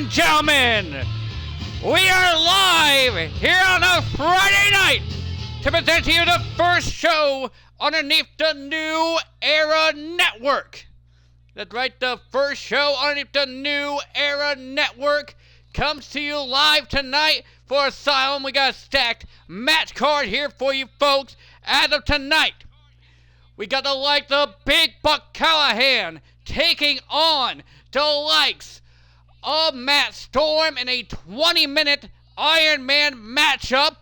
and gentlemen, we are live here on a Friday night to present to you the first show underneath the New Era Network. That's right, the first show underneath the New Era Network comes to you live tonight for Asylum. We got a stacked match card here for you folks. As of tonight, we got the likes of Big Buck Callahan taking on the likes of Matt Storm in a 20-minute Iron Man matchup.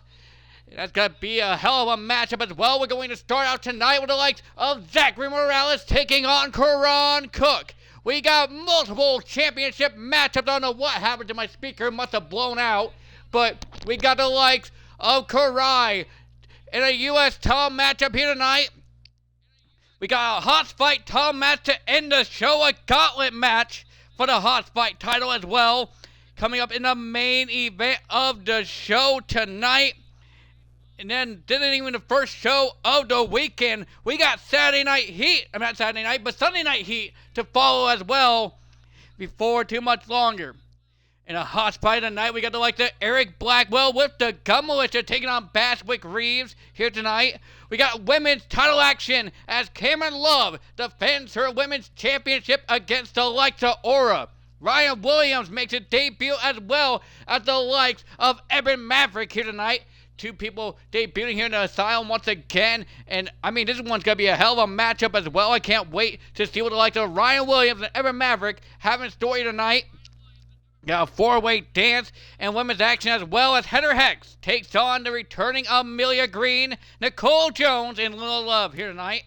That's going to be a hell of a matchup as well. We're going to start out tonight with the likes of Zachary Morales taking on Karan Cook. We got multiple championship matchups. I don't know what happened to my speaker. Must have blown out. But we got the likes of Karai in a U.S. title matchup here tonight. We got a Hot Fight title match to end the show. A gauntlet match for the Hot Fight title as well. Coming up in the main event of the show tonight. And then, didn't even the first show of the weekend. We got Saturday Night Heat. Not Saturday night, but Sunday Night Heat to follow as well before too much longer. In a hot spot tonight, we got the like the Eric Blackwell with the Gun Militia taking on Bashwick Reeves here tonight. We got women's title action as Cameron Love defends her women's championship against the likes of Aura. Ryan Williams makes a debut as well as the likes of Eben Maverick here tonight. Two people debuting here in the Asylum once again. And, I mean, this one's going to be a hell of a matchup as well. I can't wait to see what the likes of Ryan Williams and Eben Maverick have in story tonight. Got a four-way dance and women's action as well as Heather Hex takes on the returning Amelia Green, Nicole Jones, and Little Love here tonight.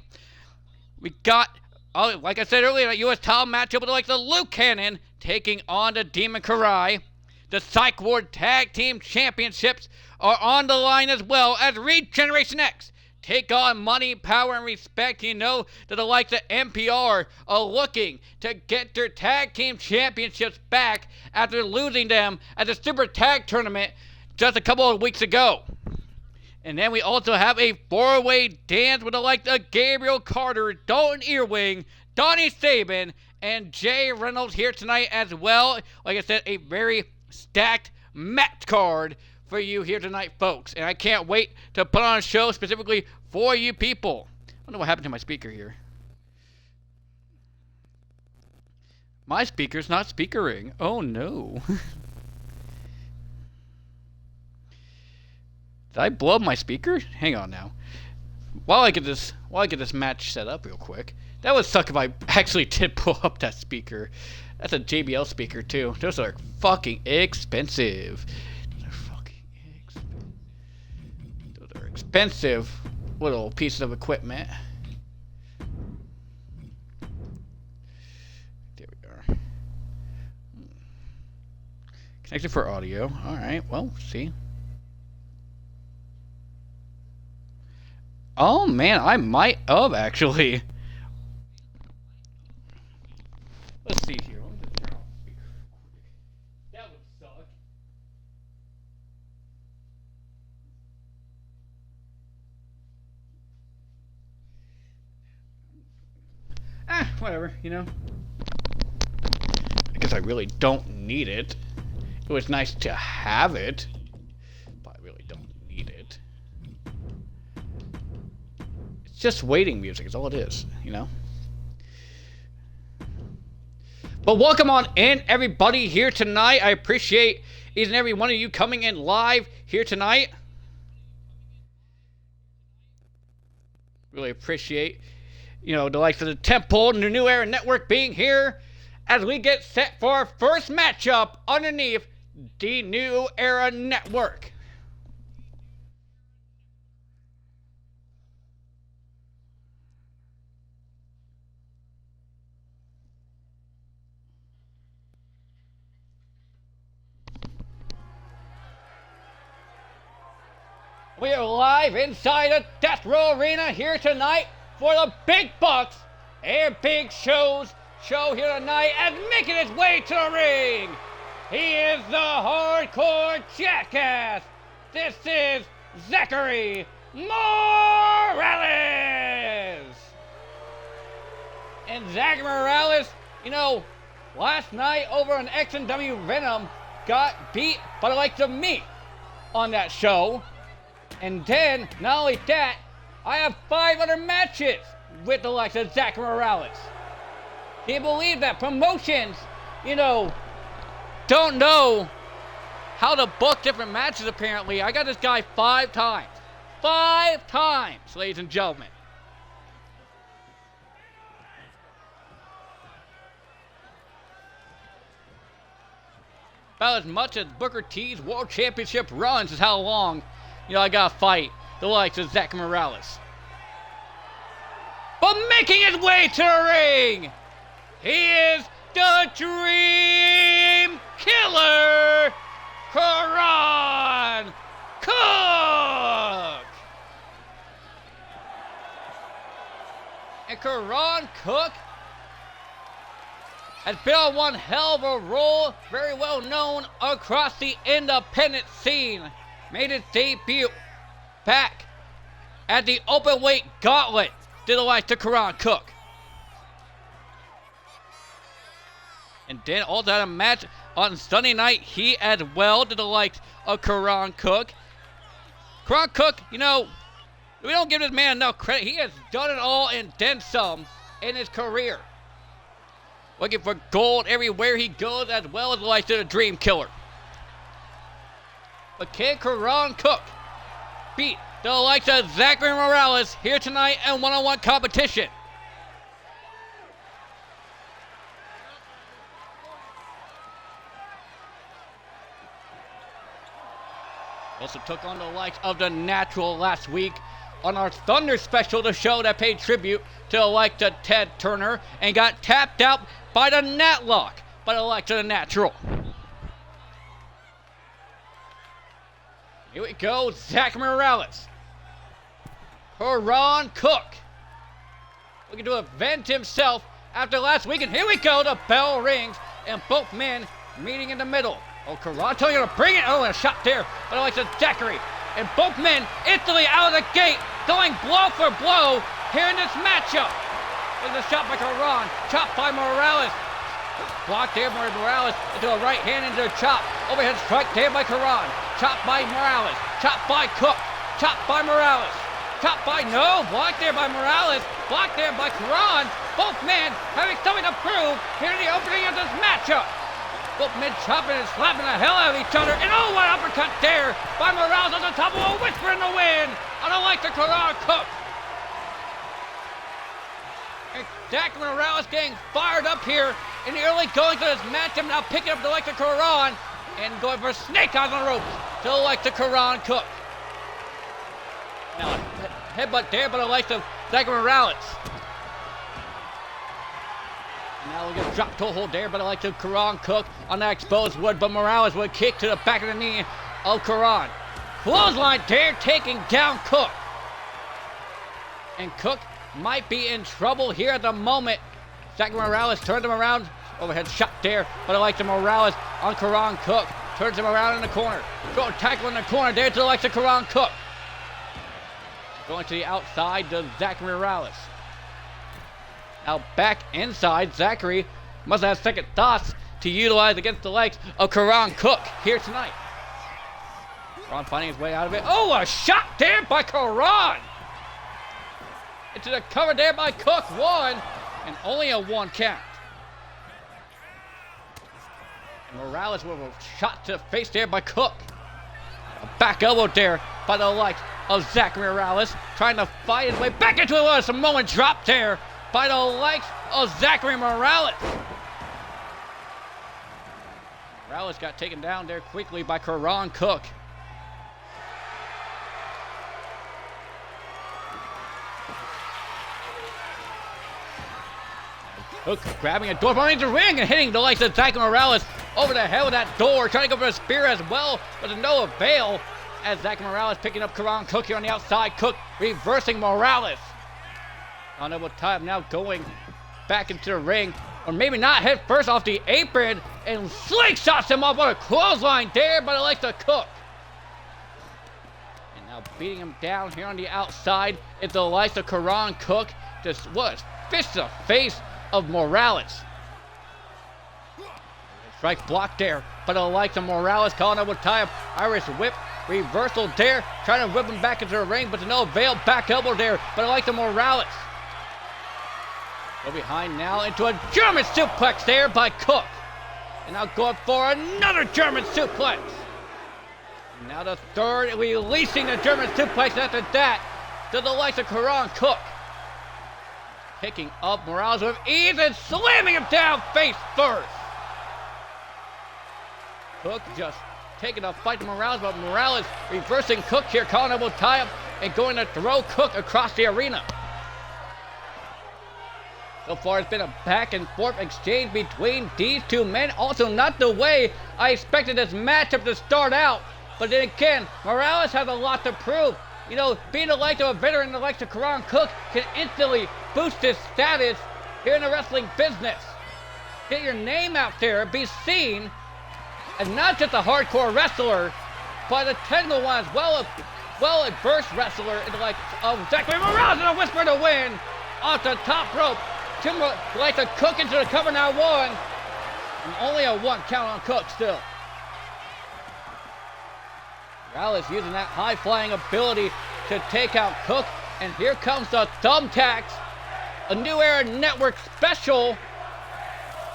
We got, like I said earlier, a U.S. title matchup with the likes of Luke Cannon taking on the Demon Karai. The Psych Ward Tag Team Championships are on the line as well as Regeneration X take on Money, Power, and Respect. You know that the likes of NPR are looking to get their Tag Team Championships back after losing them at the Super Tag Tournament just a couple of weeks ago. And then we also have a four-way dance with the likes of Gabriel Carter, Dalton Earwing, Donnie Saban, and Jay Reynolds here tonight as well. Like I said, a very stacked match card for you here tonight, folks. And I can't wait to put on a show specifically for you people. I don't know what happened to my speaker here. My speaker's not speakering. Oh no. Did I blow up my speaker? Hang on now. While I get this match set up real quick. That would suck if I actually did blow up that speaker. That's a JBL speaker too. Those are fucking expensive. Those are expensive little pieces of equipment. There we are. Connected for audio. Alright, well, see. Oh man, I might have actually. Let's see here. That would suck. Whatever, you know. I guess I really don't need it. It was nice to have it, but I really don't need it. It's just waiting music, is all it is, you know. But welcome on in, everybody, here tonight. I appreciate each and every one of you coming in live here tonight. Really appreciate, you know, the likes of the Temple and the New Era Network being here as we get set for our first matchup underneath the New Era Network. We are live inside the Death Row Arena here tonight for the Big Bucks and Big Show's show here tonight, and making his way to the ring. He is the Hardcore Jackass. This is Zachary Morales. And Zachary Morales, you know, last night over on X&W Venom got beat by the likes of me on that show. And then, not only that, I have 5 other matches with the likes of Zach Morales. Can you believe that? Promotions, don't know how to book different matches apparently. I got this guy 5 times. 5 times, ladies and gentlemen. About as much as Booker T's World Championship runs is how long, I gotta fight the likes of Zach Morales. But making his way to the ring, he is the Dream Killer, Karan Cook! And Karan Cook has been on one hell of a roll, very well known across the independent scene. Made his debut back at the Openweight Gauntlet, did the likes to Karan Cook. And then also had a match on Sunday night, he as well did the likes of Karan Cook. Karan Cook, we don't give this man enough credit. He has done it all and then some in his career. Looking for gold everywhere he goes, as well as the likes of the Dream Killer. But can Karan Cook beat the likes of Zachary Morales here tonight in one-on-one competition? Also took on the likes of the Natural last week on our Thunder special, the show that paid tribute to the likes of Ted Turner and got tapped out by the Natlock by the likes of the Natural. Here we go, Zach Morales. Karan Cook looking to avenge himself after last week, and here we go, the bell rings and both men meeting in the middle. Oh, Karan telling you to bring it. Oh, and a shot there by the likes of Zachary. And both men instantly out of the gate, going blow for blow here in this matchup. There's a shot by Karan, chopped by Morales. Blocked there by Morales into a right hand into a chop. Overhead strike there by Karan. Chopped by Morales. Chopped by Cook. Chopped by Morales. Chopped by, blocked there by Morales. Blocked there by Karan. Both men having something to prove here in the opening of this matchup. Both men chopping and slapping the hell out of each other. And what uppercut there by Morales on the top of a whisper in the wind. I don't like the Karan Cook. And Zach Morales getting fired up here in the early going to this matchup. Now picking up the like the Karan and going for snake eyes on the ropes to the like the Karan Cook. Now headbutt there by the likes of Zach Morales. Now we get a drop toe hold there, but I like to Karan Cook on that exposed wood, but Morales would kick to the back of the knee of Karan. Clothesline there, taking down Cook. And Cook might be in trouble here at the moment. Zach Morales turns him around. Overhead shot there, but I like to Morales on Karan Cook. Turns him around in the corner. Throw a tackle in the corner there to the likes of Karan Cook. Going to the outside to Zach Morales. Now back inside, Zachary must have second thoughts to utilize against the legs of Karan Cook here tonight. Karan finding his way out of it. Oh, a shot there by Karan! Into the cover there by Cook, 1, and only a 1 count. And Morales with a shot to the face there by Cook. A back elbow there by the likes of Zach Morales, trying to fight his way back into a Samoan drop there by the likes of Zachary Morales. Morales got taken down there quickly by Karan Cook. Cook grabbing a door behind the ring and hitting the likes of Zachary Morales over the head with that door, trying to go for a spear as well, but to no avail as Zachary Morales picking up Karan Cook here on the outside. Cook reversing Morales. On double time now going back into the ring, or maybe not, head first off the apron and slingshots him off on a clothesline there, but I like to Cook. And now beating him down here on the outside is the likes of Karan Cook. Just fist to face of Morales. Strike blocked there, but the likes of Morales calling up with tie-up. Irish whip, reversal there, trying to whip him back into the ring, but to no avail. Back elbow there, but the likes of Morales. Go behind now into a German suplex there by Cook. And now going for another German suplex. And now the third, releasing the German suplex after that to the likes of Karan Cook. Picking up Morales with ease and slamming him down face first. Cook just taking a fight to Morales, but Morales reversing Cook here, calling him a tie-up and going to throw Cook across the arena. So far, it's been a back and forth exchange between these two men. Also, not the way I expected this matchup to start out. But then again, Morales has a lot to prove. You know, being the like of a veteran, the likes of Karan Cook, can instantly boost his status here in the wrestling business. Get your name out there, be seen as not just a hardcore wrestler, but a technical one as well, a burst wrestler in the like of Zachary Morales and a whisper to win off the top rope. Tim like to Cook into the cover now one. And only a one count on Cook still. Morales using that high-flying ability to take out Cook. And here comes the thumbtacks. A New Era Network special.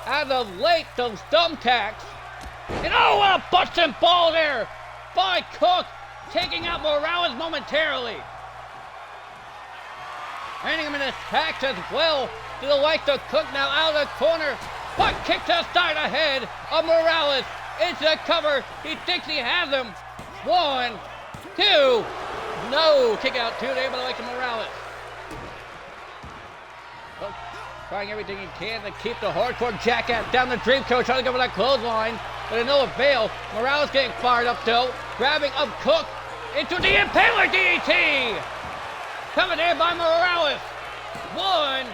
As of late, those thumbtacks. And oh, what a busting ball there by Cook. Taking out Morales momentarily. Landing him in his tacks as well. To the like to Cook now out of the corner. But kick to the side ahead of Morales. Into the cover. He thinks he has him. 1, 2. No. Kick out 2 there by the like to Morales. Cook trying everything he can to keep the hardcore jackass down the dream coach. Trying to go for that clothesline. But to no avail. Morales getting fired up though. Grabbing up Cook into the Impaler DDT. Coming in by Morales. 1,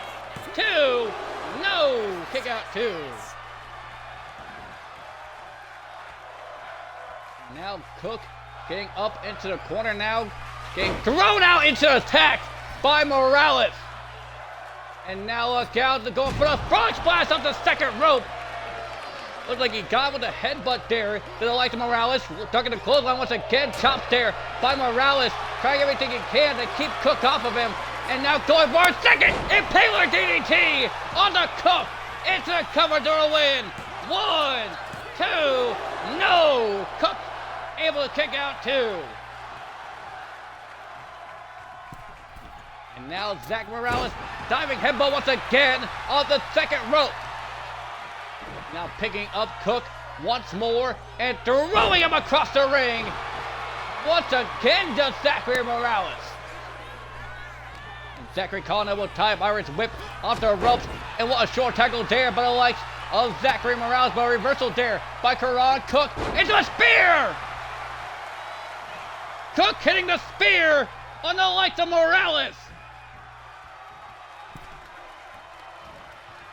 2, no! Kick out 2. Now Cook getting up into the corner now. Getting thrown out into the attack by Morales. And now Gallagher going for the frog splash off the second rope. Looks like he got with a headbutt there to the like of Morales. Ducking the clothesline once again. Chopped there by Morales. Trying everything he can to keep Cook off of him. And now going for a second Impaler DDT on the Cook. Into the cover to a win. 1, 2, no. Cook able to kick out 2. And now Zach Morales diving headbutt once again off the second rope. Now picking up Cook once more and throwing him across the ring. Once again does Zachary Morales. And Zachary calling it will tie up Irish whip off the ropes. And what a short tackle there by the likes of Zachary Morales. But a reversal there by Karan Cook into a spear. Cook hitting the spear on the likes of Morales.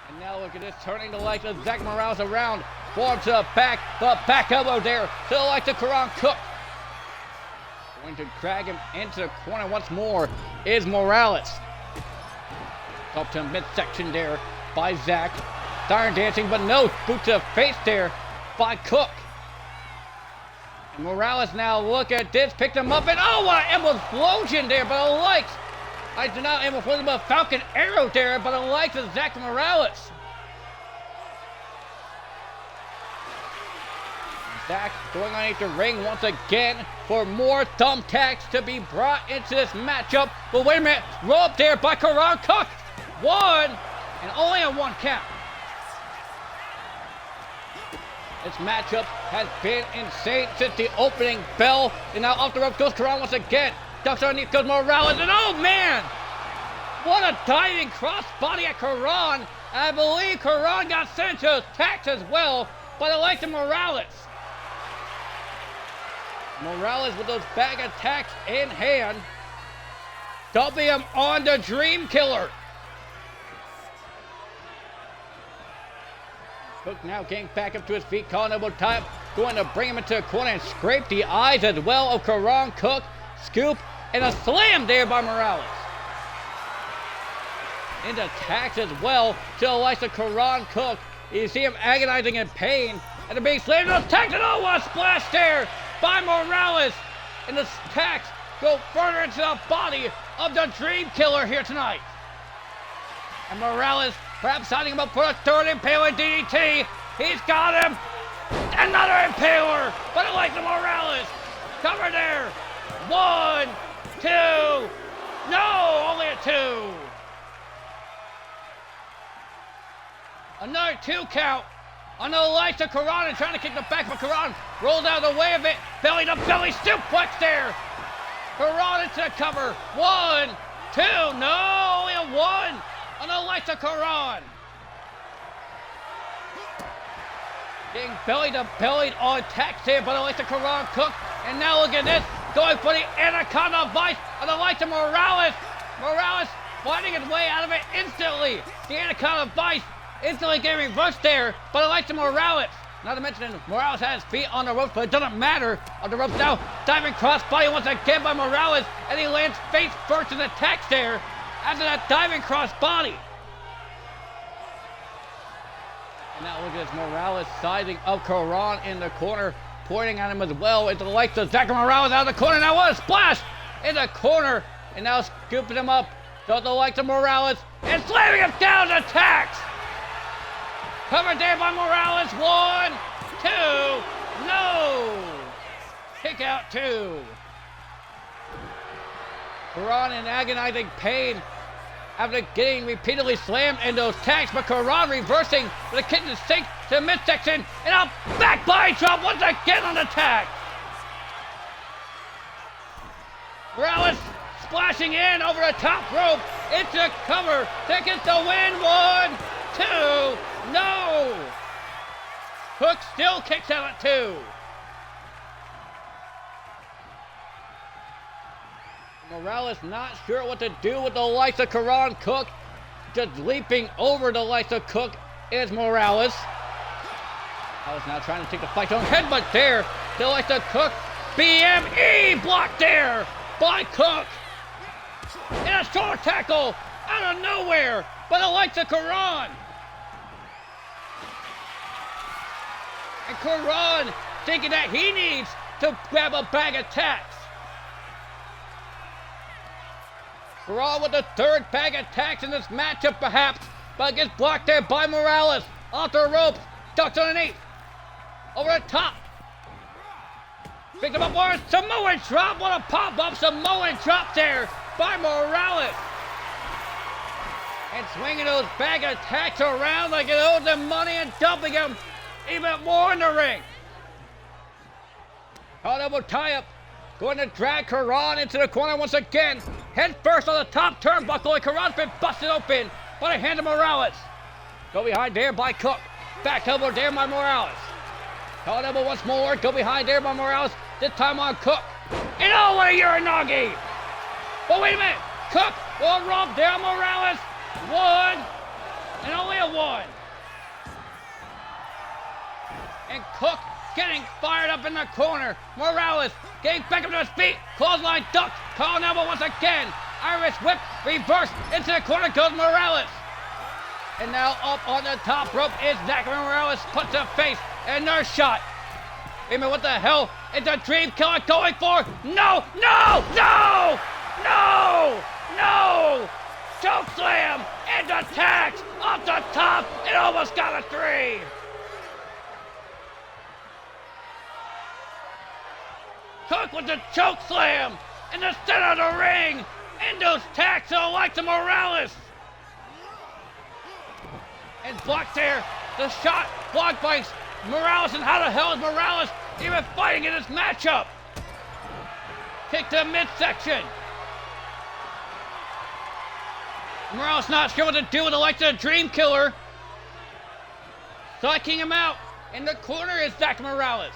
And now look at this, turning the likes of Zach Morales around. Forward to the back elbow there to the likes of Karan Cook. Going to drag him into the corner once more is Morales. Up to midsection there by Zach. Iron dancing, but no, boot to the face there by Cook. And Morales now, look at this, picked him up, and oh, what an implosion there by the likes. I did not implosion, but a Falcon Arrow there by the likes of Zach Morales. Zach going underneath the ring once again for more thumbtacks to be brought into this matchup. But wait a minute, roll up there by Karan Cook. 1, and only a 1 count. This matchup has been insane since the opening bell. And now off the rope goes Karan once again. Ducks underneath goes Morales, and oh man! What a diving crossbody at Karan. I believe Karan got sent to attacks as well by the likes of Morales. Morales with those bag attacks in hand. Dumping him on the Dream Killer. Cook now getting back up to his feet, calling elbow tie up, going to bring him into the corner and scrape the eyes as well of Karan Cook. Scoop and a slam there by Morales. Into attacks as well to the likes of Karan Cook. You see him agonizing in pain And the being slammed on tags, and oh, what a splash there by Morales. And the tags go further into the body of the Dream Killer here tonight. And Morales perhaps signing him up for a third impaler DDT. He's got him. Another impaler, but it like the Morales. Cover there. 1, 2. No, only a 2. Another 2 count on the lights of Karan and trying to kick the back, but Karan rolled out of the way of it. Belly to belly suplex there. Karan into the cover. 1, 2. No, only a 1 on the lights of Karan. Getting belly to belly on tax here, but the lights of Karan Cook. And now look at this. Going for the Anaconda Vice on the lights of Morales. Morales fighting his way out of it instantly. The Anaconda Vice instantly getting reversed there, but the lights of Morales. Not to mention Morales has his feet on the ropes, but it doesn't matter. On the ropes now, diving crossbody once again by Morales, and he lands face first in the tax there after that diving crossbody. And now look at this, Morales sizing up Karan in the corner, pointing at him as well into the lights of Zach Morales out of the corner. Now what a splash in the corner, and now scooping him up to the lights of Morales and slamming him down to tax. Covered there by Morales. 1, 2. No. Kick out 2. Karan in agonizing pain after getting repeatedly slammed in those tags, but Karan reversing with a kitchen sink to the midsection and a back body drop once again on the tag. Morales splashing in over the top rope into the cover to get the win. 1, 2. No! Cook still kicks out at 2. Morales not sure what to do with the lights of Karan Cook. Just leaping over the lights of Cook is Morales. Morales now trying to take the fight to his head, but there, the lights of Cook. BME blocked there by Cook. And a short tackle out of nowhere by the lights of Karan. And Karan thinking that he needs to grab a bag of tacks. Karan with the third bag of tacks in this matchup perhaps, but gets blocked there by Morales. Off the ropes, ducked underneath. Over the top. Picked him up for a Samoan drop. What a pop-up Samoan drop there by Morales. And swinging those bag of tacks around like it owes them money and dumping them even more in the ring. Elbow tie-up. Going to drag Karan into the corner once again. Head first on the top turnbuckle, and Karan's been busted open by the hand of Morales. Go behind there by Cook. Back elbow there by Morales. Caught elbow once more. Go behind there by Morales. This time on Cook. And oh, what a Uranagi! But wait a minute. Cook will rob there Morales. 1. And only a 1. And Cook getting fired up in the corner. Morales getting back up to his feet. Clothesline duck. Calling elbow once again. Irish whip. Reverse. Into the corner goes Morales. And now up on the top rope is Zach Morales. Puts to the face. And nurse shot. Wait a minute, what the hell is the Dream Killer going for? No! No! No! No! No! Choke slam! And attacks! Off the top! It almost got a 3! Cook with the choke slam in the center of the ring. And those tacks to the likes of Morales. And blocked there. The shot blocked by Morales. And how the hell is Morales even fighting in this matchup? Kick to the midsection. Morales not sure what to do with the likes of the Dream Killer. Psyching him out. In the corner is Zach Morales.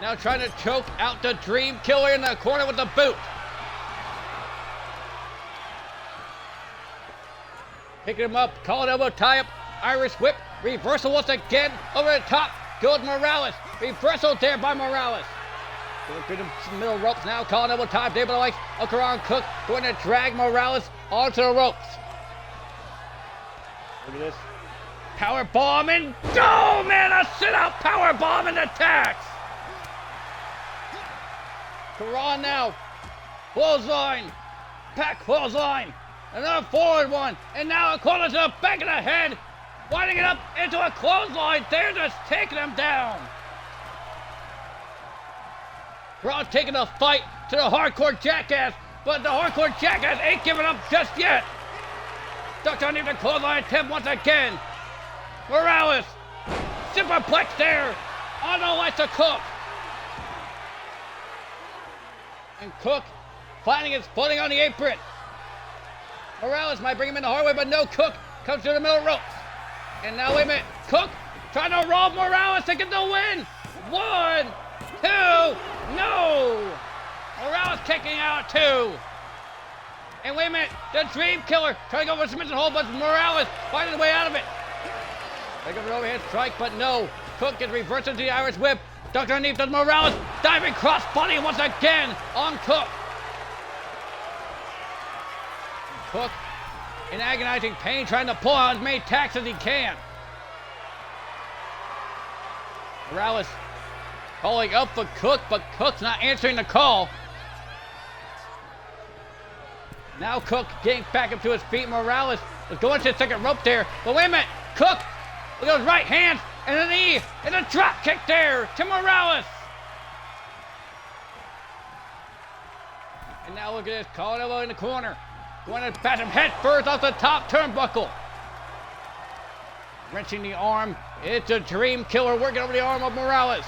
Now trying to choke out the Dream Killer in the corner with the boot. Picking him up, calling elbow tie-up, Irish whip, reversal once again, over the top, goes Morales. Reversal there by Morales. Going through the middle ropes now, calling elbow tie-up there by the likes of Karan Cook, going to drag Morales onto the ropes. Look at this. Power bomb and oh man, a sit-out power bomb and attacks. Karan now. Clothesline. Pack clothesline. Another forward one. And now a corner to the back of the head. Winding it up into a clothesline. They're just taking him down. Karan taking the fight to the hardcore jackass. But the hardcore jackass ain't giving up just yet. Ducked underneath the clothesline attempt once again. Morales, superplex there, on the lights of Cook. And Cook finding his footing on the apron. Morales might bring him in the hard way, but no, Cook comes to the middle rope. And now, wait a minute, Cook trying to roll Morales to get the win. 1, 2, no. Morales kicking out 2. And wait a minute, the Dream Killer trying to go for a submission hold, but Morales finding a way out of it. They go for an overhead strike, but no. Cook gets reversed into the Irish whip. Ducked underneath does Morales. Diving cross body once again on Cook. Cook in agonizing pain trying to pull out as many tacks as he can. Morales calling up for Cook, but Cook's not answering the call. Now Cook getting back up to his feet. Morales is going to the second rope there. But wait a minute, Cook with those right hands and a knee and a drop kick there to Morales. And now look at this, calling elbow in the corner. Going to bash him head first off the top turnbuckle. Wrenching the arm. It's a Dream Killer working over the arm of Morales.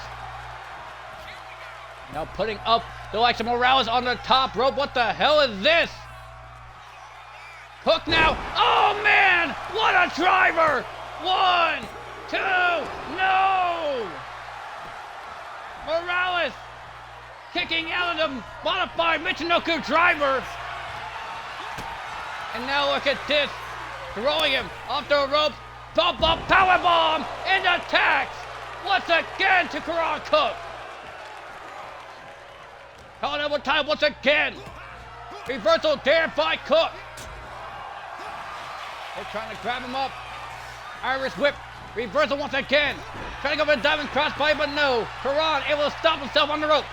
Now putting up the likes of Morales on the top rope. What the hell is this? Cook now. Oh man, what a driver. 1, 2, no! Morales kicking out of the modified Michinoku driver. And now look at this, throwing him off the ropes. Bump up powerbomb and attacks once again to Karan Cook. Calling double time once again. Reversal there by Cook. They're trying to grab him up. Irish whip, reversal once again. Trying to go for a diving crossbody, but no. Karan able to stop himself on the ropes.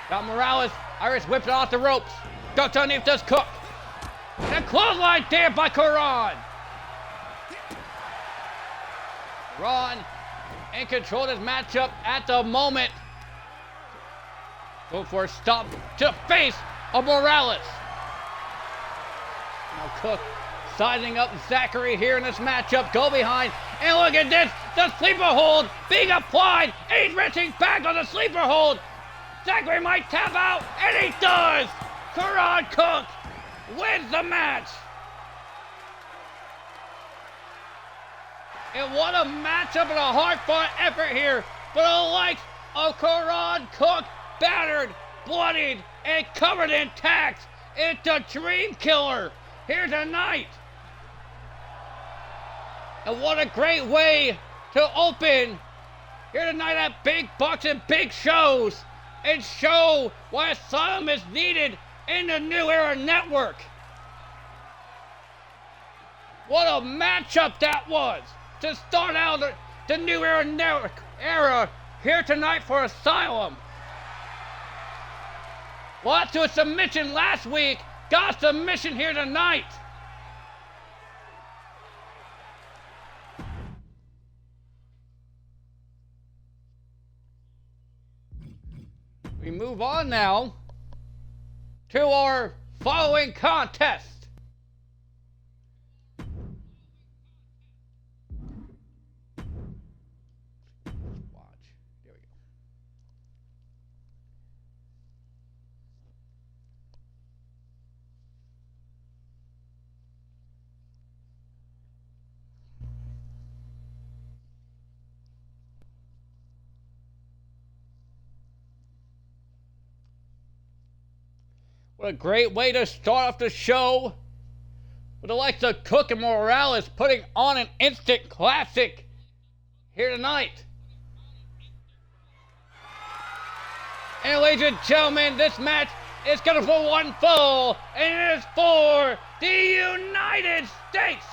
Got Morales, Irish whips it off the ropes. Ducked underneath does Cook. And a clothesline there by Karan. Karan in control of this matchup at the moment. Go for a stomp to the face of Morales. Now Cook sizing up Zachary here in this matchup. Go behind, and look at this. The sleeper hold being applied. He's wrenching back on the sleeper hold. Zachary might tap out, and he does. Karan Cook wins the match. And what a matchup and a hard-fought effort here for the likes of Karan Cook, battered, bloodied, and covered in tacks. It's the Dream Killer here tonight. And what a great way to open here tonight at Big Bucks and Big Shows and show why Asylum is needed in the New Era Network. What a matchup that was to start out the New Era Network era here tonight for Asylum. Lost to a submission last week, got a submission here tonight. We move on now to our following contest. Watch. There we go. What a great way to start off the show with the likes of Cook and Morales putting on an instant classic here tonight. And ladies and gentlemen, this match is scheduled for one fall, and it is for the United States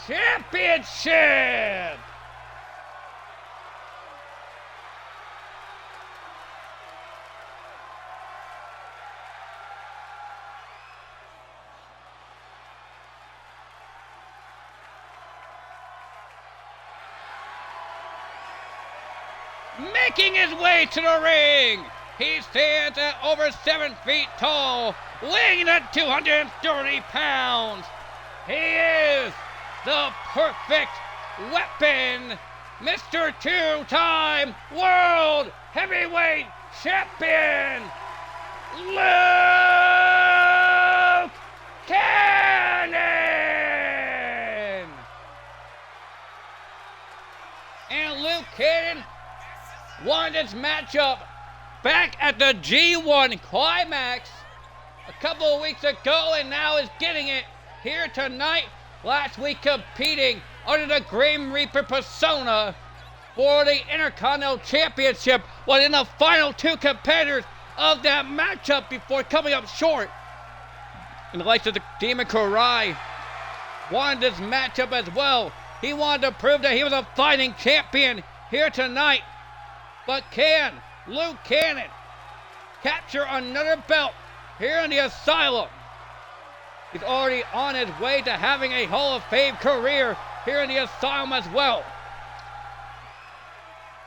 Championship! Making his way to the ring, he stands at over 7 feet tall, weighing at 230 pounds. He is the perfect weapon, Mr. Two-time World Heavyweight Champion, Luke Cannon! And Luke Cannon won this matchup back at the G1 Climax a couple of weeks ago, and now is getting it here tonight. Last week competing under the Grim Reaper persona for the Intercontinental Championship, was in the final 2 competitors of that matchup before coming up short. And the likes of the Demon Karai wanted this matchup as well. He wanted to prove that he was a fighting champion here tonight. But can Luke Cannon capture another belt here in the Asylum? He's already on his way to having a Hall of Fame career here in the Asylum as well.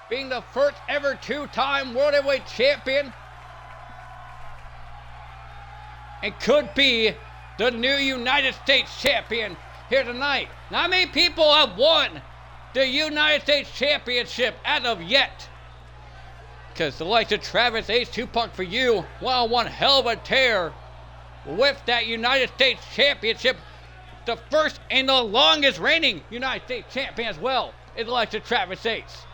Being the first ever 2-time World Heavyweight Champion, and could be the new United States Champion here tonight. Not many people have won the United States Championship as of yet, because the likes of Travis Ace, Tupac for you, went on one hell of a tear with that United States Championship. The first and the longest reigning United States Champion as well is the likes of Travis Ace.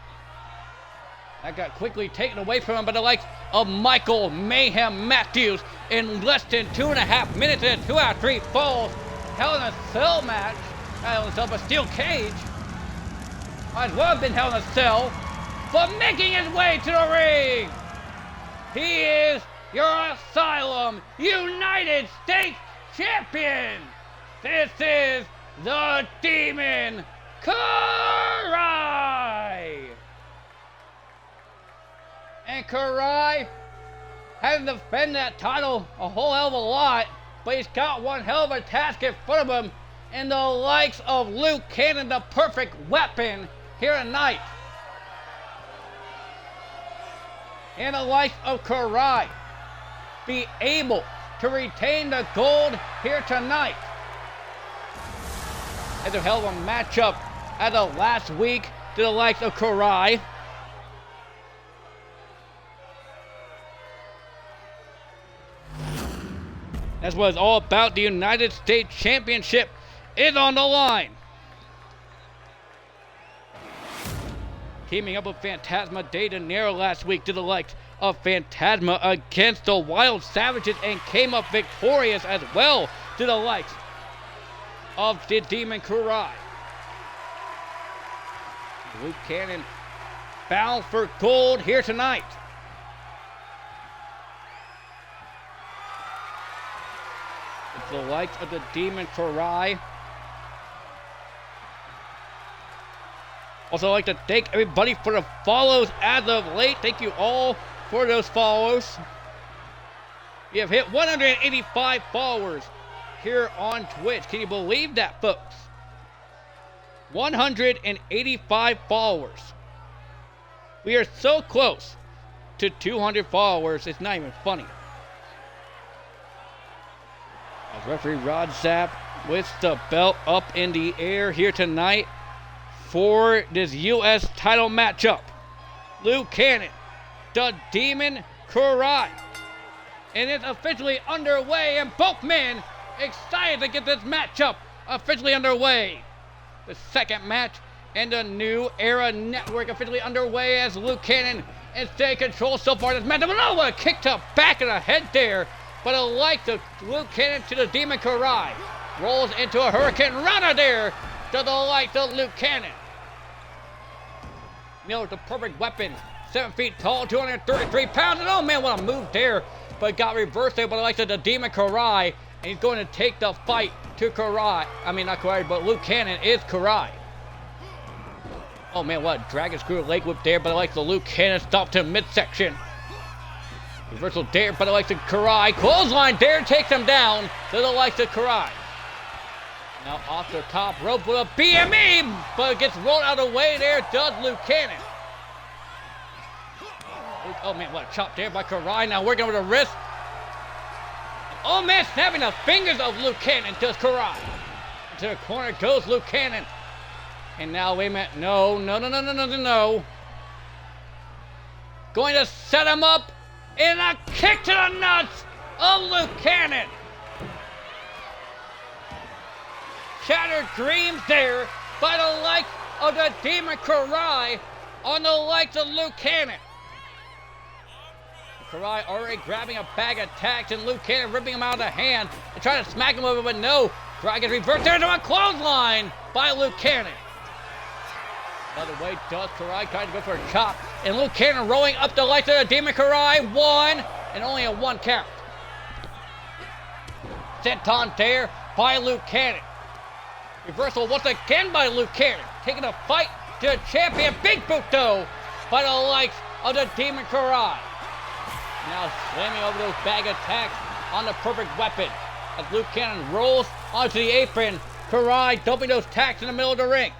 That got quickly taken away from him by the likes of Michael Mayhem Matthews in less than 2.5 minutes in a 2 out of 3 falls. Hell in a Cell match. Hell in a Cell, but steel cage. Might as well have been Hell in a Cell. But making his way to the ring, he is your Asylum United States Champion. This is the Demon Karai. And Karai hasn't defended that title a whole hell of a lot, but he's got one hell of a task in front of him in the likes of Luke Cannon, the perfect weapon here tonight. And the likes of Karai be able to retain the gold here tonight. It's a hell of a matchup as of last week to the likes of Karai. That's what it's all about. The United States Championship is on the line. Teaming up with Phantasma De Janeiro last week to the likes of Phantasma against the Wild Savages, and came up victorious as well to the likes of the Demon Karai. Luke Cannon bound for gold here tonight. It's the likes of the Demon Karai. Also, I'd like to thank everybody for the follows as of late. Thank you all for those follows. We have hit 185 followers here on Twitch. Can you believe that, folks? 185 followers. We are so close to 200 followers, it's not even funny. As referee Rod Zapp with the belt up in the air here tonight for this U.S. title matchup. Luke Cannon, the Demon Karai. And it's officially underway, and both men excited to get this matchup officially underway. The second match and the New Era Network officially underway as Luke Cannon is taking control so far in this match. But no, a kick to back of the head there. But a like to Luke Cannon to the Demon Karai. Rolls into a Hurricane Rana there to the like to Luke Cannon. Nailed the perfect weapon. 7 feet tall, 233 pounds. And oh man, what a move there. But got reversed there by the likes of the Demon Karai. And he's going to take the fight to Karai. I mean, not Karai, but Luke Cannon is Karai. Oh man, what a dragon screw leg whip there, but I like the Luke Cannon stop to midsection. Reversal there, but I like the Karai. Clothesline there takes him down. To the likes of Karai. Now off the top rope with a BME, but it gets rolled out of the way there, does Luke Cannon. Oh man, what a chop there by Karai. Now working over the wrist. Oh man, snapping the fingers of Luke Cannon does Karai. Into the corner goes Luke Cannon. And now, wait a minute. No. Going to set him up in a kick to the nuts of Luke Cannon. Shattered dreams there by the likes of the Demon Karai on the likes of Luke Cannon. Karai already grabbing a bag of tacks and Luke Cannon ripping him out of the hand and trying to smack him over, but no. Karai gets reversed there into a clothesline by Luke Cannon. Another way does Karai trying to go for a chop, and Luke Cannon rolling up the lights of the Demon Karai. One, and only a one count. Senton there by Luke Cannon. Reversal once again by Luke Cannon. Taking a fight to the champion. Big boot though by the likes of the Demon Karai. Now slamming over those bag attacks on the perfect weapon. As Luke Cannon rolls onto the apron. Karai dumping those tacks in the middle of the ring.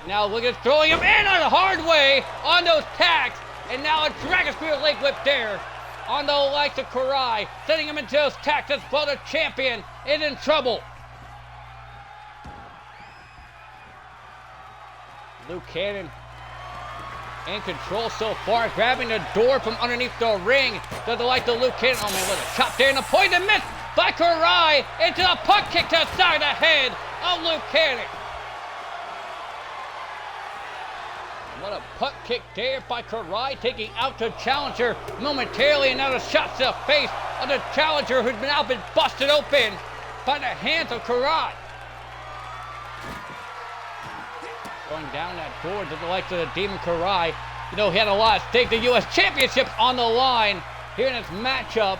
Now look at throwing him in on a hard way on those tacks. And now a Dragon Spear leg whip there on the likes of Karai. Sending him into those tacks as well. The champion is in trouble. Luke Cannon in control so far, grabbing the door from underneath the ring. Does the like the Luke Cannon. Oh man, what a chop there, and a poison miss by Karai into a puck kick to the side of the head of Luke Cannon. What a puck kick there by Karai, taking out the challenger momentarily, and now the shot to the face of the challenger who's now been busted open by the hands of Karai. Going down that door to the likes of the Demon Karai. You know, he had a lot at stake. The U.S. Championship on the line here in this matchup.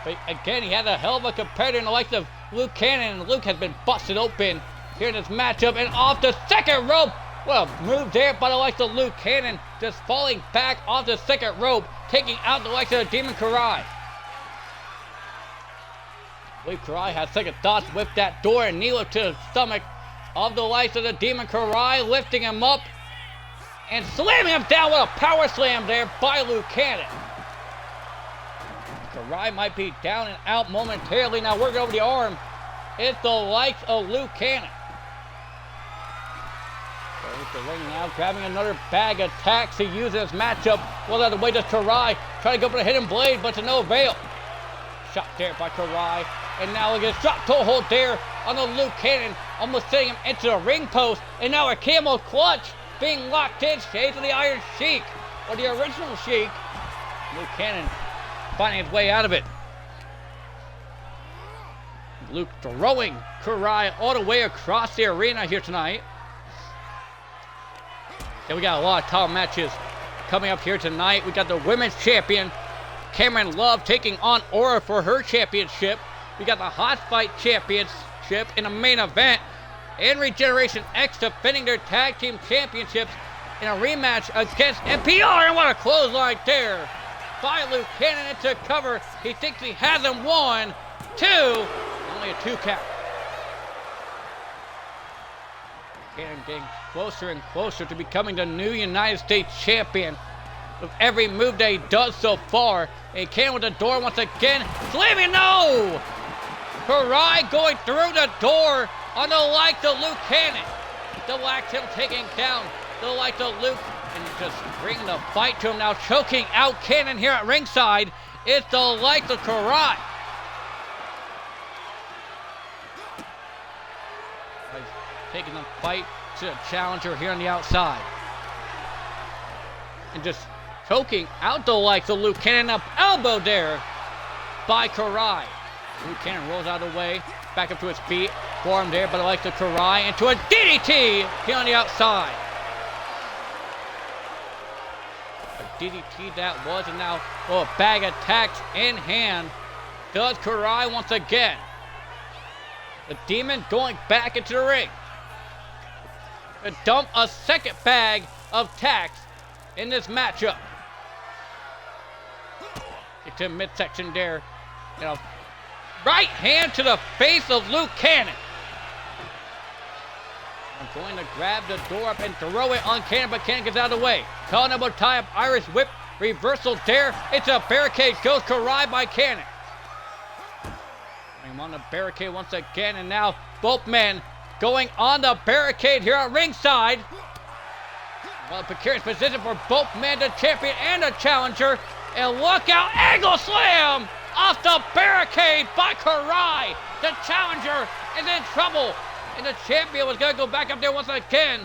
But again, he had a hell of a competitor in the likes of Luke Cannon, and Luke has been busted open here in this matchup. And off the second rope. What a move there by the likes of Luke Cannon. Just falling back off the second rope, taking out the likes of the Demon Karai. I believe Karai had second thoughts with that door and knee to the stomach of the likes of the Demon Karai, lifting him up and slamming him down with a power slam there by Luke Cannon. Karai might be down and out momentarily. Now working over the arm. It's the likes of Luke Cannon. Goes the ring now, grabbing another bag of tacks to use in this matchup. Well, out of the way does Karai. Try to go for the hidden blade, but to no avail. Shot there by Karai. And now look at his drop toe hold there on the Luke Cannon, almost sending him into the ring post. And now a camel clutch being locked in. Shades of the Iron Sheik, or the original Sheik. Luke Cannon finding his way out of it. Luke throwing Karai all the way across the arena here tonight. And we got a lot of top matches coming up here tonight. We got the women's champion, Cameron Love, taking on Aura for her championship. We got the Hot Fight Championship in the main event. And Regeneration X defending their tag team championships in a rematch against NPR. And what a clothesline there by Luke Cannon into cover. He thinks he has him. 1, 2. Only a 2 count. Cannon getting closer and closer to becoming the new United States champion with every move that he does so far. And Cannon with the door once again. Slamming, no! Karai going through the door on the likes of Luke Cannon. Double axe him taking down the likes of Luke and just bringing the fight to him now, choking out Cannon here at ringside. It's the likes of Karai. Taking the fight to the challenger here on the outside. And just choking out the likes of Luke Cannon. Up elbow there by Karai. Luke Cannon rolls out of the way, back up to his feet. Forearm there by the likes of Karai into a DDT here on the outside. DDT that was, and now a bag of tacks in hand. Does Karai once again. The Demon going back into the ring to dump a second bag of tacks in this matchup. Get to the midsection there. Right hand to the face of Luke Cannon. I'm going to grab the door up and throw it on Cannon, but Cannon gets out of the way. Calling him a tie-up Irish whip. Reversal there. It's a barricade. Goes Karai by Cannon. I'm on the barricade once again, and now both men going on the barricade here at ringside. Well, precarious position for both men, the champion and the challenger. And look out, angle slam off the barricade by Karai. The challenger is in trouble. And the champion was going to go back up there once again.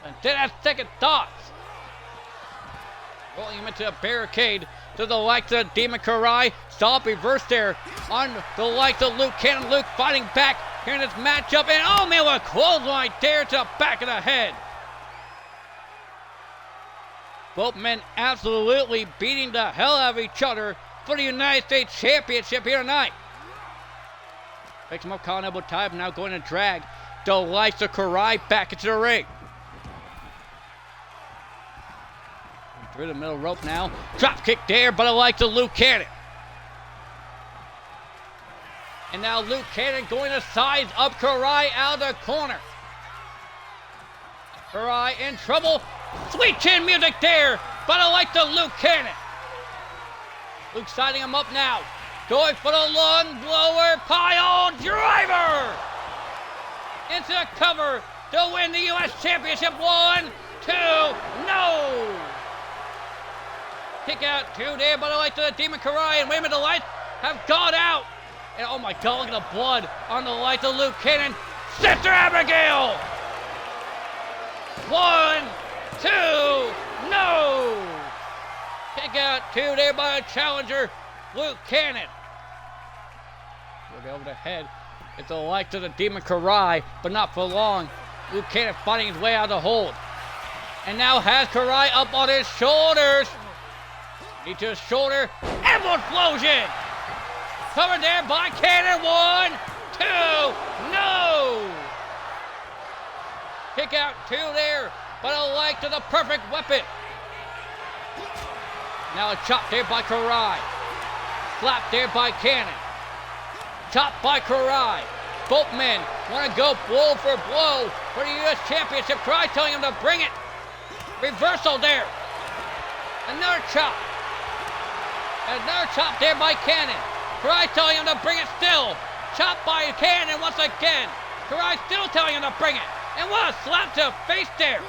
And then have second thoughts. Rolling him into a barricade to the likes of Demon Karai. Stop reverse there on the likes of Luke Cannon. Luke fighting back here in this matchup. And oh man, what a clothesline there to the back of the head. Both men absolutely beating the hell out of each other for the United States Championship here tonight. Picks him up, calling elbow tie, now going to drag the likes of Karai back into the ring. Through the middle rope now. Drop kick there, but the likes of Luke Cannon. And now Luke Cannon going to size up Karai out of the corner. Karai in trouble. Sweet chin music there, but I like the Luke Cannon. Luke siding him up now. Going for the lung blower pile driver. Into the cover to win the U.S. Championship. 1, 2, no. Kick out 2 there, but I like the Demon Karai. And wait a minute, the lights have gone out. And oh my God, look at the blood on the lights of Luke Cannon. Sister Abigail. 1, 2, no! Kick out 2 there by a challenger, Luke Cannon. Over the head. It's the likes of the Demon Karai, but not for long. Luke Cannon fighting his way out of the hold. And now has Karai up on his shoulders. Knee to his shoulder. Elbow explosion! Covered there by Cannon. 1, 2, no! Kick out 2 there. But I like to the perfect weapon. Now a chop there by Karai. Slap there by Cannon. Chop by Karai. Both men want to go blow for blow for the U.S. Championship. Karai telling him to bring it. Reversal there. Another chop. Another chop there by Cannon. Karai telling him to bring it still. Chop by Cannon once again. Karai still telling him to bring it. And what a slap to the face there.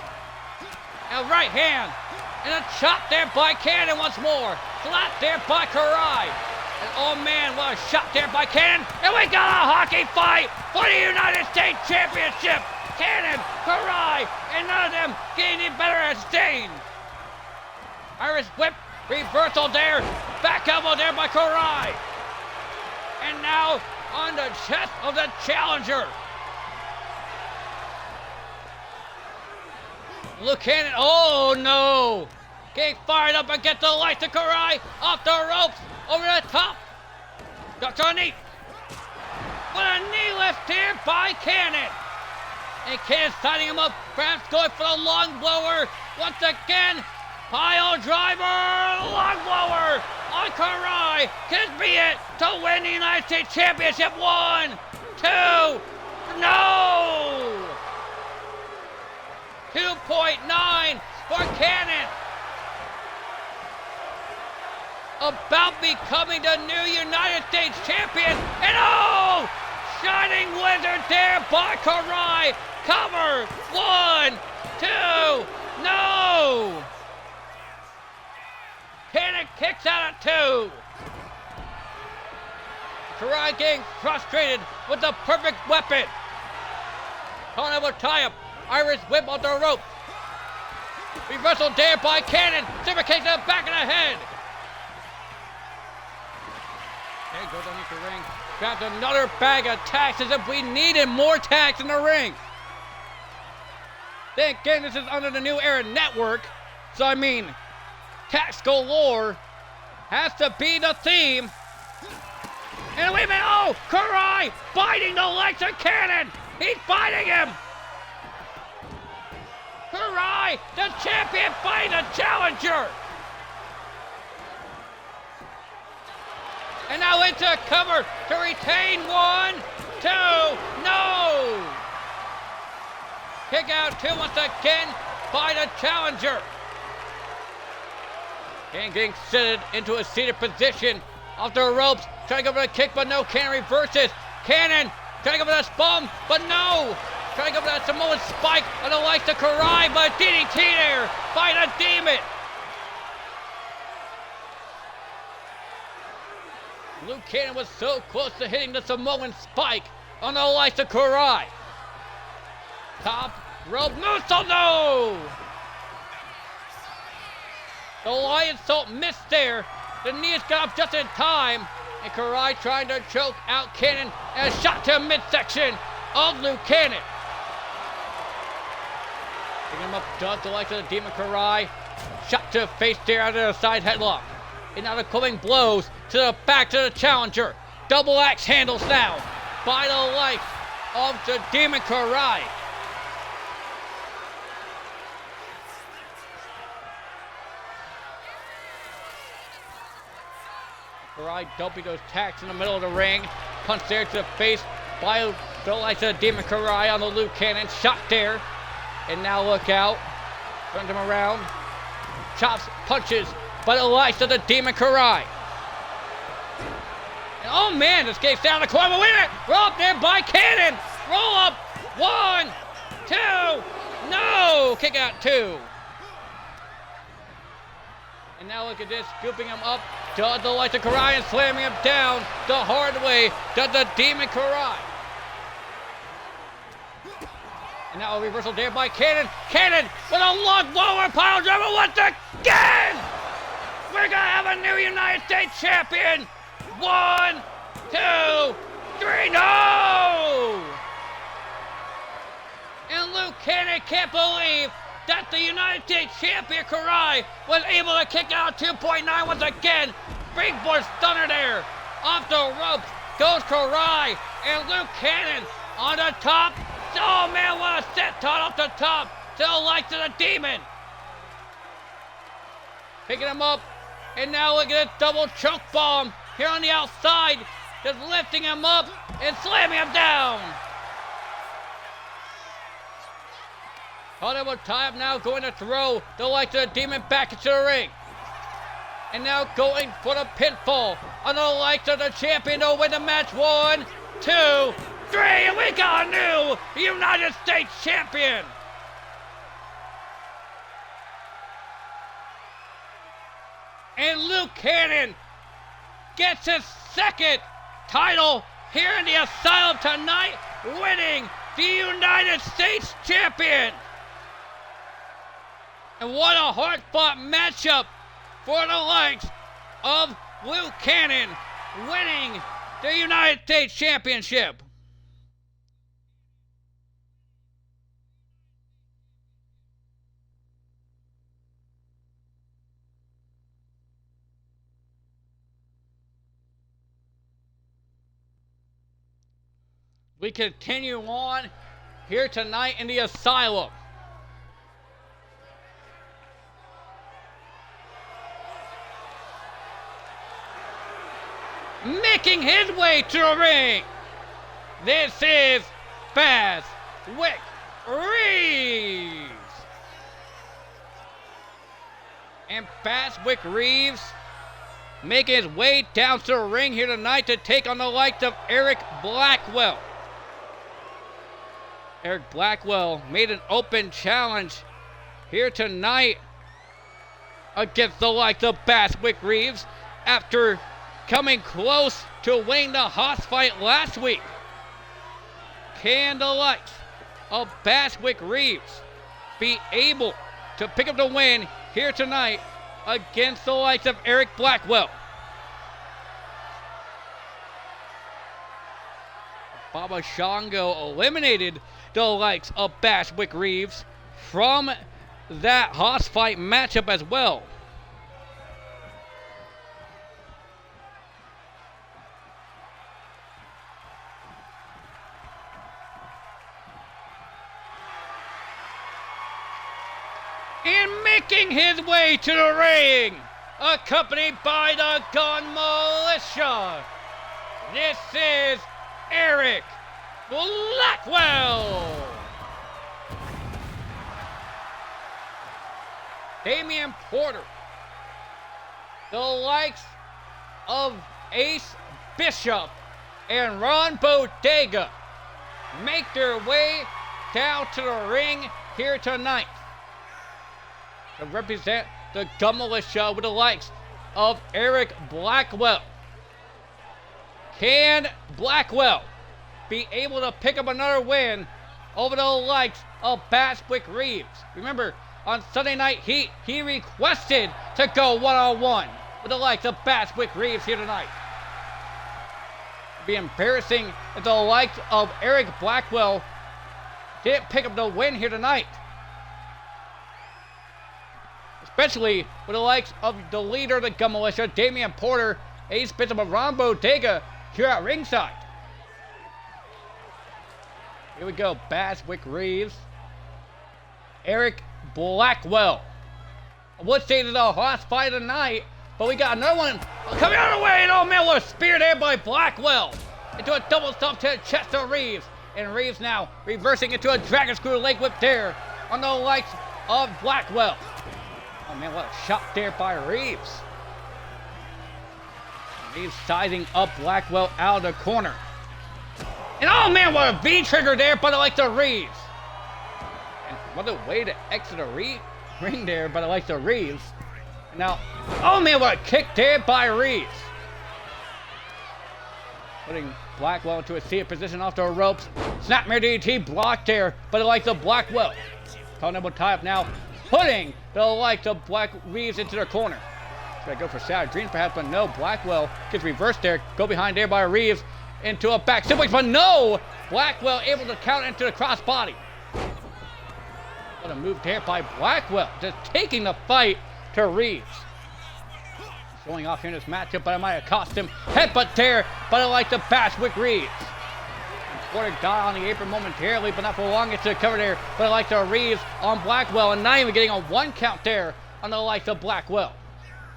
And a right hand. And a chop there by Cannon once more. Slap there by Karai. And oh man, what a shot there by Cannon. And we got a hockey fight for the United States Championship. Cannon, Karai, and none of them getting any better at Stain. Irish whip, reversal there. Back elbow there by Karai. And now on the chest of the challenger. Luke Cannon, oh no! Getting fired up against the lights of Karai, off the ropes, over the top. Ducks on a knee. What a knee lift here by Cannon. And Cannon siding him up, perhaps going for the lung blower. Once again, pile driver, lung blower on Karai. Can this be it to win the United States Championship? 1, 2, no! 2.9 for Cannon. About becoming the new United States champion. And oh! Shining Wizard there by Karai. Cover. 1, 2, no! Cannon kicks out at 2. Karai getting frustrated with the perfect weapon. Calling over tie-up. Irish whip on the rope. Reversal there by Cannon. Super kick to the back of the head. Okay, goes underneath the ring. Grabs another bag of tacks as if we needed more tacks in the ring. Then again, this is under the New Era Network. So I mean, Tax galore has to be the theme. And wait a minute, oh, Karai biting the legs of Cannon. He's biting him. Karai, the champion, fighting the challenger. And now into cover to retain 1, 2, no. Kick out 2 once again by the challenger. Cannon getting seated into a seated position off the ropes. Trying to go for the kick, but no. Cannon reverses. Cannon trying to go for the spum, but no. Trying to go for that Samoan spike on the likes of Karai, but DDT there by the Demon. Luke Cannon was so close to hitting the Samoan spike on the likes of Karai. Top rope moonsault, no! The Lion Salt missed there. The knees got up just in time. And Karai trying to choke out Cannon and a shot to midsection of Luke Cannon. Picking him up, does the likes of the Demon Karai. Shot to face there out of the side headlock. And now the coming blows to the back to the challenger. Double axe handles now by the likes of the Demon Karai. Karai dumping those tacks in the middle of the ring. Punch there to the face by the likes of the Demon Karai on the Luke Cannon. Shot there. And now look out. Turns him around. Chops, punches by the likes of the Demon Karai. And oh man, this game's down the corner. Wait a minute. Roll up there by Cannon. Roll up. 1, 2. No. Kick out 2. And now look at this, scooping him up. Does the likes of Karai and slamming him down the hard way. Does the Demon Karai. And now a reversal there by Cannon. Cannon with a long lower pile driver once again. We're gonna have a new United States champion. 1, 2, 3, no! And Luke Cannon can't believe that the United States champion Karai was able to kick out 2.9 once again. Springboard stunner there. Off the ropes goes Karai and Luke Cannon on the top. Oh man, what a set tot off the top to the likes of the Demon. Picking him up, and now look at this double choke bomb here on the outside. Just lifting him up and slamming him down. Hollywood tie up now, going to throw the likes of the Demon back into the ring. And now going for the pinfall on the likes of the champion to win the match. 1, 2, 3, and we got a new United States champion. And Luke Cannon gets his second title here in the Asylum tonight, winning the United States champion. And what a hard-fought matchup for the likes of Luke Cannon, winning the United States Championship. We continue on here tonight in the Asylum. Making his way to the ring, this is Fazwick Reeves. And Fazwick Reeves making his way down to the ring here tonight to take on the likes of Eric Blackwell. Eric Blackwell made an open challenge here tonight against the likes of Fazwick Reeves after coming close to winning the Haas fight last week. Can the likes of Fazwick Reeves be able to pick up the win here tonight against the likes of Eric Blackwell? Baba Shango eliminated the likes of Fazwick Reeves from that Haas fight matchup as well. and making his way to the ring, accompanied by the Gun Militia. This is Eric Blackwell. Damian Porter, the likes of Ace Bishop and Ron Bodega make their way down to the ring here tonight to represent the Gun Militia with the likes of Eric Blackwell. Can Blackwell be able to pick up another win over the likes of Batswick Reeves? Remember, on Sunday Night Heat, he requested to go one-on-one with the likes of Batswick Reeves here tonight. It'd be embarrassing if the likes of Eric Blackwell didn't pick up the win here tonight. Especially with the likes of the leader of the Gun Militia, Damian Porter, Ace Bishop of Ron Bodega here at ringside. Here we go, Batswick Reeves, Eric Blackwell. I would say this is the hottest fight of the night, but we got another one coming out of the way, and oh man, what a spear there by Blackwell into a double stomp to the chest of Reeves, and Reeves now reversing into a dragon screw leg whip there on the likes of Blackwell. Oh man, what a shot there by Reeves. Reeves sizing up Blackwell out of the corner. And oh man, what a V-trigger there by the likes of Reeves. And what a way to exit a ring there by the likes of Reeves. And now, oh man, what a kick there by Reeves. Putting Blackwell into a seated position off the ropes. Snapmare DDT blocked there by the likes of Blackwell. Elbow tie up now, putting the likes of Reeves into their corner. Should I go for Sad Dreams perhaps, but no. Blackwell gets reversed there. Go behind there by Reeves into a back suplex, but no! Blackwell able to count into the crossbody. What a move there by Blackwell, just taking the fight to Reeves. Showing off here in this matchup, but it might have cost him. Headbutt there, but I like the Batswick Reeves. Porter got on the apron momentarily, but not for long. It's to cover there, but I like the Reeves on Blackwell, and not even getting a one count there on the likes of Blackwell.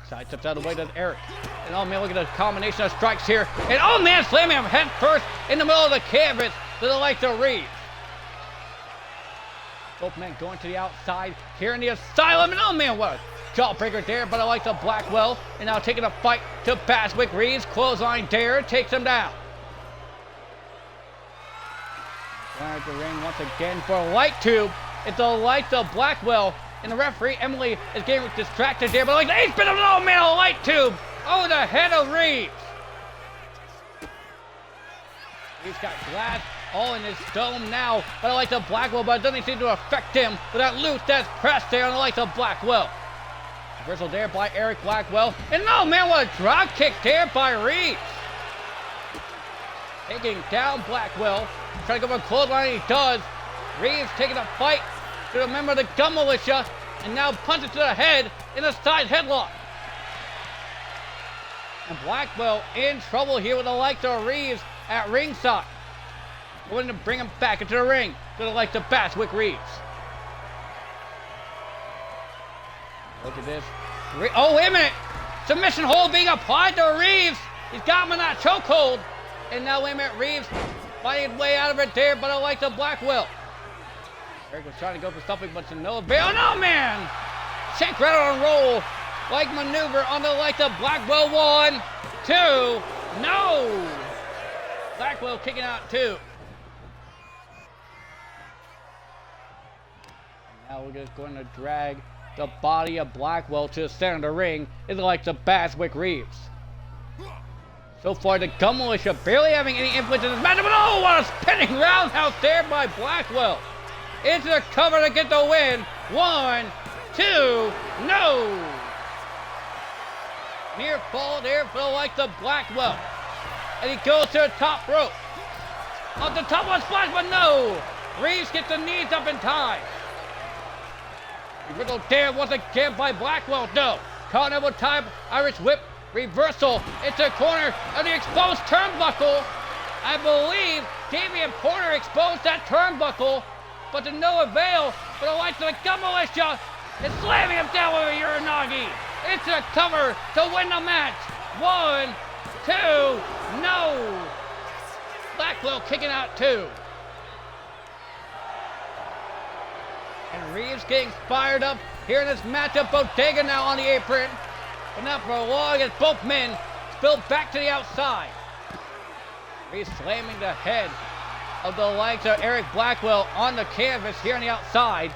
Side steps out of the way to Eric. And oh man, look at the combination of strikes here. And oh man, slamming him head first in the middle of the canvas to the likes of Reeves. Both men going to the outside here in the Asylum. And oh man, what a jawbreaker there, but I like the Blackwell. And now taking a fight to Batswick Reeves. Clothesline there, takes him down. Down at the ring once again for a light tube. It's the likes of Blackwell. And the referee, Emily, is getting distracted there, but like the Ace Bishop, oh man, a light tube over the head of Reeves. He's got glass all in his dome now, but I like the Blackwell, but it doesn't seem to affect him with that loose that's pressed there on the likes of Blackwell. Reversal there by Eric Blackwell, and oh man, what a drop kick there by Reeves. Taking down Blackwell, trying to go for a clothesline, he does. Reeves taking a fight to a member of the Gun Militia, and now punches to the head in a side headlock. And Blackwell in trouble here with the likes of Reeves at ringside. Going to bring him back into the ring to the likes of Batswick Reeves. Look at this. Oh, wait a minute. Submission hold being applied to Reeves. He's got him in that chokehold. And now, wait a minute, Reeves fighting his way out of it there, but I like the Blackwell. Eric was trying to go for something, but to no avail. No, man! Shank right on roll. Like maneuver on the like the Blackwell. 1, 2. No! Blackwell kicking out 2. Now we're just going to drag the body of Blackwell to the center of the ring. It's like the Batswick Reeves. So far, the Gun Militia barely having any influence in this matchup, but oh, what a spinning roundhouse there by Blackwell. Into the cover to get the win. 1, 2, no! Near fall there for the likes of Blackwell. And he goes to the top rope. Off the top one splash, but no! Reeves gets the knees up in time. Reversal there once again by Blackwell, no. Continental time, Irish whip, reversal into the corner of the exposed turnbuckle. I believe Damian Porter exposed that turnbuckle, but to no avail for the likes of the Gun Militia. and slamming him down with a Uranagi. It's a cover to win the match. 1, 2, no. Blackwell kicking out 2. And Reeves getting fired up here in this matchup. Bodega now on the apron. But not for long as both men spill back to the outside. Reeves slamming the head of the likes of Eric Blackwell on the canvas here on the outside.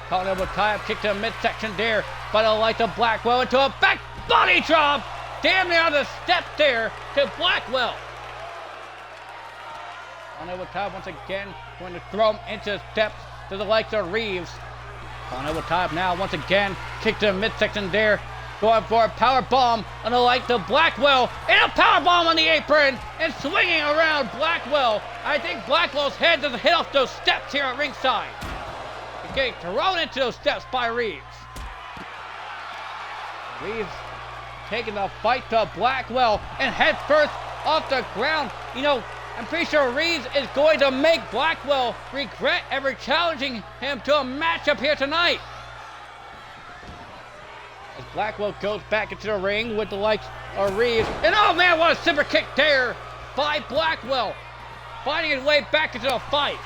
Calling over tie-up kick to the midsection there by the likes of Blackwell into a back body drop. Damn near on the step there to Blackwell. On over top once again, going to throw him into the steps to the likes of Reeves. On over top now once again, kick to the midsection there. Going for a power bomb on the likes of Blackwell. And a power bomb on the apron and swinging around Blackwell. I think Blackwell's head doesn't hit off those steps here at ringside. He's getting thrown into those steps by Reeves. Reeves taking the fight to Blackwell and head first off the ground. You know, I'm pretty sure Reeves is going to make Blackwell regret ever challenging him to a matchup here tonight. As Blackwell goes back into the ring with the likes of Reeves. And oh man, what a super kick there by Blackwell. Finding his way back into the fight.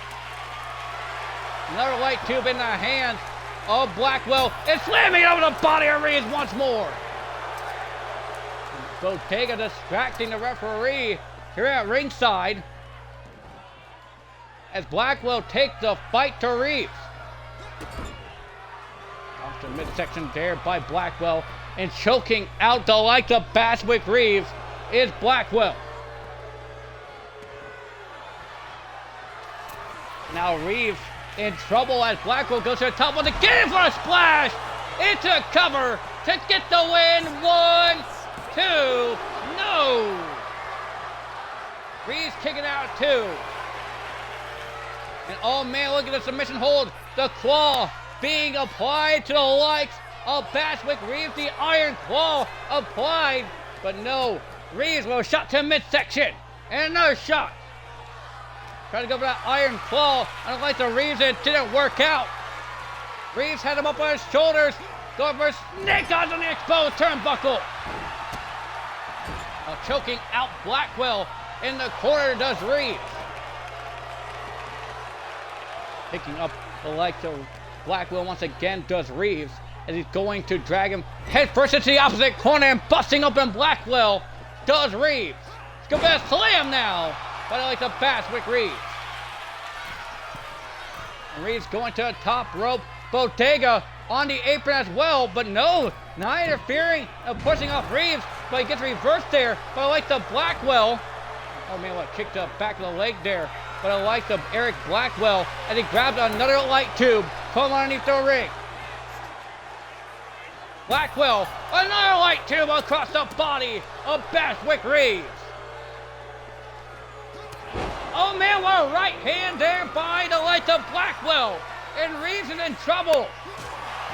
Another light tube in the hands of Blackwell. And slamming over the body of Reeves once more. Bodega distracting the referee here at ringside. As Blackwell takes the fight to Reeves. Off the midsection there by Blackwell. And choking out the likes of Baswick Reeves is Blackwell. Now Reeves in trouble as Blackwell goes to the top once again for a splash. Into a cover to get the win. 1, 2, no. Reeves kicking out 2. And oh man, look at the submission hold. The claw being applied to the likes of Baswick Reeves. The iron claw applied. But no, Reeves will shot to midsection. And another shot. Trying to go for that iron claw. I don't like the Reeves. It didn't work out. Reeves had him up on his shoulders. Going for snake eyes on the exposed turnbuckle. Choking out Blackwell in the corner does Reeves. Picking up the likes of Blackwell once again does Reeves. As he's going to drag him head first into the opposite corner and busting open Blackwell does Reeves. It's going to be a slam now. But I like the Baswick Reeves. And Reeves going to the top rope. Bodega on the apron as well, but no, not interfering and pushing off Reeves, but he gets reversed there. But I like the Blackwell. Oh man, what kicked up back of the leg there. But I like the Eric Blackwell as he grabs another light tube from underneath the ring. Blackwell, another light tube across the body of Baswick Reeves. Oh man, what a right hand there by the likes of Blackwell. And Reeves is in trouble.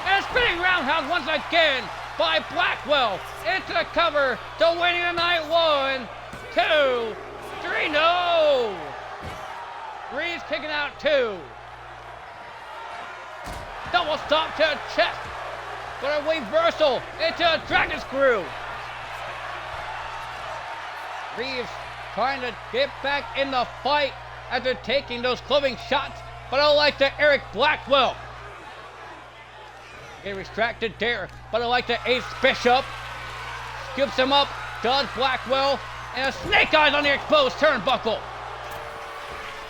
And a spinning roundhouse once again by Blackwell. Into the cover to winning the night. 1, 2, 3, no. Reeves kicking out 2. Double stop to the chest. But a reversal into a dragon screw. Reeves trying to get back in the fight after taking those clubbing shots, but I like the Eric Blackwell. Get distracted there, but I like the Ace Bishop. Scoops him up, does Blackwell, and a snake eyes on the exposed turnbuckle.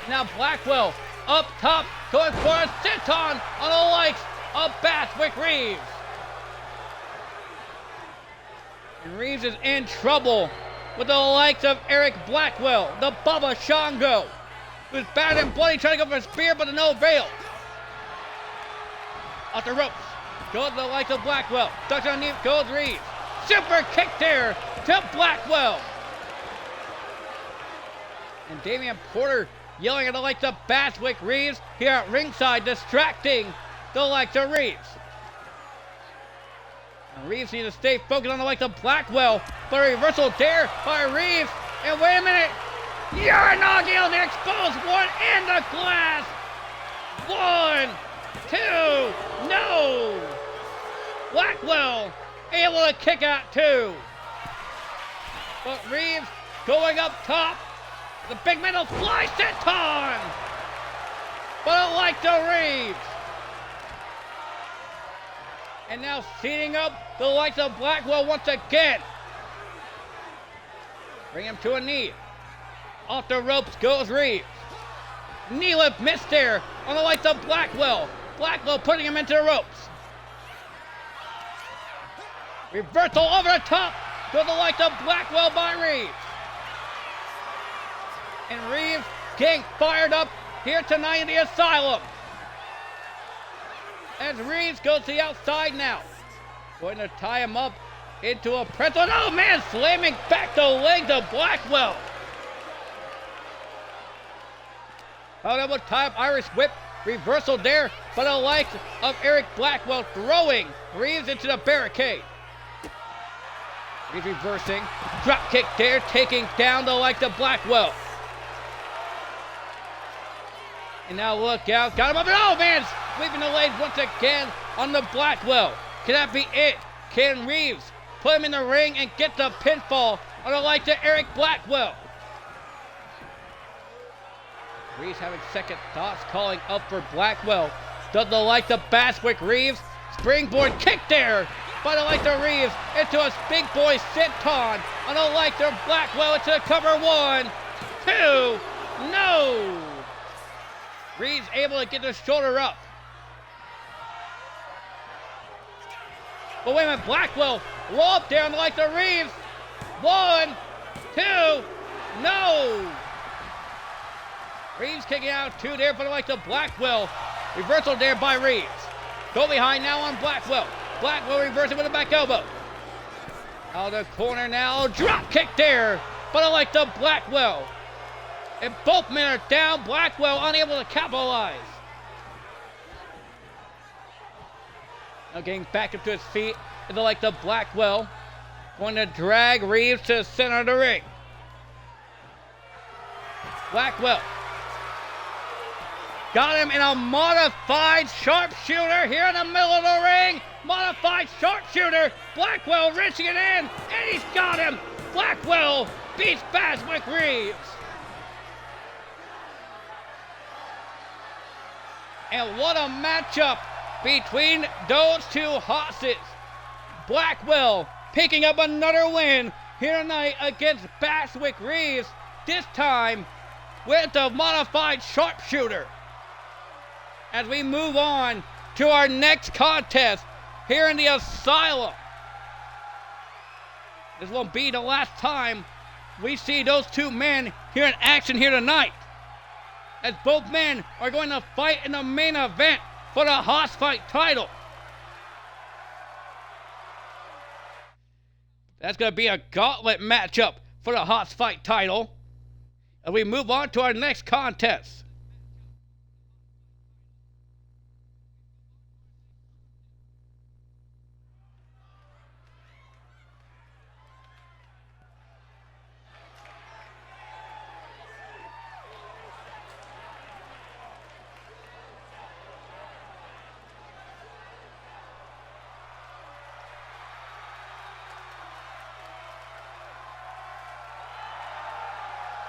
Now Blackwell up top, going for a sit-on on the likes of Baswick Reeves. And Reeves is in trouble with the likes of Eric Blackwell, the Baba Shango, who's bad and bloody, trying to go for a spear, but to no avail. Off the ropes, goes the likes of Blackwell, ducks underneath, goes Reeves. Super kick there to Blackwell. And Damian Porter yelling at the likes of Baswick Reeves here at ringside, distracting the likes of Reeves. And Reeves needs to stay focused on the likes of Blackwell, but a reversal there by Reeves. And wait a minute, Uranagi on the exposed one in the glass. 1, 2, no. Blackwell able to kick out too. But Reeves going up top. The big man will fly senton. But it like to Reeves. And now seating up the likes of Blackwell once again. Bring him to a knee. Off the ropes goes Reeves. Knee lift missed there on the likes of Blackwell. Blackwell putting him into the ropes. Reversal over the top. Goes the likes of Blackwell by Reeves. And Reeves getting fired up here tonight in the Asylum. As Reeves goes to the outside now. Going to tie him up into a pretzel. Oh man, slamming back the legs of Blackwell. Double tie up Irish whip. Reversal there, but the likes of Eric Blackwell throwing Reeves into the barricade. He's reversing. Drop kick there, taking down the likes of Blackwell. And now look out. Got him up. And oh man, sweeping the legs once again on the Blackwell. Can that be it? Can Reeves put him in the ring and get the pinfall on the likes of Eric Blackwell? Reeves having second thoughts, calling up for Blackwell. Does the likes of Baswick Reeves. Springboard kick there by the likes of Reeves into a big boy senton on the likes of Blackwell into the cover. 1, 2, no! Reeves able to get the shoulder up. But wait a minute, Blackwell roll up there on the likes of Reeves. 1, 2, no! Reeves kicking out 2 there for the likes of Blackwell. Reversal there by Reeves. Go behind now on Blackwell. Blackwell reversing with a back elbow. Out of the corner now. Drop kick there for the likes of Blackwell. And both men are down. Blackwell unable to capitalize. Now getting back up to his feet is the likes of Blackwell. Going to drag Reeves to the center of the ring. Blackwell. Got him in a modified sharpshooter here in the middle of the ring. Modified sharpshooter. Blackwell wrenching it in, and he's got him. Blackwell beats Baswick Reeves. And what a matchup between those two hosses. Blackwell picking up another win here tonight against Baswick Reeves, this time with the modified sharpshooter. As we move on to our next contest here in the Asylum. This won't be the last time we see those two men here in action here tonight, as both men are going to fight in the main event for the Hoss Fight title. That's going to be a gauntlet matchup for the Hoss Fight title. As we move on to our next contest.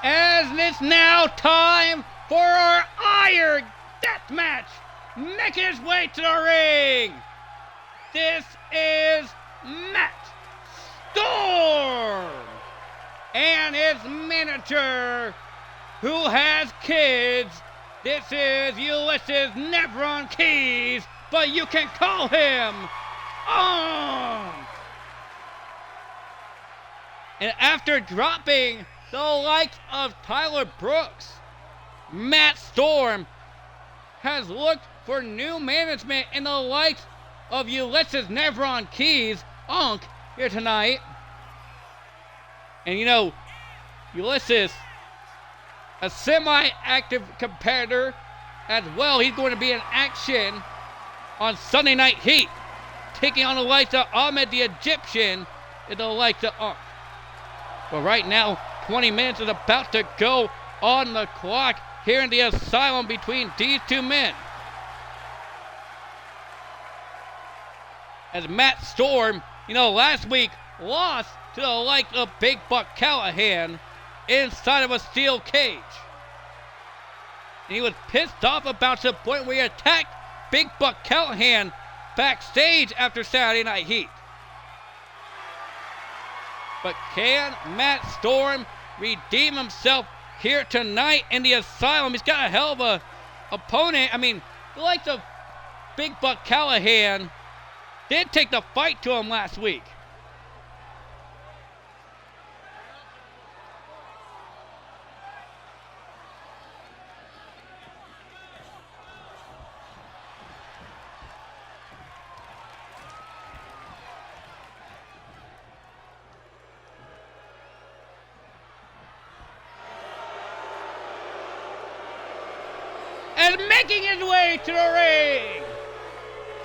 As it's now time for our Iron Death Match, making his way to the ring. This is Matt Storm and his manager, who has kids. This is Ulysses Nevron Keys, but you can call him On. And after dropping the likes of Tyler Brooks, Matt Storm has looked for new management in the likes of Ulysses Nevron Keys, Unk, here tonight. And you know, Ulysses, a semi-active competitor as well. He's going to be in action on Sunday Night Heat, taking on the likes of Ahmed the Egyptian and the likes of Unk. But right now, 20 minutes is about to go on the clock here in the Asylum between these two men. as Matt Storm, last week lost to the likes of Big Buck Callahan inside of a steel cage. And he was pissed off about the point where he attacked Big Buck Callahan backstage after Saturday Night Heat. But can Matt Storm redeem himself here tonight in the Asylum? He's got a hell of a opponent. The likes of Big Buck Callahan did take the fight to him last week. And making his way to the ring,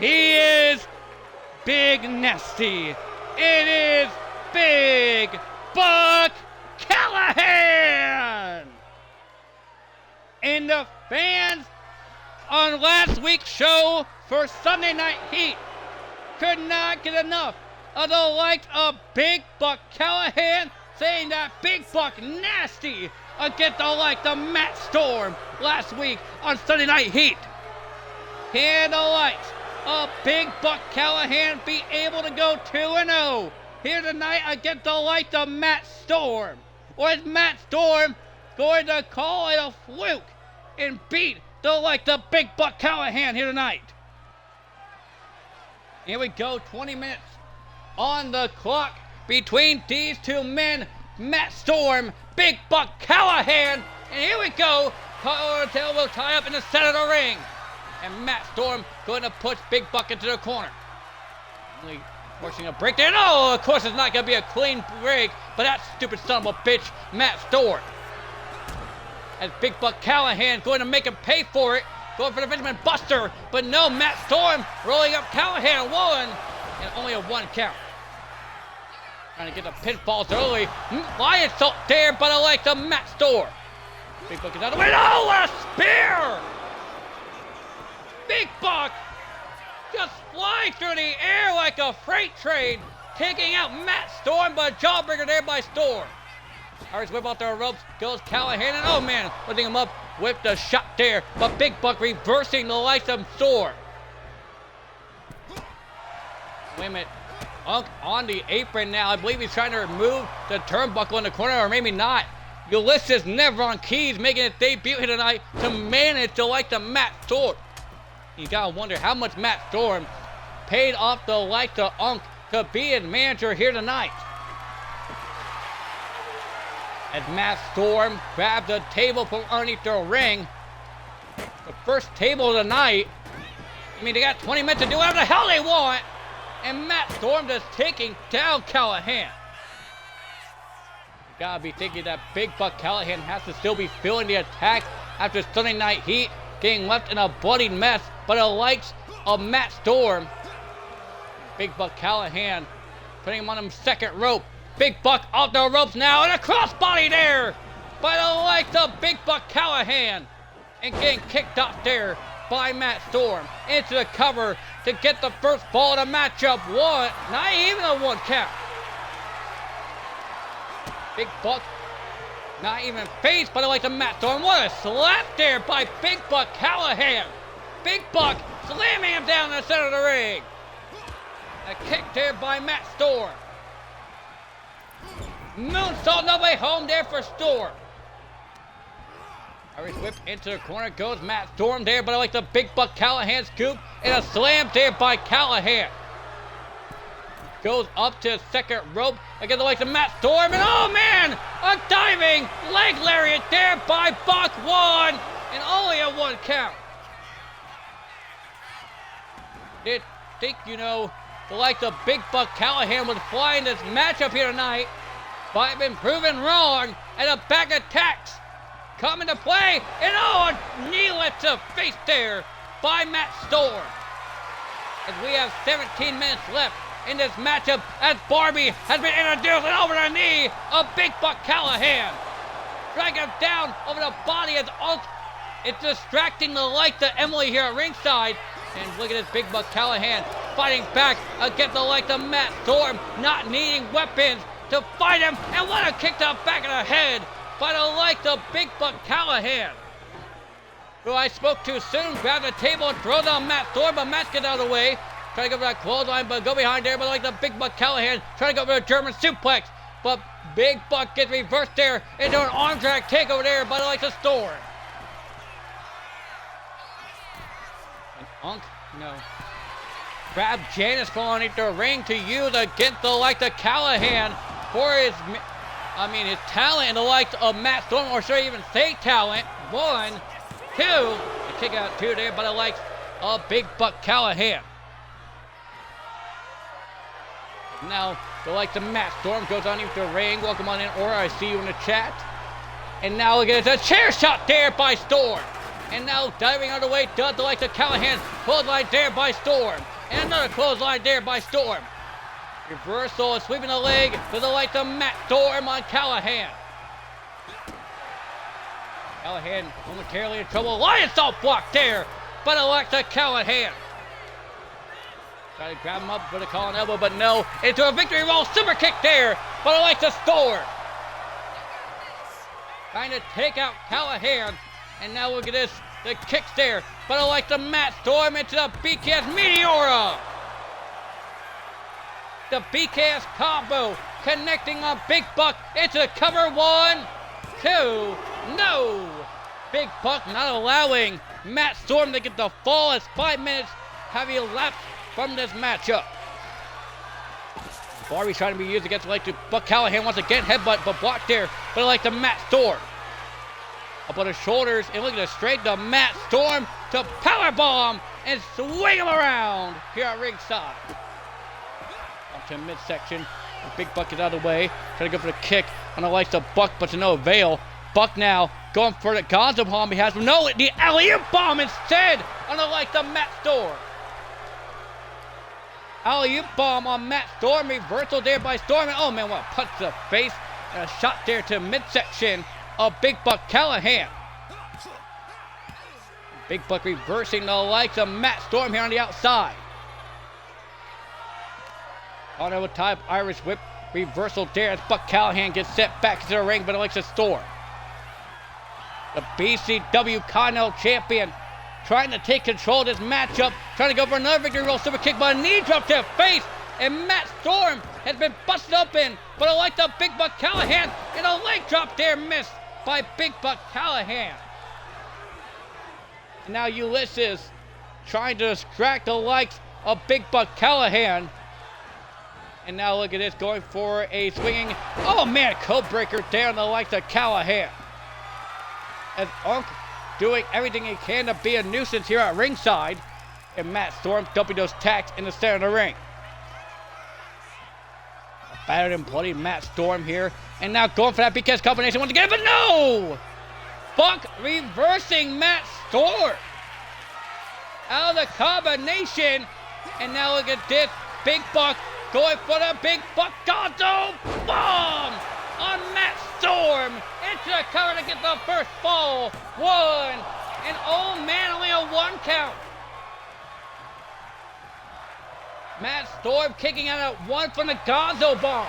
he is Big Nasty. It is Big Buck Callahan. And the fans on last week's show for Sunday Night Heat could not get enough of the likes of Big Buck Callahan saying that Big Buck Nasty against the likes of Matt Storm last week on Sunday Night Heat. Can the likes of Big Buck Callahan be able to go 2-0 here tonight against the likes of Matt Storm? Or is Matt Storm going to call it a fluke and beat the likes of Big Buck Callahan here tonight? Here we go, 20 minutes on the clock between these two men, Matt Storm, Big Buck Callahan, and here we go. Elbow tie up in the center of the ring, and Matt Storm going to push Big Buck into the corner. Only forcing a break there. No, of course it's not going to be a clean break, but that stupid son of a bitch, Matt Storm. As Big Buck Callahan going to make him pay for it, going for the Benjamin Buster, but no, Matt Storm rolling up Callahan, one, and only a 1 count. Trying to get the pinfalls early. Lion salt there, but I like the Matt Storm. Big Buck is out of the way. Oh, what a spear! Big Buck just flying through the air like a freight train, taking out Matt Storm, but a jawbreaker there by Storm. Irish whip off the ropes, goes Callahan, and oh man, lifting him up with the shot there, but Big Buck reversing the likes of Storm. Wait a minute. Unk on the apron now. I believe he's trying to remove the turnbuckle in the corner, or maybe not. Ulysses never on keys, making his debut here tonight to manage to like the Matt Storm. You gotta wonder how much Matt Storm paid off the likes of Unk to be his manager here tonight. As Matt Storm grabs the table from underneath the ring. The first table of the night. They got 20 minutes to do whatever the hell they want. And Matt Storm just taking down Callahan. You gotta be thinking that Big Buck Callahan has to still be feeling the attack after Sunday Night Heat, getting left in a bloody mess, but the likes of Matt Storm. Big Buck Callahan putting him on the second rope. Big Buck off the ropes now, and a crossbody there by the likes of Big Buck Callahan. And getting kicked off there by Matt Storm into the cover to get the first ball of the matchup. One, not even a 1 count. Big Buck not even faced by the likes of Matt Storm. What a slap there by Big Buck Callahan. Big Buck slamming him down in the center of the ring. A kick there by Matt Storm. Moonsault no way home there for Storm. Irish whip into the corner goes Matt Storm there, but I like the Big Buck Callahan scoop, and a slam there by Callahan. Goes up to the second rope against the likes of Matt Storm, and oh man, a diving leg lariat there by Buck, one, and only a 1 count. Did think, the likes of Big Buck Callahan would fly in this matchup here tonight, but I've been proven wrong, and a back attacks come into play, and oh, a knee left to face there by Matt Storm. As we have 17 minutes left in this matchup, as Barbie has been introduced, and over the knee of Big Buck Callahan. Drag him down over the body as it's distracting the likes of Emily here at ringside. And look at this Big Buck Callahan fighting back against the Matt Storm, not needing weapons to fight him, and what a kick to the back of the head by the Big Buck Callahan. Who I spoke too soon, grabbed the table and throws on Matt Storm, but Matt gets out of the way. Trying to go for that clothesline, but go behind there, but the Big Buck Callahan trying to go for a German suplex, but Big Buck gets reversed there into an arm drag takeover there by the Storm. And Unk, grab Janice from underneath the ring to use against the Callahan for his talent and the likes of Matt Storm, or should I even say talent. 1, 2, a kick out 2 there by the likes of Big Buck Callahan. Now, the Matt Storm goes underneath the ring. Welcome on in, Aura. I see you in the chat. And now look at it. It's a chair shot there by Storm. And now diving out of the way does the Callahan. Clothesline there by Storm. And another clothesline there by Storm. Reversal and sweeping the leg to the Matt Storm on Callahan. Callahan momentarily in trouble. Lion Salt block there by the Callahan. Try to grab him up with a calling elbow, but no. Into a victory roll, super kick there, but the Storm. Trying to take out Callahan, and now look at this, the kicks there, but the Matt Storm into the BKS Meteora. The BKS combo connecting on Big Buck into the cover. 1, 2, no. Big Buck not allowing Matt Storm to get the fall as 5 minutes have elapsed from this matchup. Barbie's trying to be used against the Buck Callahan once again. Headbutt, but blocked there. But the Matt Storm. Up on his shoulders, and look at the straight to Matt Storm to powerbomb and swing him around here at ringside. Up to midsection. Big Buck is out of the way. Trying to go for the kick on the likes of Buck, but to no avail. Buck now going for the Gonzo bomb he has. No, the alley-oop bomb instead on the likes of Matt Storm. Alley-oop bomb on Matt Storm. Reversal there by Storm. And oh man, what a punch to the face. And a shot there to midsection of Big Buck Callahan. Big Buck reversing the likes of Matt Storm here on the outside. On over type Irish whip. Reversal there as Buck Callahan gets set back into the ring, but it likes a Storm. The BCW Continental Champion trying to take control of this matchup, trying to go for another victory roll super kick, but a knee drop to the face, and Matt Storm has been busted open, but I like the Big Buck Callahan, and a leg drop there missed by Big Buck Callahan. And now Ulysses trying to distract the likes of Big Buck Callahan. And now look at this, going for a swinging, oh man, code breaker there on the likes of Callahan. As Unk doing everything he can to be a nuisance here at ringside. And Matt Storm dumping those tacks in the center of the ring. A battered and bloody Matt Storm here. And now going for that BKS combination once again, but no! Buck reversing Matt Storm. Out of the combination. And now look at this, Big Buck going for the Big Buck Gonzo bomb on Matt Storm. Into the cover to get the first fall. 1. And oh man, only a 1 count. Matt Storm kicking out at 1 from the Gonzo bomb.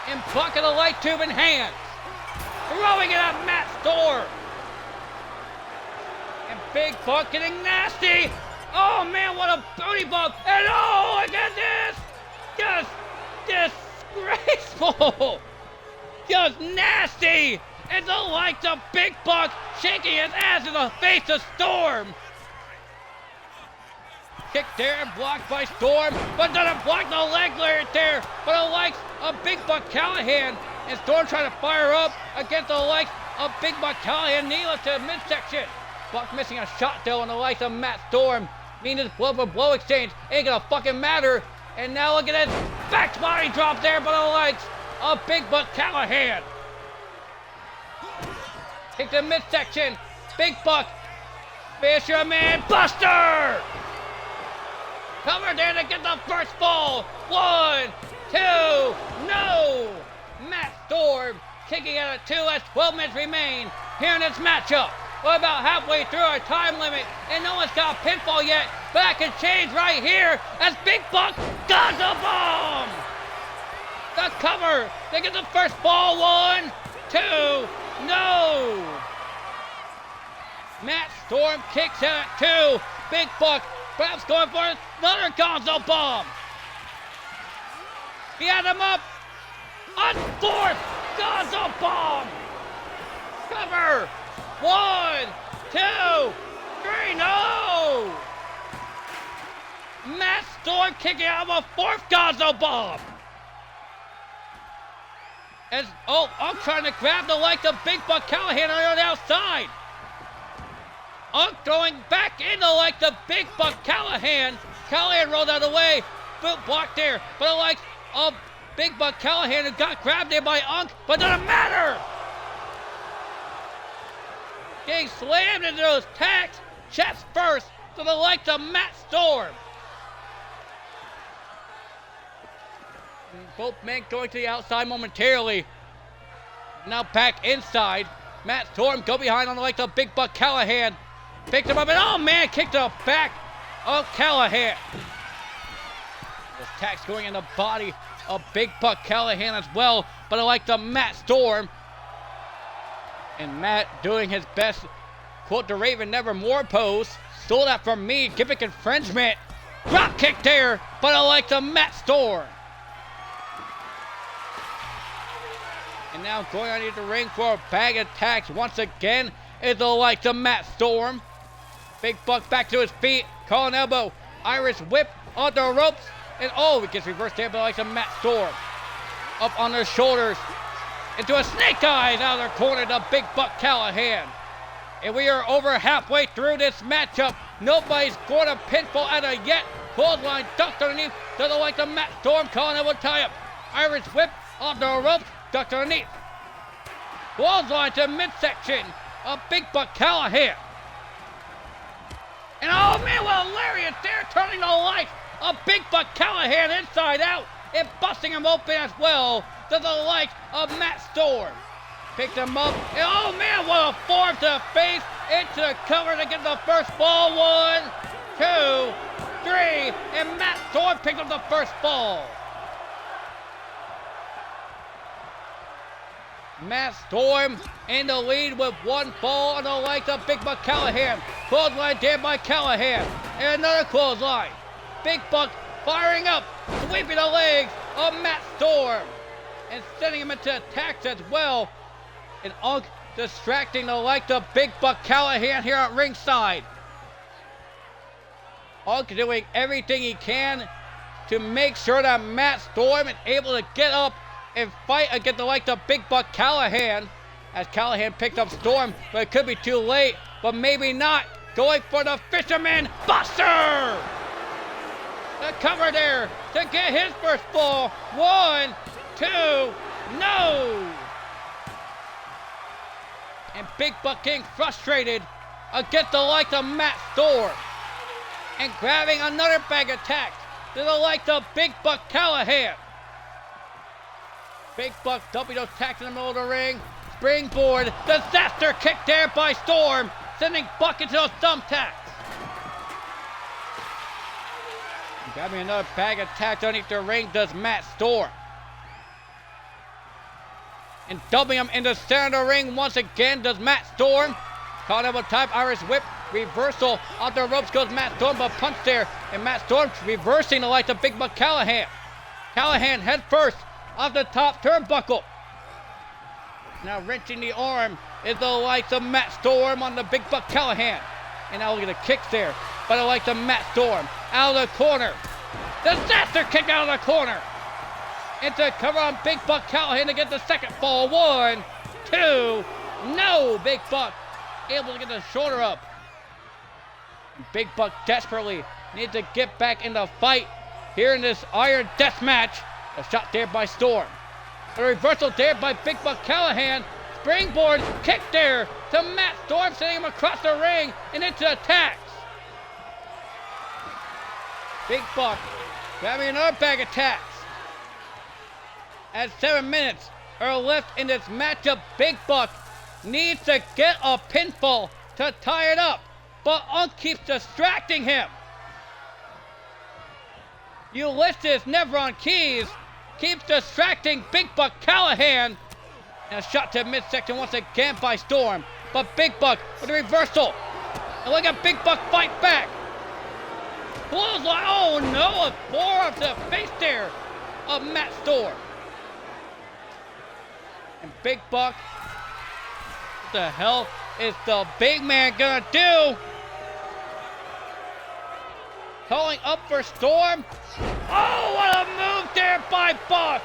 And bucket the light tube in hand. Throwing it at Matt Storm. And Big Buck getting nasty. Oh man, what a booty bump. And oh, look at this. Just disgraceful. Just nasty. And the likes of Big Buck shaking his ass in the face of Storm. Kick there and blocked by Storm, but doesn't block the leg right there. But the likes of Big Buck Callahan, and Storm trying to fire up against the likes of Big Buck Callahan. Needless to midsection. Buck missing a shot though on the likes of Matt Storm. Meaning this blow for blow exchange ain't gonna fucking matter. And now look at this back body drop there by the likes of Big Buck Callahan. Kick to midsection. Big Buck. Fisherman Buster. Cover there to get the first fall. 1, 2, no. Matt Storm kicking out at 2 as 12 minutes remain here in this matchup. We're about halfway through our time limit, and no one's got a pinfall yet. but that can change right here as Big Buck got the bomb. The cover. They get the first fall. 1, 2, no. Matt Storm kicks out at 2. Big Buck perhaps going for another Gonzo bomb. He had him up on 4th Gonzo bomb. Cover. 1, 2, 3, no. Matt Storm kicking out of a 4th Gonzo bomb. I'm trying to grab the leg of Big Buck Callahan on the outside. Going back in the leg of Big Buck Callahan. Callahan rolled out of the way. Boot blocked there. But the leg of Big Buck Callahan who got grabbed there by but doesn't matter. Getting slammed into those tacks. Chest first to the leg of Matt Storm. Both men going to the outside momentarily. Now back inside. Matt Storm go behind on the leg of Big Buck Callahan. Picked him up and kicked the back of Callahan. This tax going in the body of Big Buck Callahan as well. But I like the Matt Storm. And Matt doing his best. Quote the Raven Nevermore pose. Stole that from me. Gimmick infringement. Drop kick there. But I like the Matt Storm. And now going underneath the ring for a bag of tacks once again is the like the Matt Storm. Big Buck back to his feet. Calling elbow. Irish whip on the ropes. And he gets reversed there by the like the Matt Storm. Up on their shoulders. Into a snake eyes out of their corner to Big Buck Callahan. And we are over halfway through this matchup. Nobody's going to pinfall out of yet. Clothesline ducked underneath to the like the Matt Storm. Calling elbow tie up. Irish whip off the ropes. Ducked underneath. Clothesline to midsection of Big Buck Callahan. And what a lariat there, turning the life of Big Buck Callahan inside out and busting him open as well to the like of Matt Storm. Picked him up, and what a form to the face into the cover to get the first fall. 1, 2, 3, and Matt Storm picked up the first fall. Matt Storm in the lead with 1 fall on the leg of Big Buck Callahan. Clothesline there by Callahan. And another clothesline. Big Buck firing up, sweeping the legs of Matt Storm. And sending him into attacks as well. And distracting the leg of Big Buck Callahan here at ringside. Doing everything he can to make sure that Matt Storm is able to get up and fight against the like of Big Buck Callahan. As Callahan picked up Storm, but it could be too late. But maybe not. Going for the Fisherman Buster. The cover there to get his first fall. 1, 2, no. And Big Buck getting frustrated against the like of Matt Storm. And grabbing another bag of tacks to the like of Big Buck Callahan. Big Buck dumping those tacks in the middle of the ring. Springboard. Disaster kick there by Storm. Sending Buck into those thumbtacks. Grabbing another bag of tacks underneath the ring does Matt Storm. And dumping him in the center of the ring once again does Matt Storm. Caught up with type Irish whip. Reversal off the ropes goes Matt Storm, but punch there. And Matt Storm reversing the like of Big Buck Callahan. Callahan head first off the top turnbuckle. Now wrenching the arm is the likes of Matt Storm on the Big Buck Callahan. And now look at the kicks there by the likes of Matt Storm. Out of the corner. Disaster kick out of the corner. Into cover on Big Buck Callahan to get the second fall. 1, 2, no. Big Buck able to get the shoulder up. Big Buck desperately needs to get back in the fight here in this Iron Death match. A shot there by Storm. A reversal there by Big Buck Callahan. Springboard kick there to Matt Storm, sending him across the ring and into attacks. Big Buck grabbing another bag of tacks. As 7 minutes are left in this matchup, Big Buck needs to get a pinfall to tie it up. But keeps distracting him. Ulysses never on keys. Keeps distracting Big Buck Callahan. And a shot to midsection once again by Storm. But Big Buck with a reversal. And look at Big Buck fight back. Clothesline. Oh no, a forearm to the face there of Matt Storm. And Big Buck, what the hell is the big man gonna do? Calling up for Storm. Oh, what a move there by Buck.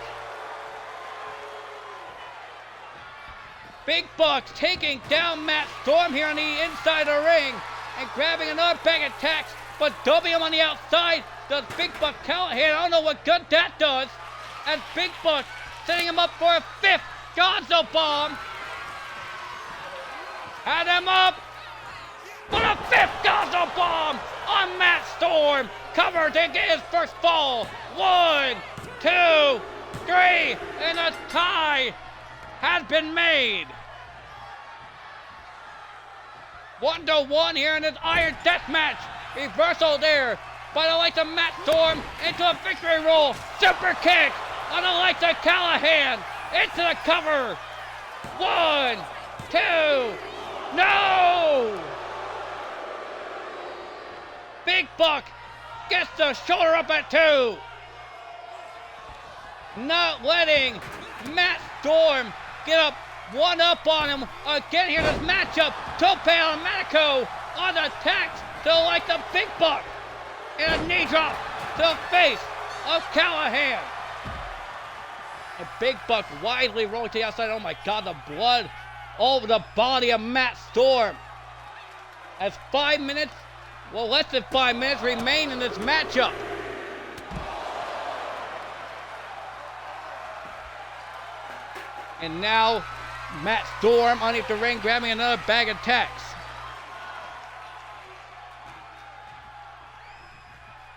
Big Buck's taking down Matt Storm here on the inside of the ring and grabbing another bag of tacks, but dumping him on the outside does Big Buck Callahan. I don't know what good that does. As Big Buck setting him up for a fifth Gonzo bomb. Had him up for a fifth Gonzo bomb on Matt Storm. Cover to get his first fall. 1, 2, 3, and a tie has been made. 1-1 here in this Iron Death match. Reversal there by the likes of Matt Storm into a victory roll. Super kick on the likes of Callahan. Into the cover. 1, 2, no! Big Buck gets the shoulder up at 2. Not letting Matt Storm get up one up on him again here in this matchup. Tope Automatico on the attacks to like the Big Buck. And a knee drop to the face of Callahan. And Big Buck widely rolling to the outside. Oh my God, the blood over the body of Matt Storm. As 5 minutes, well, less than 5 minutes remain in this matchup. And now Matt Storm underneath the ring grabbing another bag of tacks.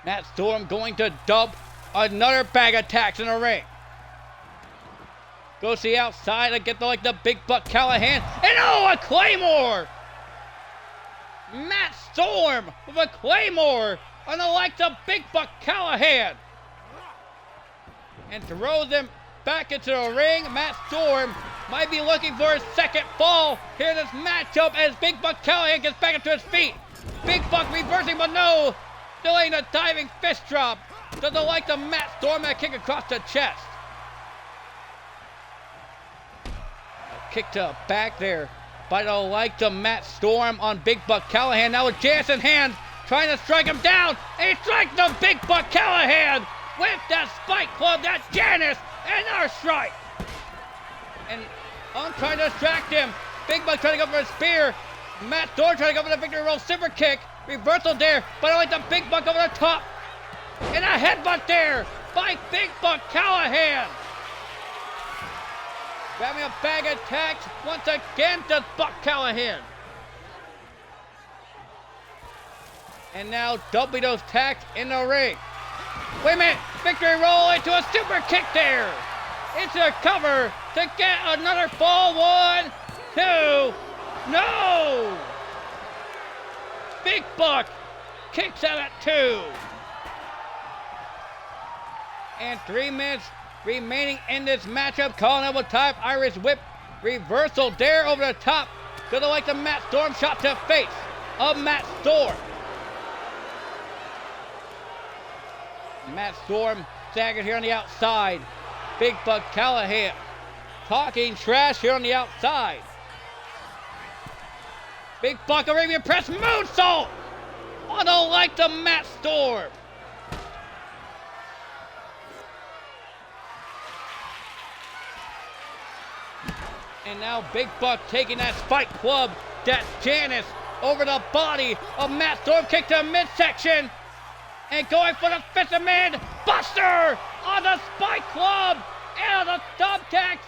Matt Storm going to dump another bag of tacks in the ring. Goes to the outside and get the Big Buck Callahan. And oh, a Claymore! Matt Storm with a Claymore on the likes of Big Buck Callahan. And throws him back into the ring. Matt Storm might be looking for his second fall here in this matchup as Big Buck Callahan gets back up to his feet. Big Buck reversing, but no. Delaying a diving fist drop. Does the likes of Matt Storm and a kick across the chest. Kick to the back there by the likes of Matt Storm on Big Buck Callahan. Now with Janice in hand, trying to strike him down. And he strikes the Big Buck Callahan with that spike club. That's Janice. Another strike. And I'm trying to distract him. Big Buck trying to go for a spear. Matt Storm trying to go for the victory roll super kick. Reversal there, but I like the Big Buck over the top. And a headbutt there by Big Buck Callahan. Grabbing a bag of tacks once again to Buck Callahan. And now doubling those tacks in the ring. Wait a minute, victory roll into a super kick there. Into a cover to get another fall. 1, 2, no! Big Buck kicks out at 2. And 3 minutes remaining in this matchup. Calling out with time. Irish whip reversal there over the top. To the like the Matt Storm shot to the face of Matt Storm. Matt Storm staggered here on the outside. Big Buck Callahan talking trash here on the outside. Big Buck Arabian Press moonsault on the like the Matt Storm. And now Big Buck taking that spike club. That's Janice over the body of Matt Storm. Kick to midsection. And going for the fisherman buster on the spike club. And on the thumbtacks.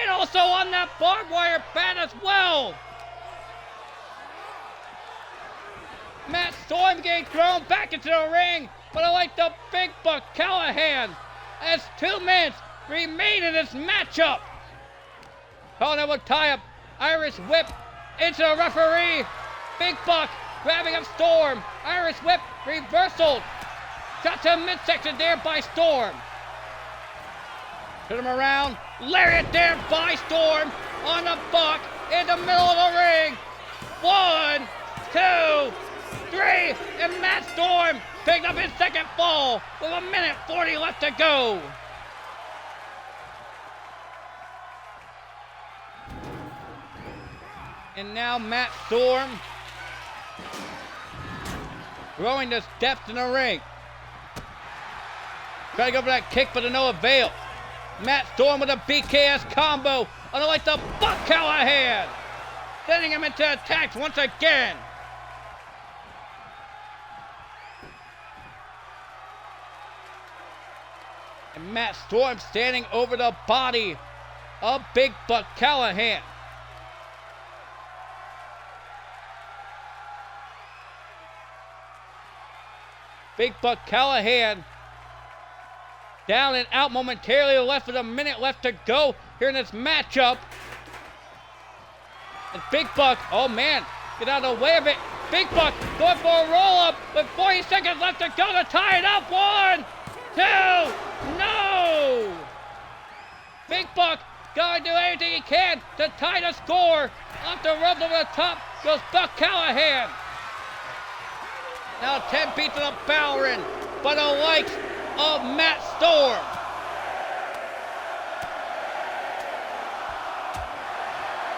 And also on that barbed wire bat as well. Matt Storm getting thrown back into the ring. But I like the Big Buck Callahan. As 2 minutes remain in this matchup. Calling it with tie-up. Irish whip into the referee. Big Buck grabbing up Storm. Irish whip reversal Shot to midsection there by Storm. Turn him around. Lariat there by Storm on the buck in the middle of the ring. 1, 2, 3, and Matt Storm picked up his second fall with 1:40 left to go. And now Matt Storm growing the steps in the ring. Try to go for that kick, but to no avail. Matt Storm with a BKS combo on the like the Buck Callahan, sending him into attacks once again. And Matt Storm standing over the body of Big Buck Callahan. Big Buck Callahan down and out momentarily, left with a minute left to go here in this matchup. And Big Buck, oh man, get out of the way of it. Big Buck going for a roll-up with 40 seconds left to go to tie it up. 1, 2, no! Big Buck gotta do anything he can to tie the score. Off the rope over the top goes Buck Callahan. Now 10 feet to the Bowrin, by the likes of Matt Storm.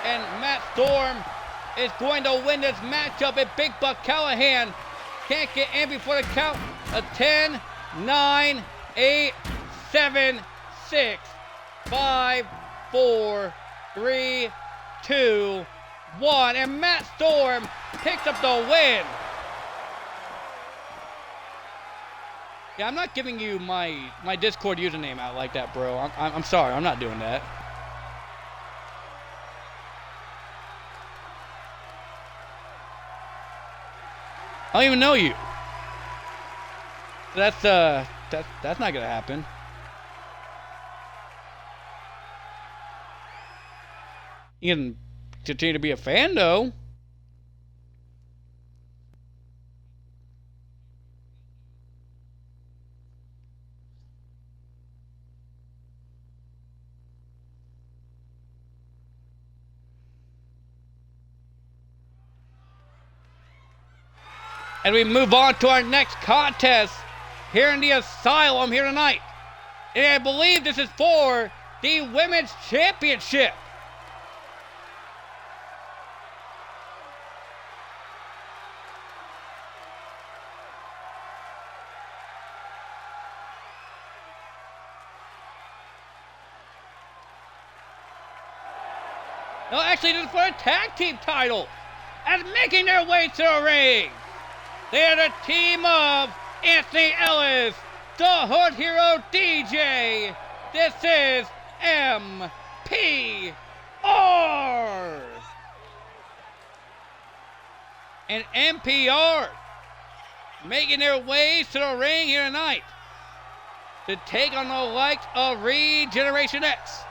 And Matt Storm is going to win this matchup if Big Buck Callahan can't get in before the count of 10, 9, 8, 7, 6, 5, 4, 3, 2, 1. And Matt Storm picks up the win. Yeah, I'm not giving you my Discord username out like that, bro. I'm sorry, I'm not doing that. I don't even know you. That's not gonna happen. You can continue to be a fan though. And we move on to our next contest here in the Asylum here tonight. And I believe this is for the Women's Championship. No, actually, this is for a tag team title. And making their way to the ring, they're the team of Anthony Ellis, the Hood Hero DJ. This is MPR. And MPR making their ways to the ring here tonight to take on the likes of Regeneration X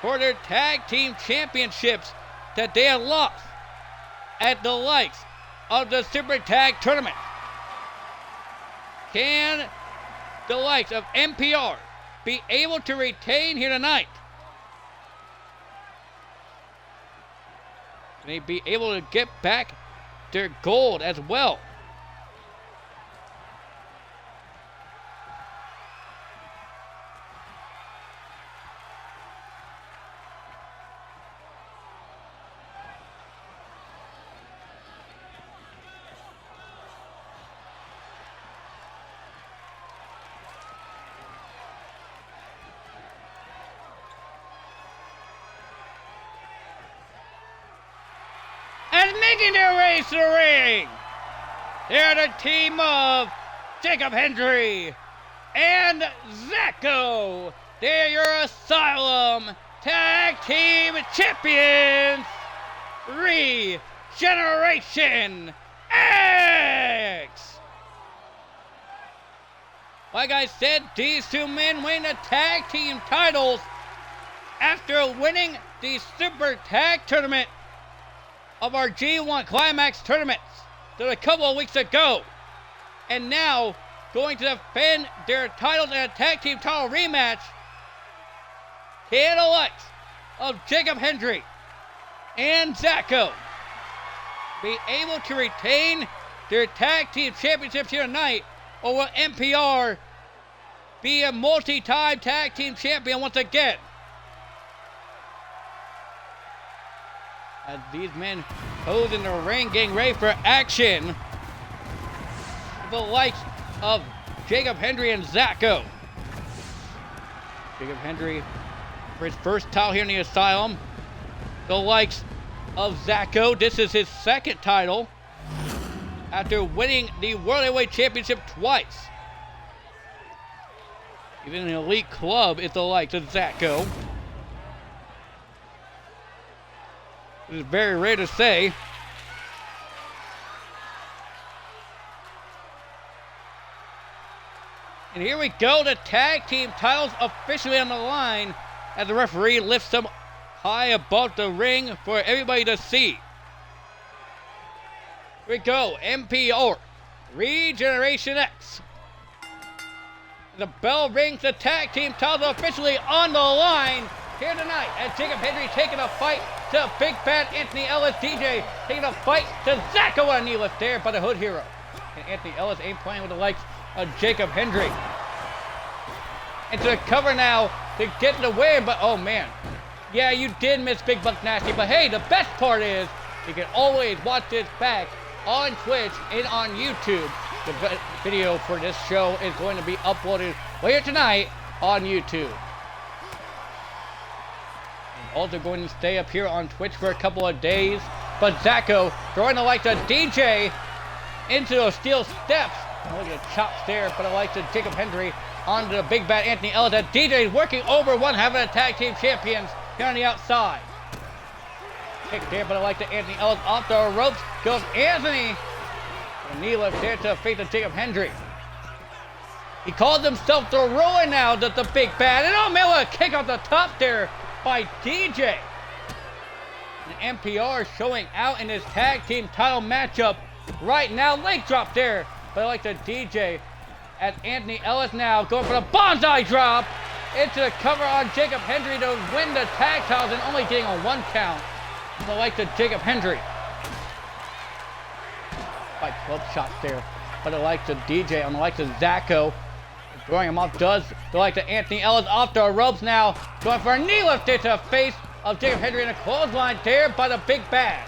for their tag team championships that they have lost at the likes of the Super Tag Tournament. Can the likes of MPR be able to retain here tonight? Can they be able to get back their gold as well? Making their way to the ring, they're the team of Jacob Hendry and Zacko. They're your Asylum Tag Team Champions, Regeneration X. Like I said, these two men win the tag team titles after winning the Super Tag Tournament of our G1 Climax tournaments that a couple of weeks ago. And now going to defend their titles in a tag team title rematch. Can the likes of Jacob Hendry and Zacho be able to retain their tag team championships here tonight, or will NPR be a multi-time tag team champion once again? As these men pose in the ring, getting ready for action, the likes of Jacob Hendry and Zacho. Jacob Hendry for his first title here in the Asylum. The likes of Zacho, this is his second title after winning the World Heavyweight Championship twice. Even an elite club is the likes of Zacho. It is very rare to say. And here we go, the tag team titles officially on the line as the referee lifts them high above the ring for everybody to see. Here we go, NPR, Regeneration X. The bell rings, the tag team titles officially on the line here tonight as Jacob Hendry taking a fight to Big Bad Anthony Ellis. DJ taking a fight to Zacho on a knee lift there by the Hood Hero. And Anthony Ellis ain't playing with the likes of Jacob Hendry. Into the cover now to get the win, but oh man. Yeah, you did miss Big Buck Nasty, but hey, the best part is you can always watch this back on Twitch and on YouTube. The video for this show is going to be uploaded later tonight on YouTube. And also going to stay up here on Twitch for a couple of days. But Zacho throwing the likes of DJ into those steel steps. Look at the chops there, but I like the Jacob Hendry onto the Big Bad Anthony Ellis. That DJ is working over one half of the tag team champions here on the outside. Kick there, but I like the Anthony Ellis off the ropes. Goes Anthony. The knee lift there to face the Jacob Hendry. He called himself the Ruin now, the Big Bad. And oh man, what a kick off the top there by DJ. And NPR showing out in this tag team title matchup right now. Leg drop there, but I like the DJ as Anthony Ellis now going for the bonsai drop into the cover on Jacob Hendry to win the tag titles and only getting a 1 count. So I like the Jacob Hendry. By club shots there, but I like the DJ on the likes of Zacho. Throwing him off does the like the Anthony Ellis off the ropes now. Going for a knee lift into the face of Jacob Hendry and a clothesline there by the Big Bad.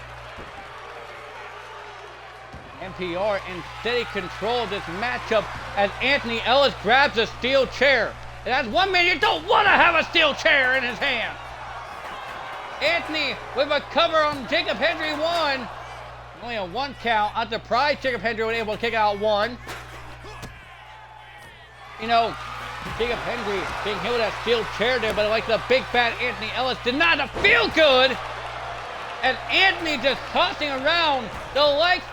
NPR in steady control of this matchup as Anthony Ellis grabs a steel chair. And that's 1 man you don't want to have a steel chair in his hand. Anthony with a cover on Jacob Hendry 1. Only a 1 count. I'm surprised Jacob Hendry was able to kick out 1. You know, Jacob Hendry being hit with that steel chair there, but I like the Big Bad Anthony Ellis did not feel good. And Anthony just tossing around the legs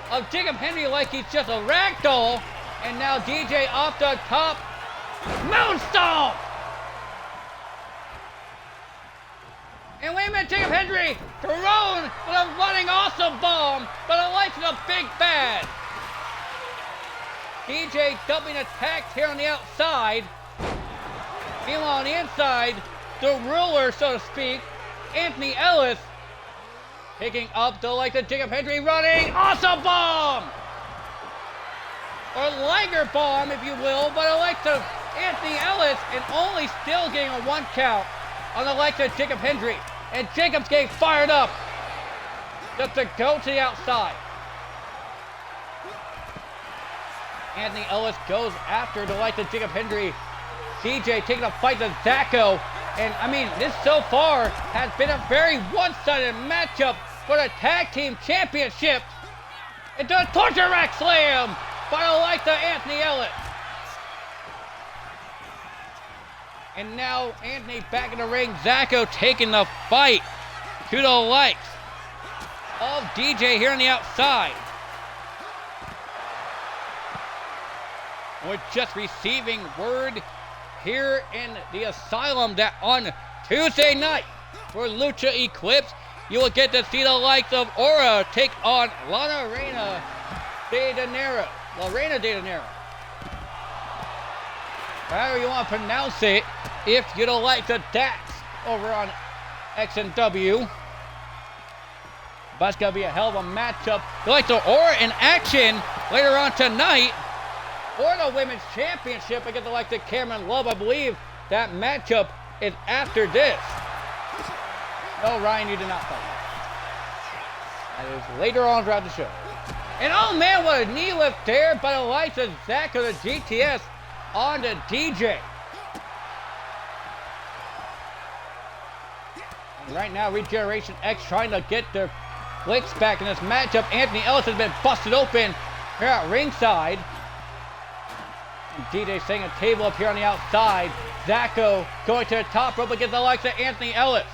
of Jacob Hendry like he's just a rag doll. And now DJ off the top. Moonstone! And wait a minute, Jacob Hendry thrown with a running awesome bomb, but I like the Big Bad. DJ doubling attacks here on the outside. Meanwhile on the inside, the ruler, so to speak, Anthony Ellis, picking up the like the Jacob Hendry running awesome bomb! Or Liger bomb, if you will, but I like the Anthony Ellis and only still getting a 1 count on the like of Jacob Hendry. And Jacob's getting fired up just to go to the outside. Anthony Ellis goes after the like of Jacob Hendry. CJ taking a fight to Zacho. And I mean, this so far has been a very one-sided matchup for the tag team championship. Into a torture rack slam by the like of Anthony Ellis. And now Anthony back in the ring. Zacho taking the fight to the likes of DJ here on the outside. We're just receiving word here in the Asylum that on Tuesday night for Lucha Eclipse, you will get to see the likes of Aura take on Lana Reina de Janeiro. Lorena De Niro. However you want to pronounce it, if you don't like the Dax over on X&W. But it's going to be a hell of a matchup. You like the Aura in action later on tonight for the Women's Championship against the Cameron Love. I believe that matchup is after this. No, Ryan, you did not fight. That is later on throughout the show. And oh man, what a knee lift there by the likes of Zach of the GTS on the DJ. And right now, Regeneration X trying to get their Blitz back in this matchup. Anthony Ellis has been busted open here at ringside. And DJ setting a table up here on the outside. Zacho going to the top rope against the likes of Anthony Ellis.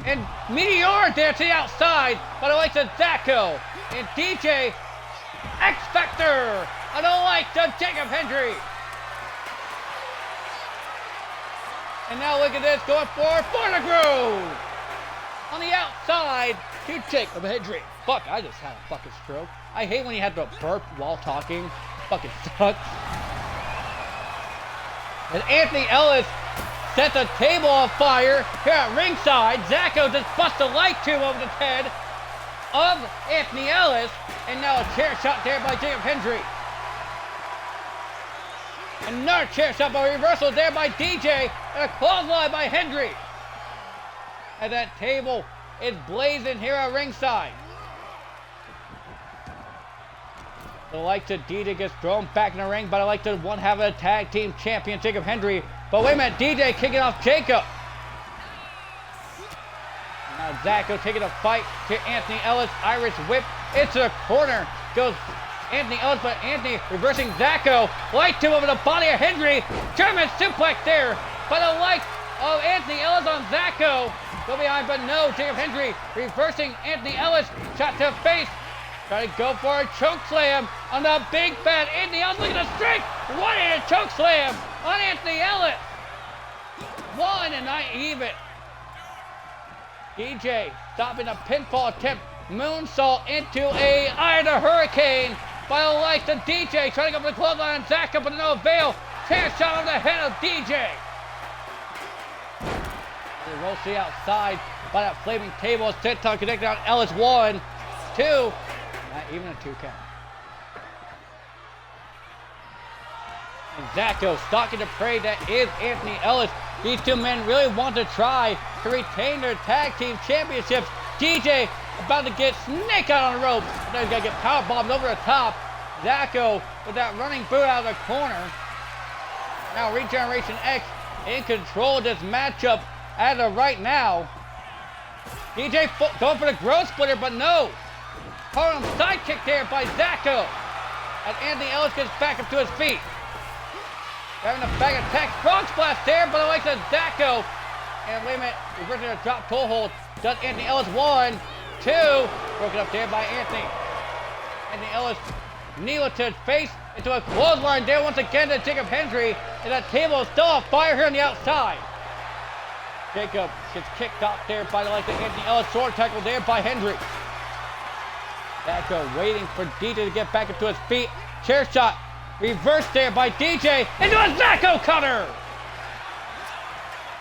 And Meteor there to the outside by the likes of Zacho. And DJ X Factor on the likes of Jacob Hendry. And now look at this, going for the groove. On the outside to Jacob Hendry. Fuck, I just had a fucking stroke. I hate when you have to burp while talking. Fucking sucks. And Anthony Ellis sets the table on fire here at ringside. Zacho just busts a light tube over the head of Anthony Ellis. And now a chair shot there by Jacob Hendry. Another chair shot by reversal there by DJ. And a clothesline by Hendry. And that table is blazing here at ringside. The likes of DJ gets thrown back in the ring, but I like to one half of the tag team champion, Jacob Hendry. But wait a minute, DJ kicking off Jacob. Now Zacho taking a fight to Anthony Ellis. Irish whip into the corner. Goes Anthony Ellis, but Anthony reversing Zacho. Light tube over the body of Hendry. German suplex there by the likes of Anthony Ellis on Zacho. Go behind, but no. Jacob Hendry reversing Anthony Ellis. Shot to the face. Trying to go for a choke slam on the big fat Anthony Ellis. Look at the strength. One-handed choke slam on Anthony Ellis. One and not even. DJ stopping a pinfall attempt. Moonsault into a Eye of the Hurricane by the likes of DJ. Trying to go for the clothesline on Zacho, but no avail. Chair shot on the head of DJ. He rolls to the outside by that flaming table. Senton connected on Ellis. 1, 2. Not even a 2 count. And Zacho stalking the prey that is Anthony Ellis. These two men really want to try to retain their tag team championships. DJ about to get snake out on the rope. Now he's got to get power bombed over the top. Zacho with that running boot out of the corner. Now Regeneration X in control of this matchup as of right now. DJ going for the growth splitter, but no. Harlem sidekick there by Zacho. As Anthony Ellis gets back up to his feet. Having a back attack. Frog splash there, but the likes of Zacho. And wait a minute. Reversing a drop toe hold. Does Anthony Ellis. 1, 2. Broken up there by Anthony. Anthony Ellis. Knee to his face. Into a clothesline there once again to Jacob Hendry. And that table is still on fire here on the outside. Jacob gets kicked off there by the likes of Anthony Ellis. Sword tackle there by Hendry. Zacho waiting for DJ to get back up to his feet. Chair shot. Reversed there by DJ. Into a Zacho cutter.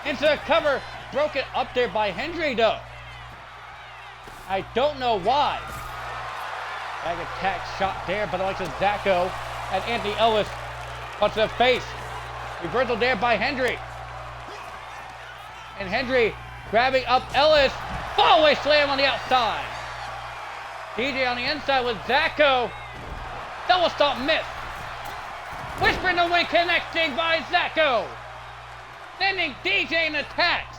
Into the cover. Broken up there by Hendry though. I don't know why. Back attack shot there by the likes of Zacho. And Anthony Ellis punch to the face. Reversal there by Hendry. And Hendry grabbing up Ellis. Fallaway slam on the outside. DJ on the inside with Zacho. Double stomp miss. Whisper in the wind connecting by Zacho. Sending DJ in attacks.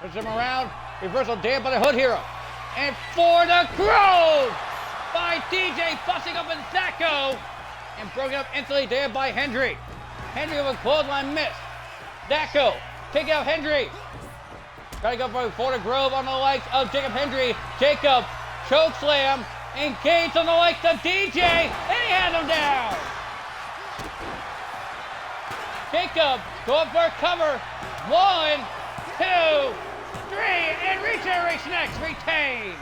Push him around. Reversal there by the Hood Hero. And for the Grove by DJ busting up in Zacho. And broken up instantly there by Hendry. Hendry with a clothesline miss. Zacho picking up Hendry. Trying to go for the Grove on the likes of Jacob Hendry. Jacob choke slam. Engaged on the likes of DJ. And he has him down. Jacob going for a cover. 1, 2, 3. And Regeneration X retains.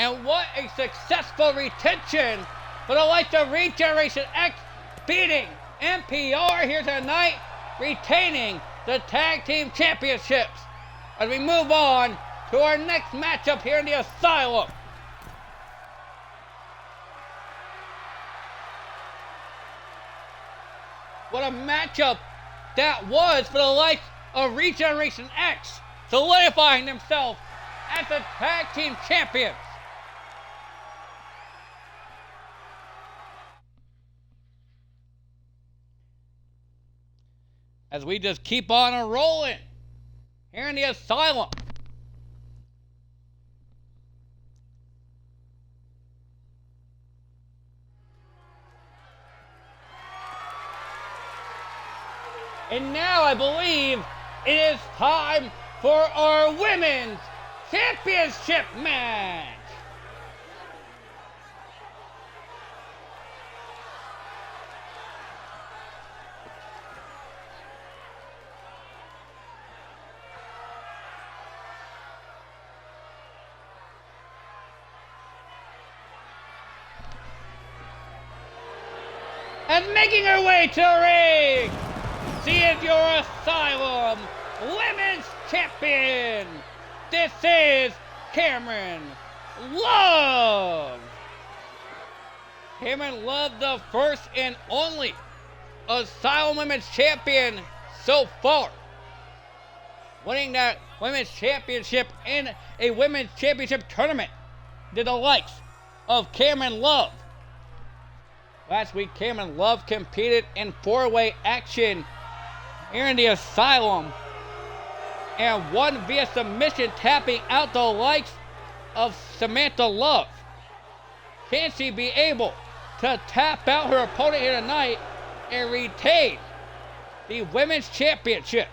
And what a successful retention for the likes of Regeneration X, beating NPR here tonight, retaining the Tag Team Championships. As we move on to our next matchup here in the Asylum. What a matchup that was for the likes of Regeneration X, solidifying themselves as the Tag Team Champions. As we just keep on rolling here in the Asylum. And now I believe it is time for our Women's Championship match. And making her way to the ring, she is your Asylum Women's Champion. This is Cameron Love. Cameron Love, the first and only Asylum Women's Champion so far, winning that Women's Championship in a Women's Championship tournament to the likes of Cameron Love. Last week, Cameron Love competed in four-way action here in the Asylum and won via submission, tapping out the likes of Samantha Love. Can she be able to tap out her opponent here tonight and retain the Women's Championship?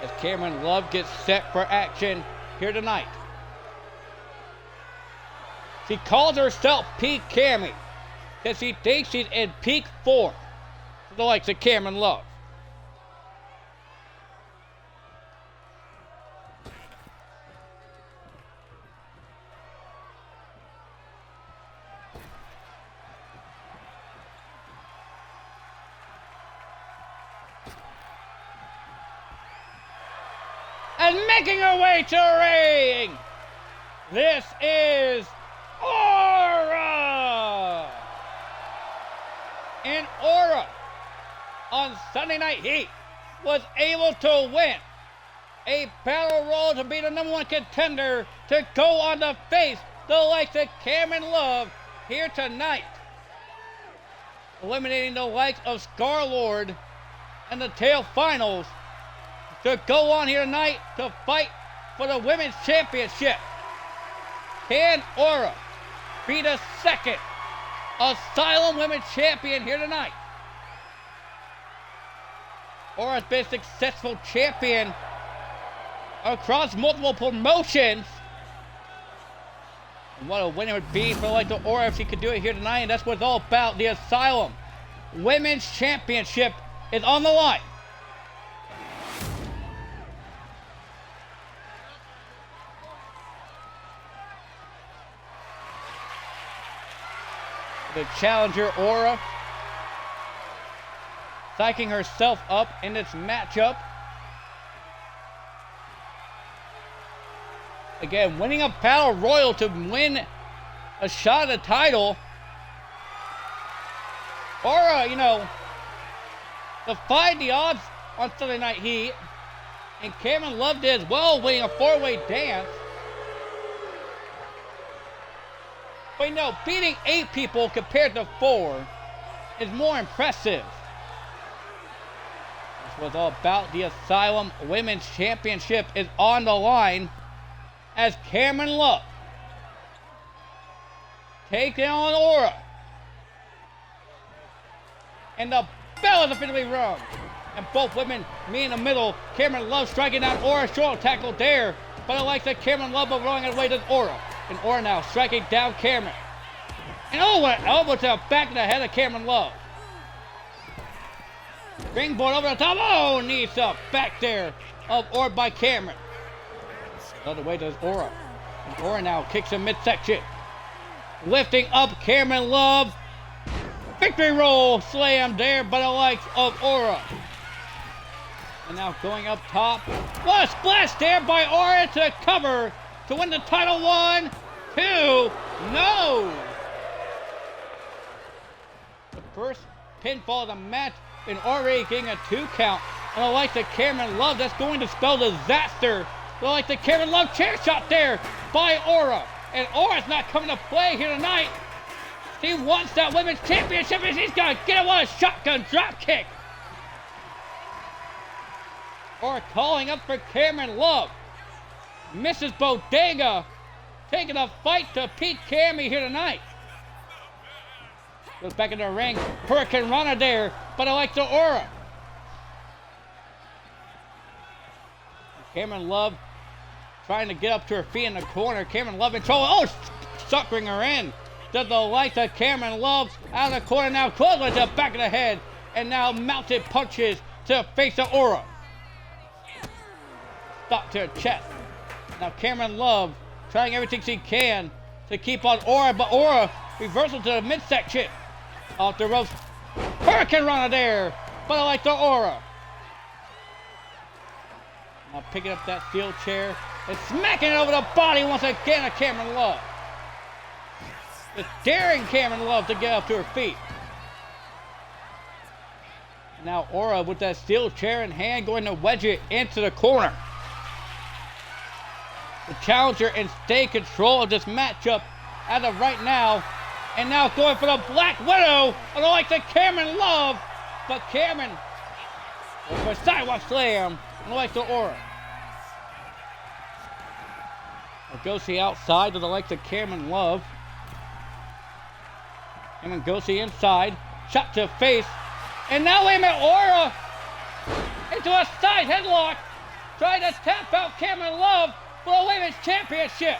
As Cameron Love gets set for action here tonight. She calls herself Peak Cammy because she thinks she's in peak form for the likes of Cameron Love. And making her way to the ring, this is Aura! And Aura, on Sunday Night Heat, was able to win a battle royal to be the number one contender to go on to face the likes of Cameron Love here tonight, eliminating the likes of Star-Lord and the Tail Finals to go on here tonight to fight for the Women's Championship. Can Aura be the second Asylum Women's Champion here tonight? Aura's been a successful champion across multiple promotions. And what a winner it would be for like the Aura if she could do it here tonight, and that's what it's all about. The Asylum Women's Championship is on the line. The challenger Aura psyching herself up in this matchup. Again, winning a battle royal to win a shot at the title. Aura, defied the odds on Sunday Night Heat, and Cameron Love did as well, winning a four-way dance. But beating 8 people compared to 4 is more impressive. This was all about the Asylum Women's Championship is on the line as Cameron Love taking on Aura. And the bell is officially rung. And both women meet in the middle. Cameron Love striking down Aura, short tackle there. But it likes that Cameron Love rolling it away to Aura. And Aura now striking down Cameron. And what an elbow to the back of the head of Cameron Love. Springboard over the top. Oh, knees up. Back there. Of Aura by Cameron. The other way does Aura. And Aura now kicks in midsection. Lifting up Cameron Love. Victory roll slam there by the likes of Aura. And now going up top. What a splash there by Aura to cover to win the title. 1, 2, no! The first pinfall of the match, and Aura getting a 2 count. And I like the Cameron Love, that's going to spell disaster. I like the Cameron Love chair shot there by Aura. And Aura's not coming to play here tonight. He wants that women's championship, and he's gonna get it with a shotgun drop kick. Aura calling up for Cameron Love. Mrs. Bodega taking a fight to Pete Cammy here tonight. Goes back in the ring. Hurricane Rana there, but I like the Aura. Cameron Love trying to get up to her feet in the corner. Cameron Love in trouble. Oh, suckering her in. Does the light of Cameron Love out of the corner now. Close to the back of the head. And now mounted punches to the face of Aura. Stop to her chest. Now Cameron Love trying everything she can to keep on Aura, but Aura reversal to the midsection. Off the ropes. Hurricane Rana there, but I like the Aura. Now picking up that steel chair and smacking it over the body once again of Cameron Love. Just daring Cameron Love to get up to her feet. Now Aura with that steel chair in hand going to wedge it into the corner. The challenger in state control of this matchup as of right now. And now going for the Black Widow. I don't like the Cameron Love. But Cameron going for a sidewalk slam. I like the Aura. Gosi outside to the likes of Cameron Love. Cameron Gosi inside. Shot to face. And now wait a minute, Aura into a side headlock. Trying to tap out Cameron Love for the Women's Championship.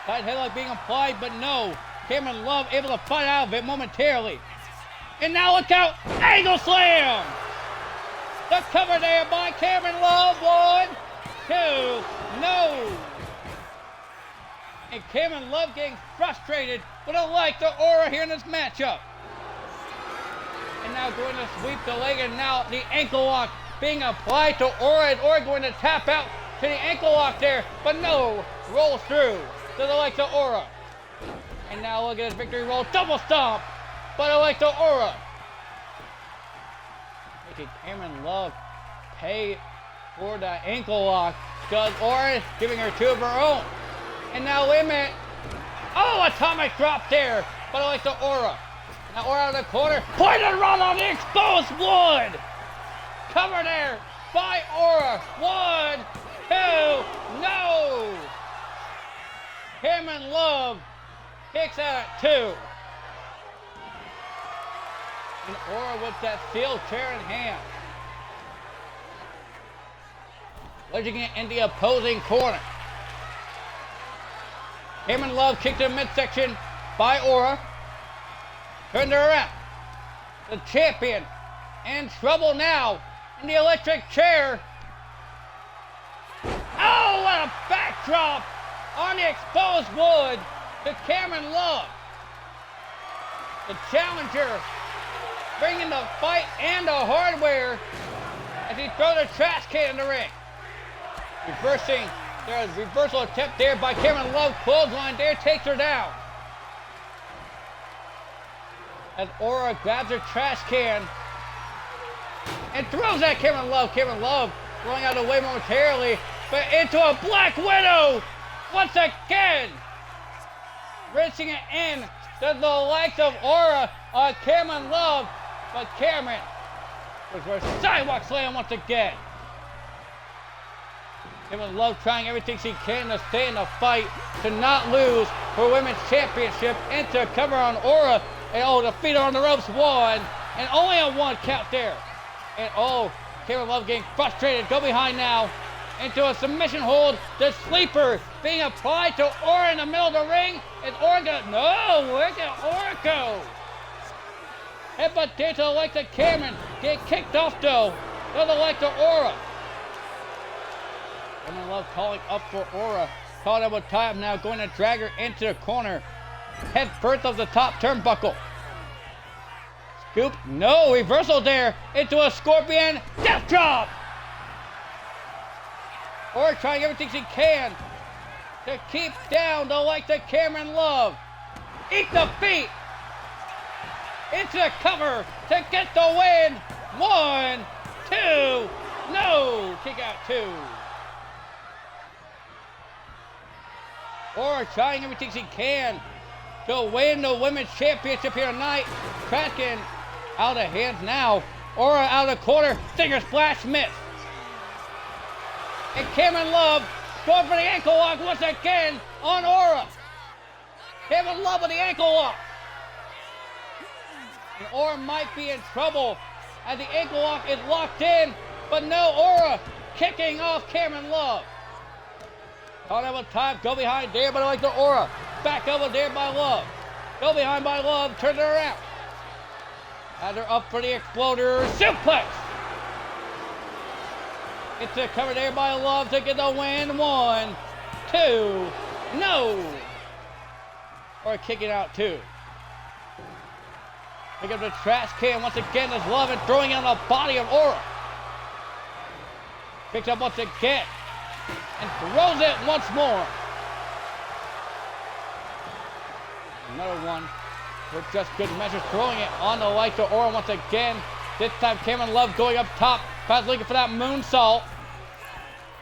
Side headlock being applied, but no. Cameron Love able to fight out of it momentarily. And now look out, angle slam! The cover there by Cameron Love. 1, 2, no! And Cameron Love getting frustrated, but I like the Aura here in this matchup. And now going to sweep the leg, and now the ankle lock being applied to Aura, and Aura going to tap out to the ankle lock there, but no, rolls through to the like the Aura. And now look at his victory roll, double stomp, but I like the Aura. Making Cameron Love pay for the ankle lock, because Aura is giving her 2 of her own. And now wait a minute, oh, atomic drop there, but I like the Aura. Now Aura out of the corner, pointed run on the exposed wood. Cover there by Aura. 1, 2, no! Cameron Love kicks out at 2. And Aura with that steel chair in hand. Wedging it in the opposing corner. Cameron Love kicked in midsection by Aura. Turned her around. The champion in trouble now in the electric chair. Oh, what a backdrop on the exposed wood to Cameron Love. The challenger bringing the fight and the hardware as he throws a trash can in the ring. Reversing, there's a reversal attempt there by Cameron Love. Clothesline there, takes her down. As Aura grabs her trash can and throws at Cameron Love. Cameron Love throwing out of the way momentarily, but into a Black Widow once again. Rinsing it in to the likes of Aura on Cameron Love, but Cameron was for a sidewalk slam once again. Cameron Love trying everything she can to stay in the fight, to not lose her Women's Championship, and to cover on Aura. And oh, the feet are on the ropes. 1, and only a 1 count there. And oh, Cameron Love getting frustrated. Go behind now into a submission hold. The sleeper being applied to Aura in the middle of the ring. And Aura goes, no, where did Aura go? Headbutt there to the like to Cameron. Get kicked off though. To the like to Aura. Cameron Love calling up for Aura. Caught up with time now, going to drag her into the corner. Head first of the top turnbuckle. Scoop, no, reversal there into a scorpion death drop. Aura trying everything she can to keep down the like to Cameron Love. Eat the feet. Into the cover to get the win. 1, 2, no, kick out 2. Aura trying everything she can to win the women's championship here tonight. Kraken out of hands now. Aura out of the corner. Stinger splash miss. And Cameron Love going for the ankle lock once again on Aura. Cameron Love with the ankle lock. And Aura might be in trouble as the ankle lock is locked in. But no, Aura kicking off Cameron Love. Caught out with time, go behind there, but I like the Aura. Back over there by Love. Go behind by Love, turn her around. Has her up for the exploder, suplex. It's a cover there by Love to get the win. 1, 2, no. Or kicking out 2. Pick up the trash can once again as Love and throwing it on the body of Aura. Picks up once again. And throws it once more. Another one with just good measure, throwing it on the light to Aura once again. This time Cameron Love going up top, tries looking for that moonsault.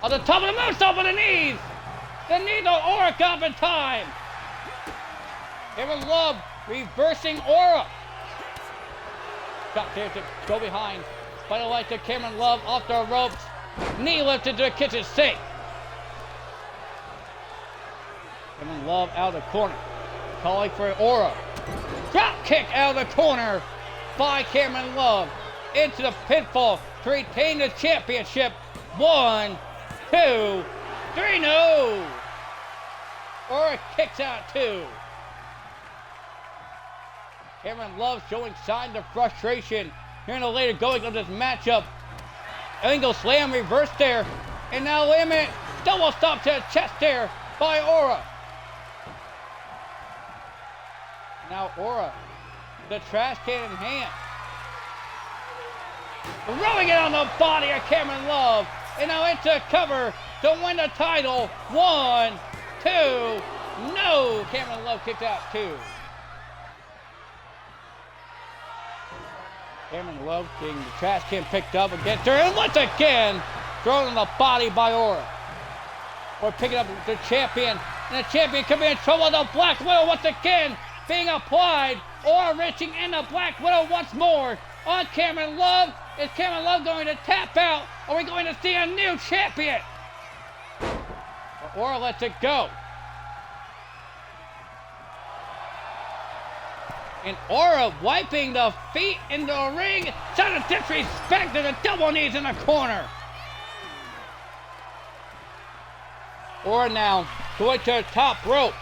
On the top of the moonsault for the knees. The knee to Aura got up in time. Cameron Love reversing Aura. Got there to go behind. By the light to Cameron Love off the ropes. Knee lifted to the kitchen sink. Cameron Love out of the corner. Calling for Aura. Drop kick out of the corner by Cameron Love. Into the pinfall to retain the championship. 1, 2, 3, no. Aura kicks out 2. Cameron Love showing signs of frustration here in the later going of this matchup. Angle slam reversed there. And now wait a minute. Double stop to the chest there by Aura. Now Aura, the trash can in hand. Throwing it on the body of Cameron Love. And now into cover to win the title. 1, 2, no. Cameron Love kicked out 2. Cameron Love getting the trash can picked up against her. And once again, thrown on the body by Aura. Or picking up the champion. And the champion could be in trouble with the Black Widow once again. Being applied, or reaching in the Black Widow once more on Cameron Love. Is Cameron Love going to tap out? Are we going to see a new champion? Aura lets it go. And Aura wiping the feet in the ring. Sign of disrespect to the double knees in the corner. Aura now going to the top rope.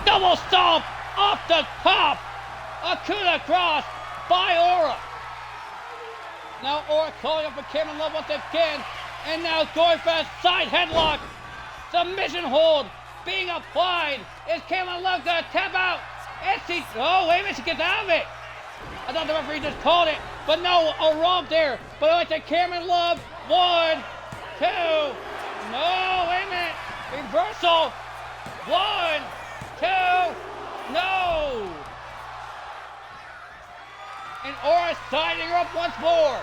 Double stomp off the top. A coup de grace by Aura. Now Aura calling up for Cameron Love once again. And now going for a side headlock. Submission hold being applied. Is Cameron Love going to tap out? And she, oh wait a minute, she gets out of it. I thought the referee just called it. But no, a romp there. But I like the Cameron Love. 1, 2. No, wait a minute. Reversal. 1, 2, no! And Aura siding her up once more.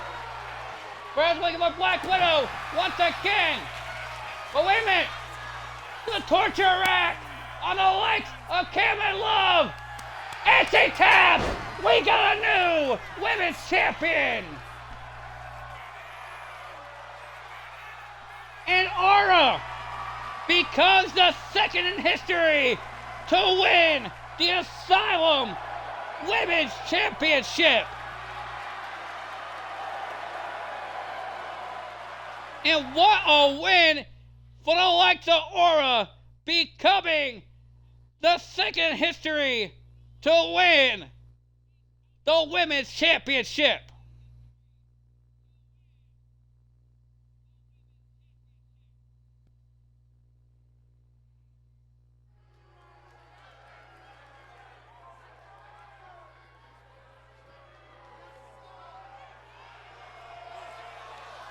Perhaps looking for Black Widow once again. But wait a minute. The torture rack on the legs of Cameron Love. And she taps. We got a new women's champion. And Aura becomes the second in history to win the Asylum Women's Championship. And what a win for the likes of Aura, becoming the second in history to win the Women's Championship.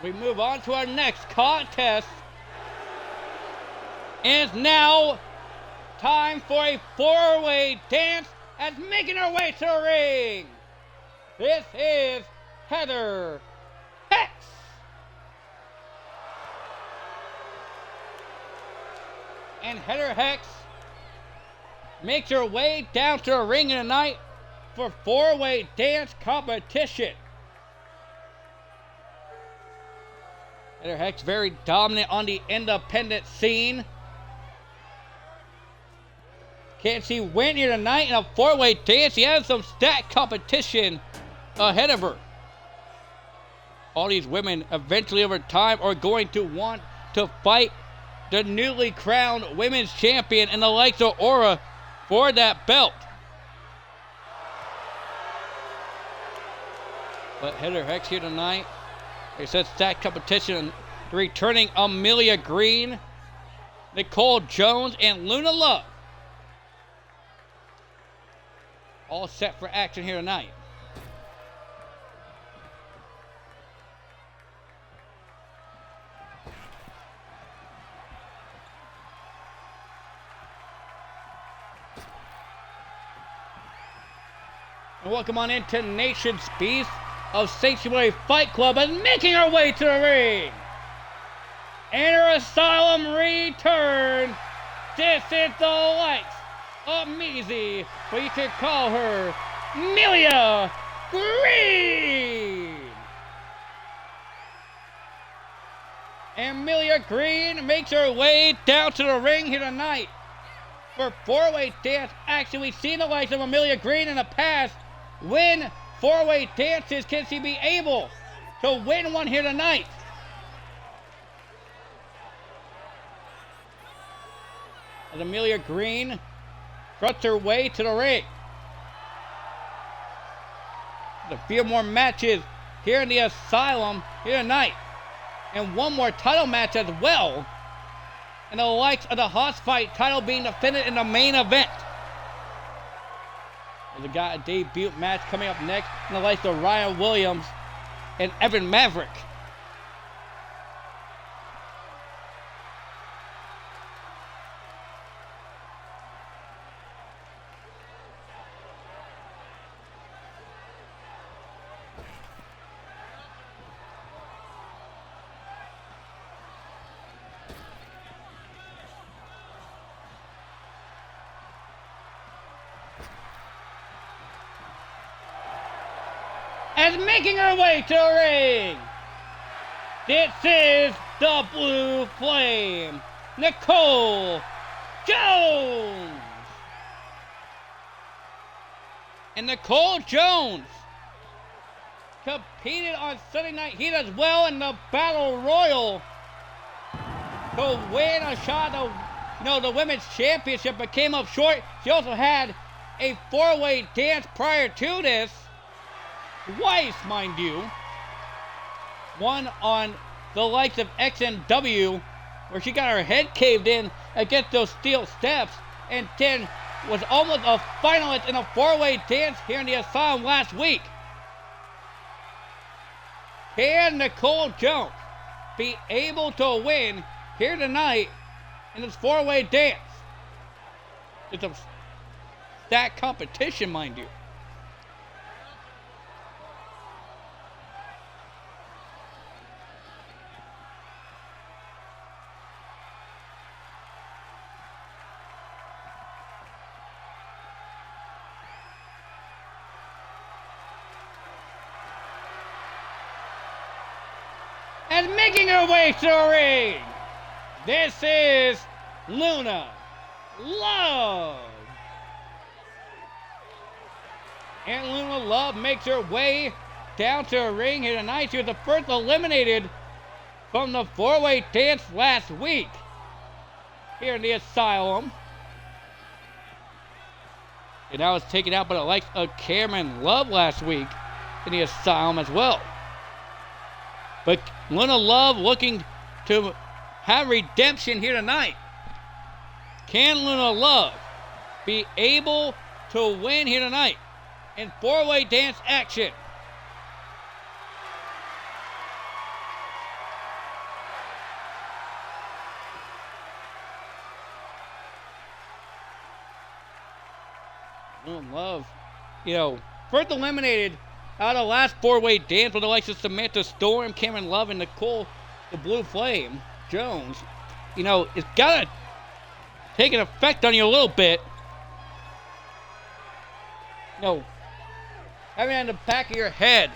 We move on to our next contest. And it's now time for a four-way dance as making her way to the ring. This is Heather Hex. And Heather Hex makes her way down to the ring tonight for four-way dance competition. Heather Hex very dominant on the independent scene. Can she win here tonight in a four-way dance? She has some stat competition ahead of her. All these women eventually over time are going to want to fight the newly crowned women's champion and the likes of Aura for that belt. But Heather Hex here tonight. They said stat competition, returning Amelia Green, Nicole Jones, and Luna Love. All set for action here tonight. And welcome on into Nation's Beast of Sanctuary Fight Club and making our way to the ring. And her Asylum return. This is the likes of Measy, but you can call her Amelia Green. Amelia Green makes her way down to the ring here tonight for four-way dance action. We've seen the likes of Amelia Green in the past win four-way dances. Can she be able to win one here tonight? As Amelia Green struts her way to the ring. There's a few more matches here in the Asylum here tonight. And one more title match as well. And the likes of the Hoss Fight title being defended in the main event. There's a debut match coming up next. And the likes of Ryan Williams and Evan Maverick. As making her way to the ring, this is the Blue Flame, Nicole Jones. And Nicole Jones competed on Sunday Night Heat as well in the Battle Royal to win a shot at the Women's Championship, but came up short. She also had a four-way dance prior to this. Twice, mind you. One on the likes of XNW, where she got her head caved in against those steel steps, and then was almost a finalist in a four-way dance here in the Asylum last week. Can Nicole Jones be able to win here tonight in this four-way dance? It's a stat competition, mind you. And making her way to the ring, this is Luna Love. And Luna Love makes her way down to the ring here tonight. She was the first eliminated from the four-way dance last week here in the Asylum. And now it's taken out by the likes of Cameron Love last week in the Asylum as well. But Luna Love looking to have redemption here tonight. Can Luna Love be able to win here tonight in four-way dance action? Luna Love, first eliminated out of the last four-way dance with the likes of Samantha Storm, Cameron Love, and Nicole, the Blue Flame, Jones. It's got to take an effect on you a little bit. Having it in the back of your head.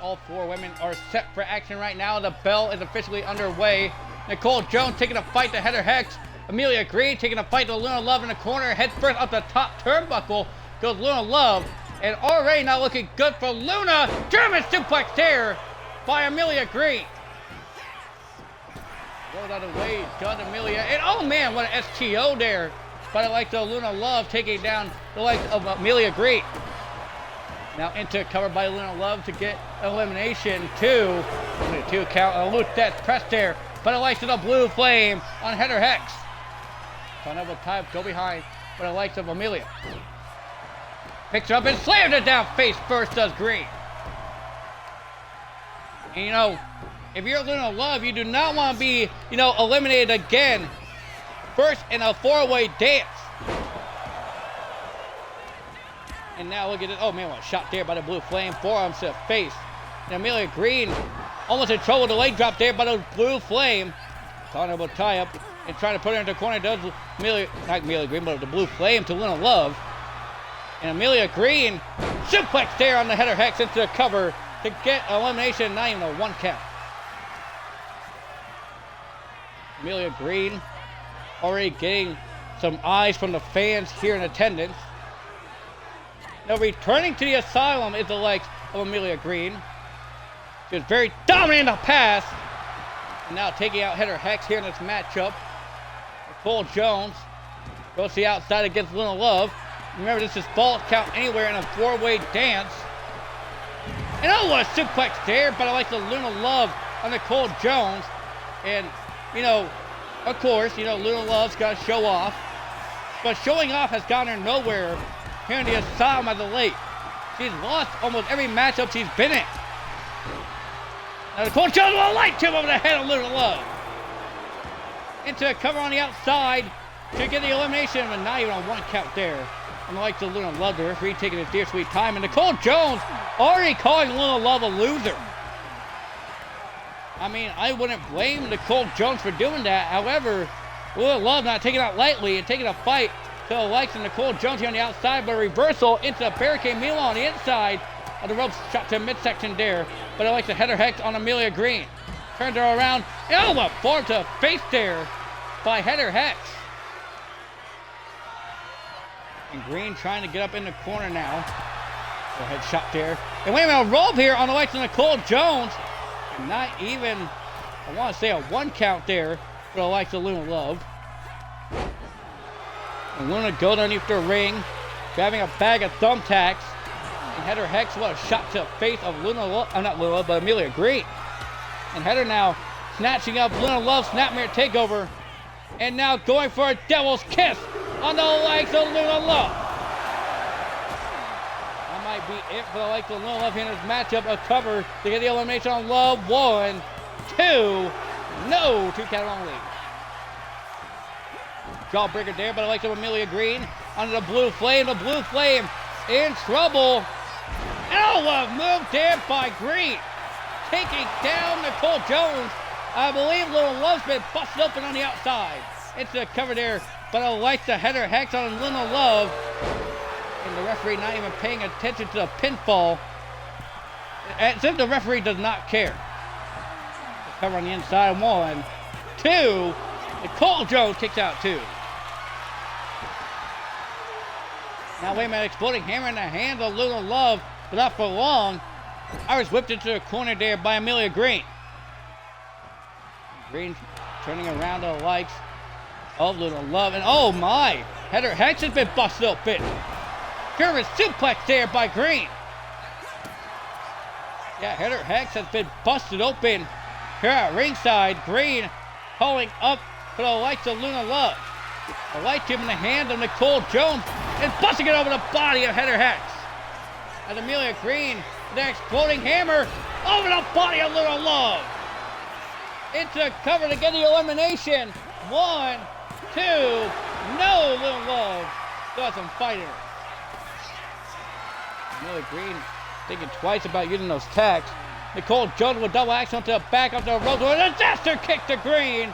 All four women are set for action right now. The bell is officially underway. Nicole Jones taking a fight to Heather Hex. Amelia Green taking a fight to Luna Love in the corner. Head first up the top turnbuckle goes Luna Love. And already not looking good for Luna. German suplex there by Amelia Green. Rolled out of the way, done Amelia. And oh man, what an STO there. But I like the Luna Love taking down the likes of Amelia Green. Now into cover by Luna Love to get elimination. Two count. A loose death press there. But I like the Blue Flame on Heather Hex. Pineapple type, go behind, but the likes of Amelia. Picks her up and slams it down face first, does Green. And if you're Luna Love, you do not want to be, eliminated again. First in a four-way dance. And now look at it. Oh man, what a shot there by the Blue Flame. Forearms to the face. And Amelia Green almost in trouble with the leg drop there by the Blue Flame. Honorable tie up and trying to put her into the corner. Does not Amelia Green, but the Blue Flame to Luna Love. And Amelia Green suplex there on the Heather Hex into the cover to get elimination, not even a one count. Amelia Green already getting some eyes from the fans here in attendance. Now returning to the Asylum is the likes of Amelia Green. She was very dominant in the past. And now taking out Heather Hex here in this matchup. Nicole Jones goes to the outside against Luna Love. Remember, this is false count anywhere in a four-way dance. And oh, what a suplex there, but I like the Luna Love on Nicole Jones. And, of course, Luna Love's got to show off. But showing off has gotten her nowhere here in the Asylum as of late. She's lost almost every matchup she's been in. Now Nicole Jones with a light tip over the head of Luna Love. Into a cover on the outside to get the elimination, but not even on one count there. And the likes of Luna Love, the referee taking his dear sweet time. And Nicole Jones already calling Luna Love a loser. I mean, I wouldn't blame Nicole Jones for doing that. However, Luna Love not taking it lightly and taking a fight to the likes of Nicole Jones here on the outside, but a reversal into the barricade. Meanwhile, on the inside of the ropes, shot to midsection there. But I like the Heather Hex on Amelia Green. Turns her around. Oh, a form to the face there by Heather Hex. And Green trying to get up in the corner now. Go ahead, shot there. And wait a minute, a roll here on the likes of Nicole Jones. And not even, I want to say a one count there for the likes of Luna Love. And Luna goes underneath the ring, grabbing a bag of thumbtacks. And Heather Hex, what a shot to the face of Luna Love, not Luna Love, but Amelia Green. And Heather now snatching up Luna Love's snapmare takeover. And now going for a devil's kiss on the legs of Luna Love. That might be it for the legs of Luna Love here in this matchup. A cover to get the elimination on Love. 1, 2, no, 2 count only. Jawbreaker there, but I like the Amelia Green under the Blue Flame. The Blue Flame in trouble. Oh, what a move there by Green. Taking down Nicole Jones. I believe Luna Love's been busted open on the outside. Into the cover there, but I like the Heather Hex on Luna Love. And the referee not even paying attention to the pinfall. As if the referee does not care. The cover on the inside. 1, 2. Nicole Jones kicks out 2. Now wait a minute, exploding hammer in the hands of Luna Love, but not for long. I was whipped into the corner there by Amelia Green. Green turning around to the likes of Luna Love, and oh my, Heather Hex has been busted open. German suplex there by Green. Yeah, Heather Hex has been busted open here at ringside. Green calling up for the likes of Luna Love. The light tube in the hand of Nicole Jones and busting it over the body of Heather Hex. And Amelia Green with an exploding hammer over the body of Luna Love. Into the cover to get the elimination. 1, 2, no, Luna Love doesn't fight her. Amelia Green thinking twice about using those tacks. Nicole Jones with double axe onto the back of the rope with a disaster kick to Green.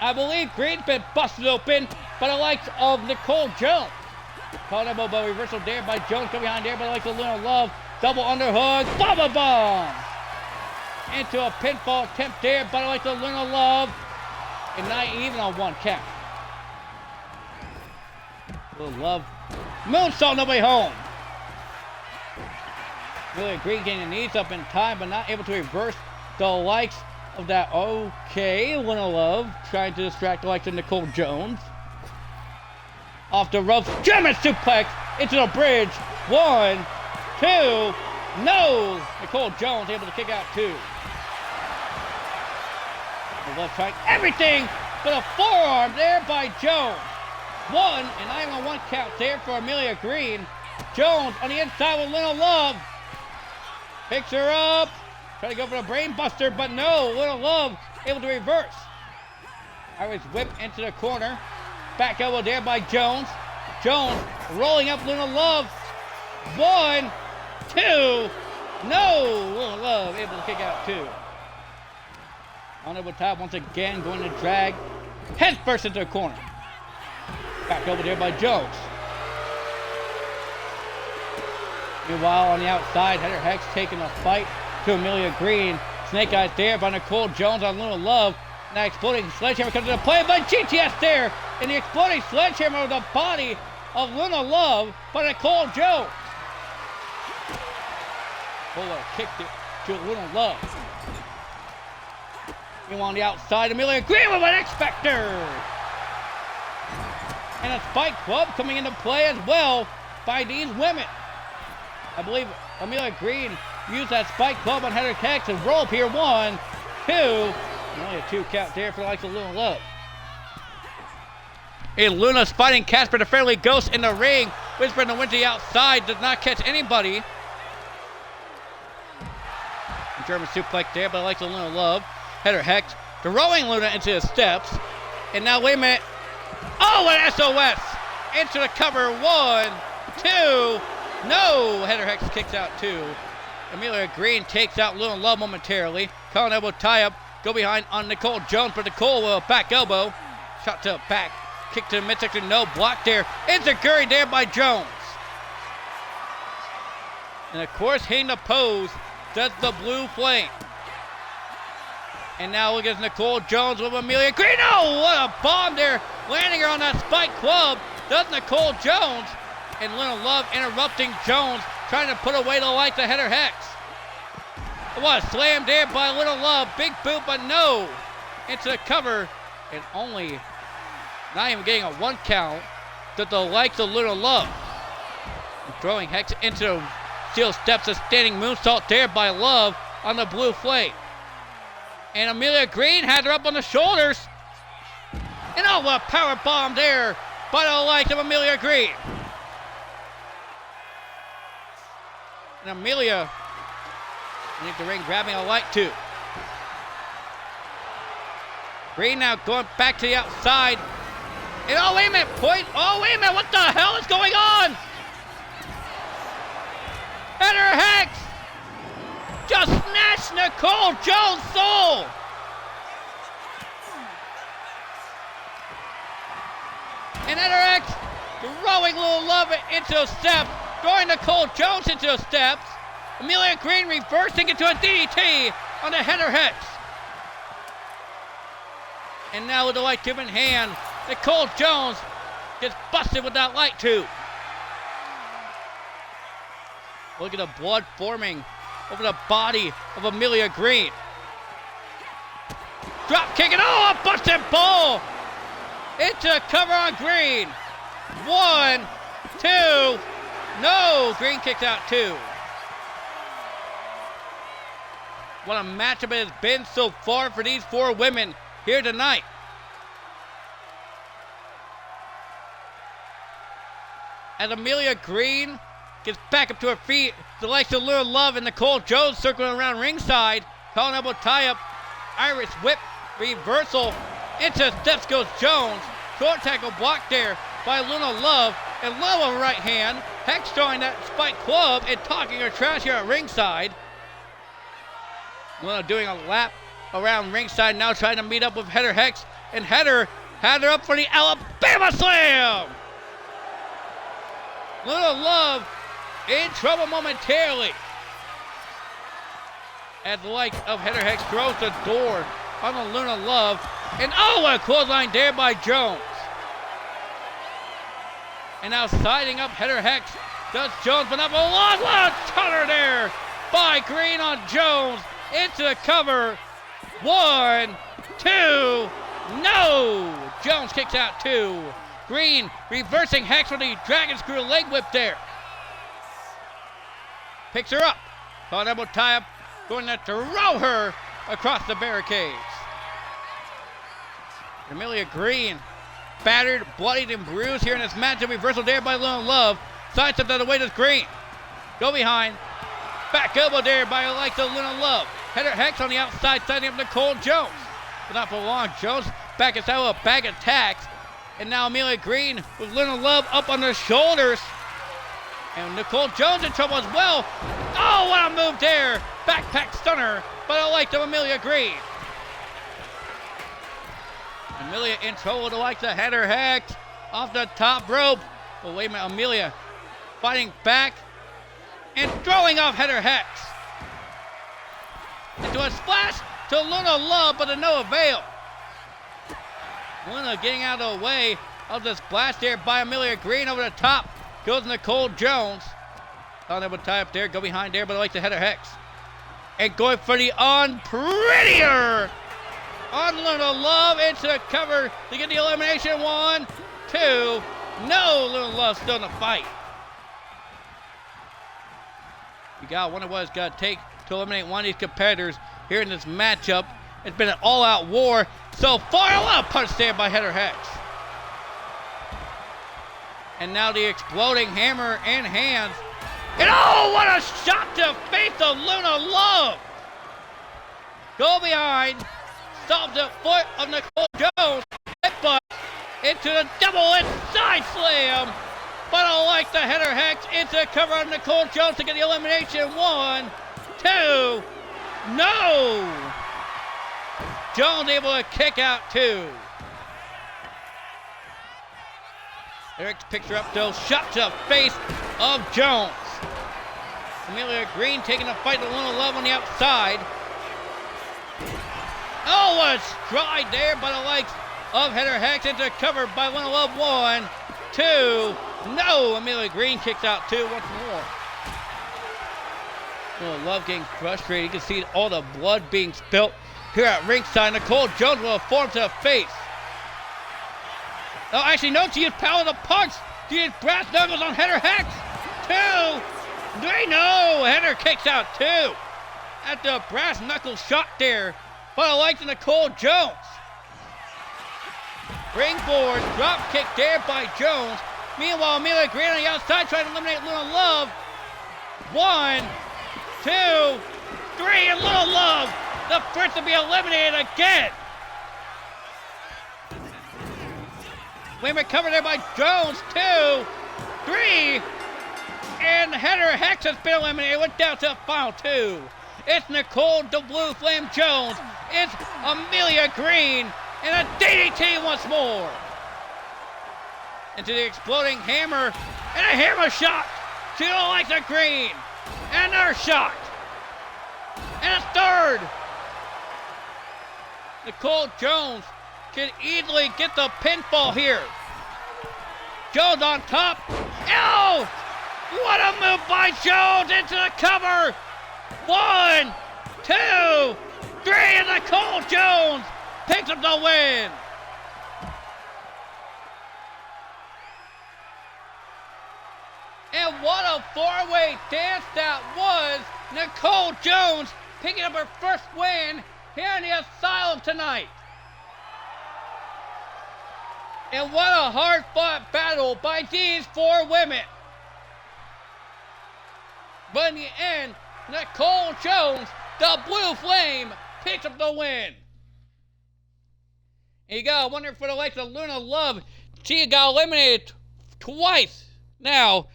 I believe Green's been busted open by the likes of Nicole Jones. Caught elbow by reversal there by Jones, coming behind there by the likes of Luna Love. Double underhook, bubble bomb. Into a pinfall attempt there by the likes of Luna Love. And not even on one count. Luna Love moonsault, nobody home. Amelia Green getting the knees up in time, but not able to reverse the likes of that. Okay, Luna Love trying to distract the likes of Nicole Jones. Off the ropes, German suplex into the bridge. 1, 2, no! Nicole Jones able to kick out 2. The left trying everything but a forearm there by Jones. 1, and not even on one count there for Amelia Green. Jones on the inside with Luna Love. Picks her up. Trying to go for the brain buster, but no. Luna Love able to reverse. Irish whip into the corner. Back elbow there by Jones. Jones rolling up Luna Love. 1, 2. No. Luna Love able to kick out 2. On over top once again, going to drag. Head first into the corner. Back over there by Jones. Meanwhile, on the outside, Heather Hex taking a fight to Amelia Green. Snake eyes there by Nicole Jones on Luna Love. Now exploding sledgehammer comes into play by GTS there. And the exploding sledgehammer of the body of Luna Love by Nicole Jones. Fuller kicked it to Luna Love. Meanwhile, on the outside, Amelia Green with an X-Factor. And a spike club coming into play as well by these women. I believe Amelia Green used that spike club on Heather Hex and roll up here. 1, 2. And only a 2 count there for the likes of Luna Love. And Luna's fighting Casper the Fairly Ghost in the ring. Whispering the wind to the outside. Does not catch anybody. German suplex there by the likes of Luna Love. Heather Hex throwing Luna into the steps. And now, wait a minute. Oh, an SOS. Into the cover. 1, 2. No! Heather Hex kicks out 2. Amelia Green takes out Luna Love momentarily. Colin elbow tie up. Go behind on Nicole Jones, but Nicole will back elbow. Shot to the back. Kick to the midsection. No block there. Enziguri there by Jones. And of course, hitting the pose does the blue flame. And now look at Nicole Jones with Amelia Green. Oh, what a bomb there. Landing her on that spike club. Does Nicole Jones. And Luna Love interrupting Jones, trying to put away the lights of Heather Hex. What a slam there by Luna Love. Big boot, but no. Into the cover. And only, not even getting a 1 count, to the likes of Luna Love. And throwing Hex into steel steps, a standing moonsault there by Love on the blue flame. And Amelia Green had her up on the shoulders. And oh, what a power bomb there by the likes of Amelia Green. And Amelia underneath the ring grabbing a light too. Green now going back to the outside. And oh, wait a minute, point. Oh, wait a minute, what the hell is going on? Heather Hex just snatched Nicole Jones' soul. And Heather Hex throwing Luna Love into a step, throwing Nicole Jones into the steps. Amelia Green reversing into a DDT on the Heather Hex. And now with the light tube in hand, Nicole Jones gets busted with that light tube. Look at the blood forming over the body of Amelia Green. Drop kick and oh, a busted ball into the cover on Green. 1, 2. No, Green kicks out 2. What a matchup it has been so far for these 4 women here tonight. As Amelia Green gets back up to her feet, the likes of Luna Love and Nicole Jones circling around ringside. Colin elbow tie-up, Irish whip, reversal. Into steps goes Jones. Short tackle blocked there by Luna Love. And Love on right hand. Hex throwing that spike club and talking her trash here at ringside. Luna doing a lap around ringside, now trying to meet up with Heather Hex. And Heather had her up for the Alabama Slam! Luna Love in trouble momentarily. As the likes of Heather Hex throws the door on the Luna Love. And a clothesline there by Jones. And now siding up Heather Hex does Jones, but up a long cutter there by Green on Jones. Into the cover. 1, 2, no! Jones kicks out 2. Green reversing Hex with the Dragon Screw leg whip there. Picks her up. On elbow tie up. Going to throw her across the barricades. Amelia Green battered, bloodied, and bruised here in this matchup. Reversal there by Luna Love. Sidestep out of the way to Green. Go behind. Back elbow there by the likes of Luna Love. Heather Hex on the outside, setting up Nicole Jones. But not for long. Jones back inside with a bag of tacks. And now Amelia Green with Luna Love up on her shoulders. And Nicole Jones in trouble as well. Oh, what a move there. Backpack stunner by the likes of Amelia Green. Amelia in trouble with the likes of Heather Hex off the top rope. But wait a minute, Amelia fighting back and throwing off Heather Hex. Into a splash to Luna Love, but to no avail. Luna getting out of the way of this blast there by Amelia Green over the top. Goes Nicole Jones. Thought they would tie up there, go behind there, but I like the Heather Hex. And going for the unprettier on Luna Love into the cover to get the elimination. 1, 2. No, Luna Love still in the fight. You got to wonder what it's going to take to eliminate one of these competitors here in this matchup. It's been an all-out war so far. A lot of punch there by Heather Hex. And now the exploding hammer in hands. And oh, what a shot to face of Luna Love. Go behind. Stops the foot of Nicole Jones. Headbutt into the double inside slam. But I like the Heather Hex into the cover of Nicole Jones to get the elimination. 1, 2. No. Jones able to kick out 2. Eric picks her up though. Shot to the face of Jones. Amelia Green taking the fight to Luna Love on the outside. Oh, what a stride there by the likes of Heather Hex into cover by Luna Love. 1, 2. No, Amelia Green kicks out 2 once more. Luna Love getting frustrated. You can see all the blood being spilt here at ringside. Nicole Jones will form to the face. Oh, actually, no, she used power to punch. She used brass knuckles on Heather Hex. 2, 3, no. Heather kicks out 2. At the brass knuckle shot there by the likes of Nicole Jones. Springboard drop kick there by Jones. Meanwhile, Amelia Green on the outside trying to eliminate Luna Love. 1, 2, 3, and Luna Love, the first to be eliminated again. Wayman covered there by Jones. 2, 3, and Heather Hex has been eliminated. Went down to the final 2. It's Nicole the Blue Flame Jones. It's Amelia Green. And a DDT once more. Into the exploding hammer. And a hammer shot. She don't like the Green. And another shot. And a third. Nicole Jones can easily get the pinfall here. Jones on top. Oh! What a move by Jones into the cover. 1, 2, 3, and Nicole Jones picks up the win. And what a four-way dance that was. Nicole Jones picking up her first win here in the Asylum tonight. And what a hard-fought battle by these four women. But in the end, Nicole Jones, the Blue Flame, picks up the win. And you gotta wonder for the likes of Luna Love, she got eliminated twice. Now,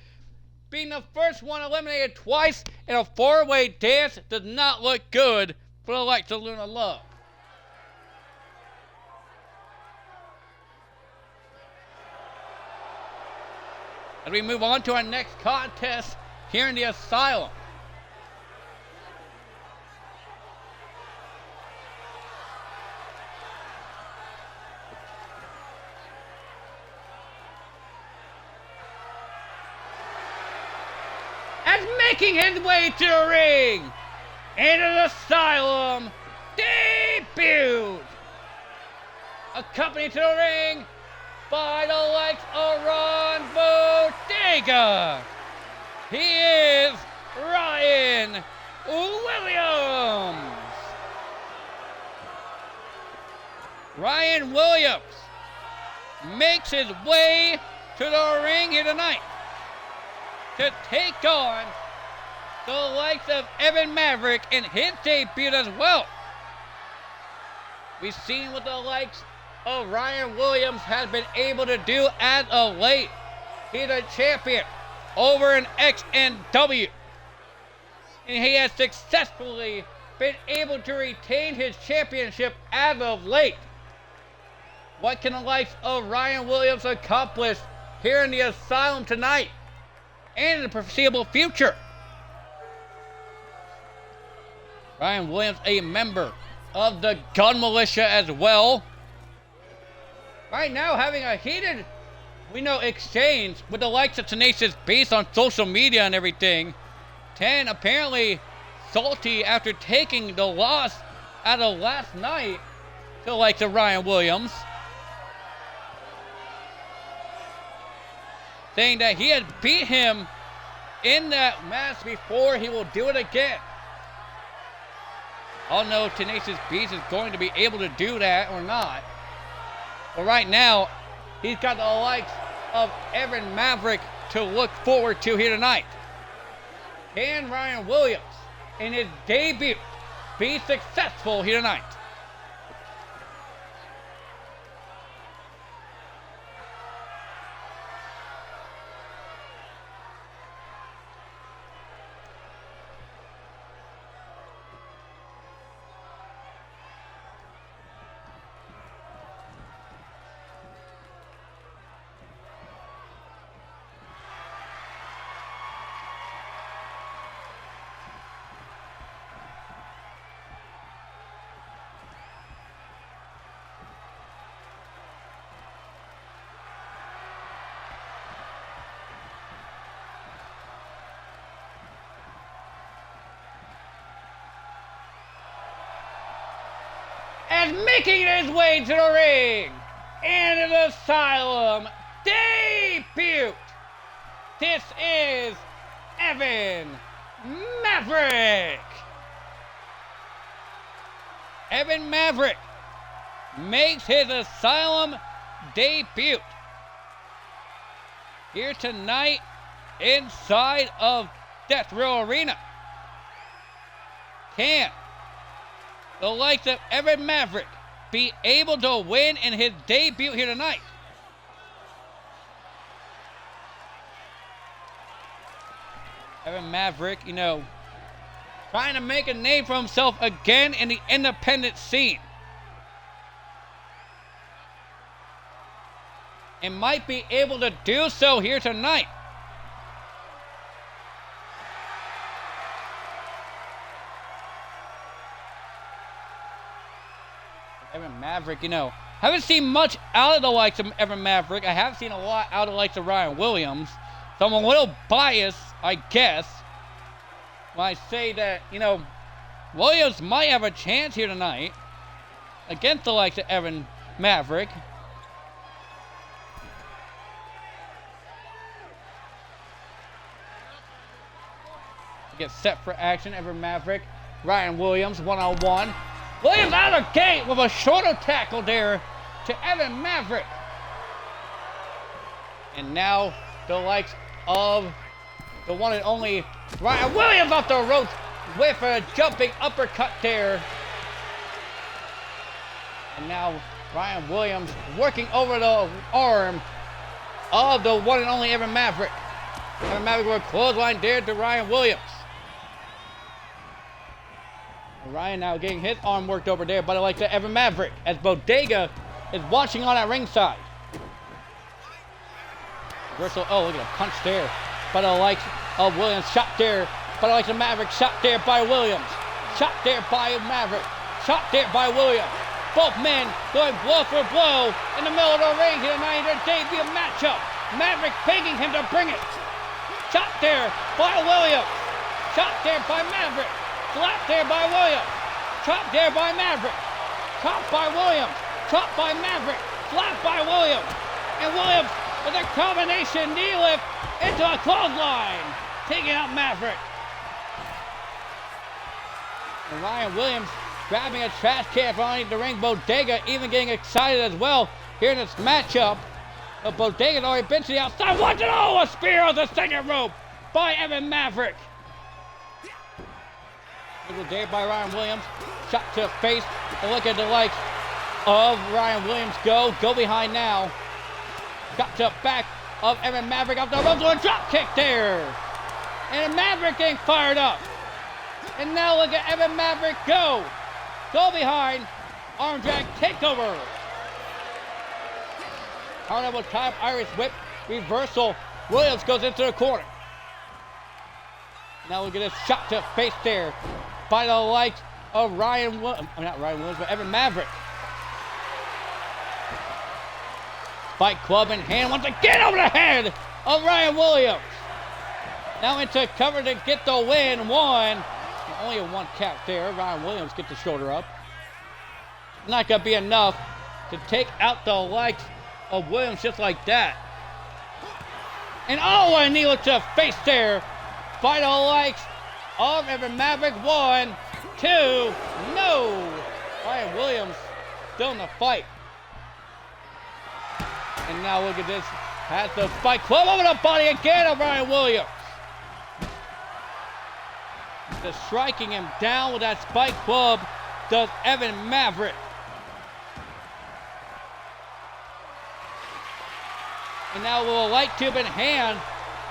being the first one eliminated twice in a four-way dance does not look good for the likes of Luna Love. As we move on to our next contest here in the Asylum. As making his way to the ring, into the Asylum debut, accompanied to the ring by the likes of Ron Bodega. He is Ryan Williams. Ryan Williams makes his way to the ring here tonight to take on the likes of Evan Maverick in his debut as well. We've seen what the likes of Ryan Williams has been able to do as of late. He's a champion over in XNW, and he has successfully been able to retain his championship as of late. What can the likes of Ryan Williams accomplish here in the Asylum tonight and in the foreseeable future? Ryan Williams, a member of the Gun Militia as well. Right now having a heated, exchange with the likes of Tenacious Beast on social media and everything. 10 apparently salty after taking the loss out of last night to the likes of Ryan Williams, saying that he had beat him in that match before, he will do it again. I don't know if Tenacious Beast is going to be able to do that or not. But right now, he's got the likes of Evan Maverick to look forward to here tonight. Can Ryan Williams, in his debut, be successful here tonight? And making his way to the ring, into the Asylum debut, this is Evan Maverick. Evan Maverick makes his Asylum debut here tonight inside of Death Row Arena. Can the likes of Evan Maverick be able to win in his debut here tonight? Evan Maverick, trying to make a name for himself again in the independent scene. And might be able to do so here tonight. Evan Maverick, haven't seen much out of the likes of Evan Maverick. I have seen a lot out of the likes of Ryan Williams. So I'm a little biased, I guess, when I say that, Williams might have a chance here tonight against the likes of Evan Maverick. Gets set for action. Evan Maverick. Ryan Williams one-on-one. Williams out of gate with a shoulder tackle there to Evan Maverick. And now the likes of the one and only Ryan Williams off the ropes with a jumping uppercut there. And now Ryan Williams working over the arm of the one and only Evan Maverick. Evan Maverick with a clothesline there to Ryan Williams. Ryan now getting his arm worked over there, but I like to Evan Maverick as Bodega is watching on at ringside. Reversal, oh, look at a punch there. But I like of Williams, shot there. But I like the Maverick, shot there by Williams. Shot there by Maverick. Shot there by Williams. Both men going blow for blow in the middle of the ring here tonight in their debut matchup. Maverick begging him to bring it. Shot there by Williams. Shot there by Maverick. Slap there by Williams. Chop there by Maverick. Chop by Williams. Chop by Maverick. Slap by Williams. And Williams with a combination knee lift into a clothesline. Taking out Maverick. And Ryan Williams grabbing a trash can from underneath the ring. Bodega even getting excited as well here in this matchup. But Bodega's already been to the outside. Watch it! Oh, a spear on the second rope by Evan Maverick. There by Ryan Williams. Shot to the face. And look at the likes of Ryan Williams go. Go behind now. Shot to the back of Evan Maverick off the ropes with a drop kick there. And Maverick getting fired up. And now look at Evan Maverick go. Go behind. Arm drag takeover. Carnival type Irish whip reversal. Williams goes into the corner. Now look at this shot to the face there by the likes of Ryan Williams. Not Ryan Williams, but Evan Maverick. Spike club in hand. Wants to get over the head of Ryan Williams. Now into cover to get the win. One. Only a one count there. Ryan Williams gets the shoulder up. Not going to be enough to take out the likes of Williams just like that. And oh, a knee to the face there by the likes of Evan Maverick. 1, 2, no. Ryan Williams still in the fight. And now look at this. Has the spike club over the body again of Ryan Williams. Just striking him down with that spike club does Evan Maverick. And now with a light tube in hand,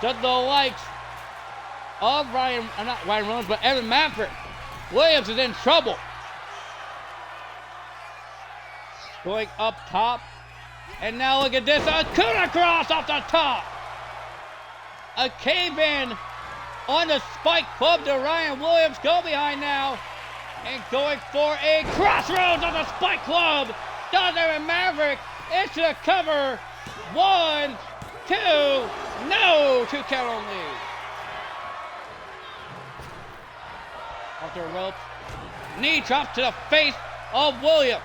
does the likes of not Ryan Williams, but Evan Maverick. Williams is in trouble. Going up top. And now look at this, a coup cross off the top. A cave-in on the spike club to Ryan Williams. Go behind now. And going for a crossroads on the spike club. Does Evan Maverick into the cover. 1, 2, no. 2 count only. Off the ropes. Knee drop to the face of Williams.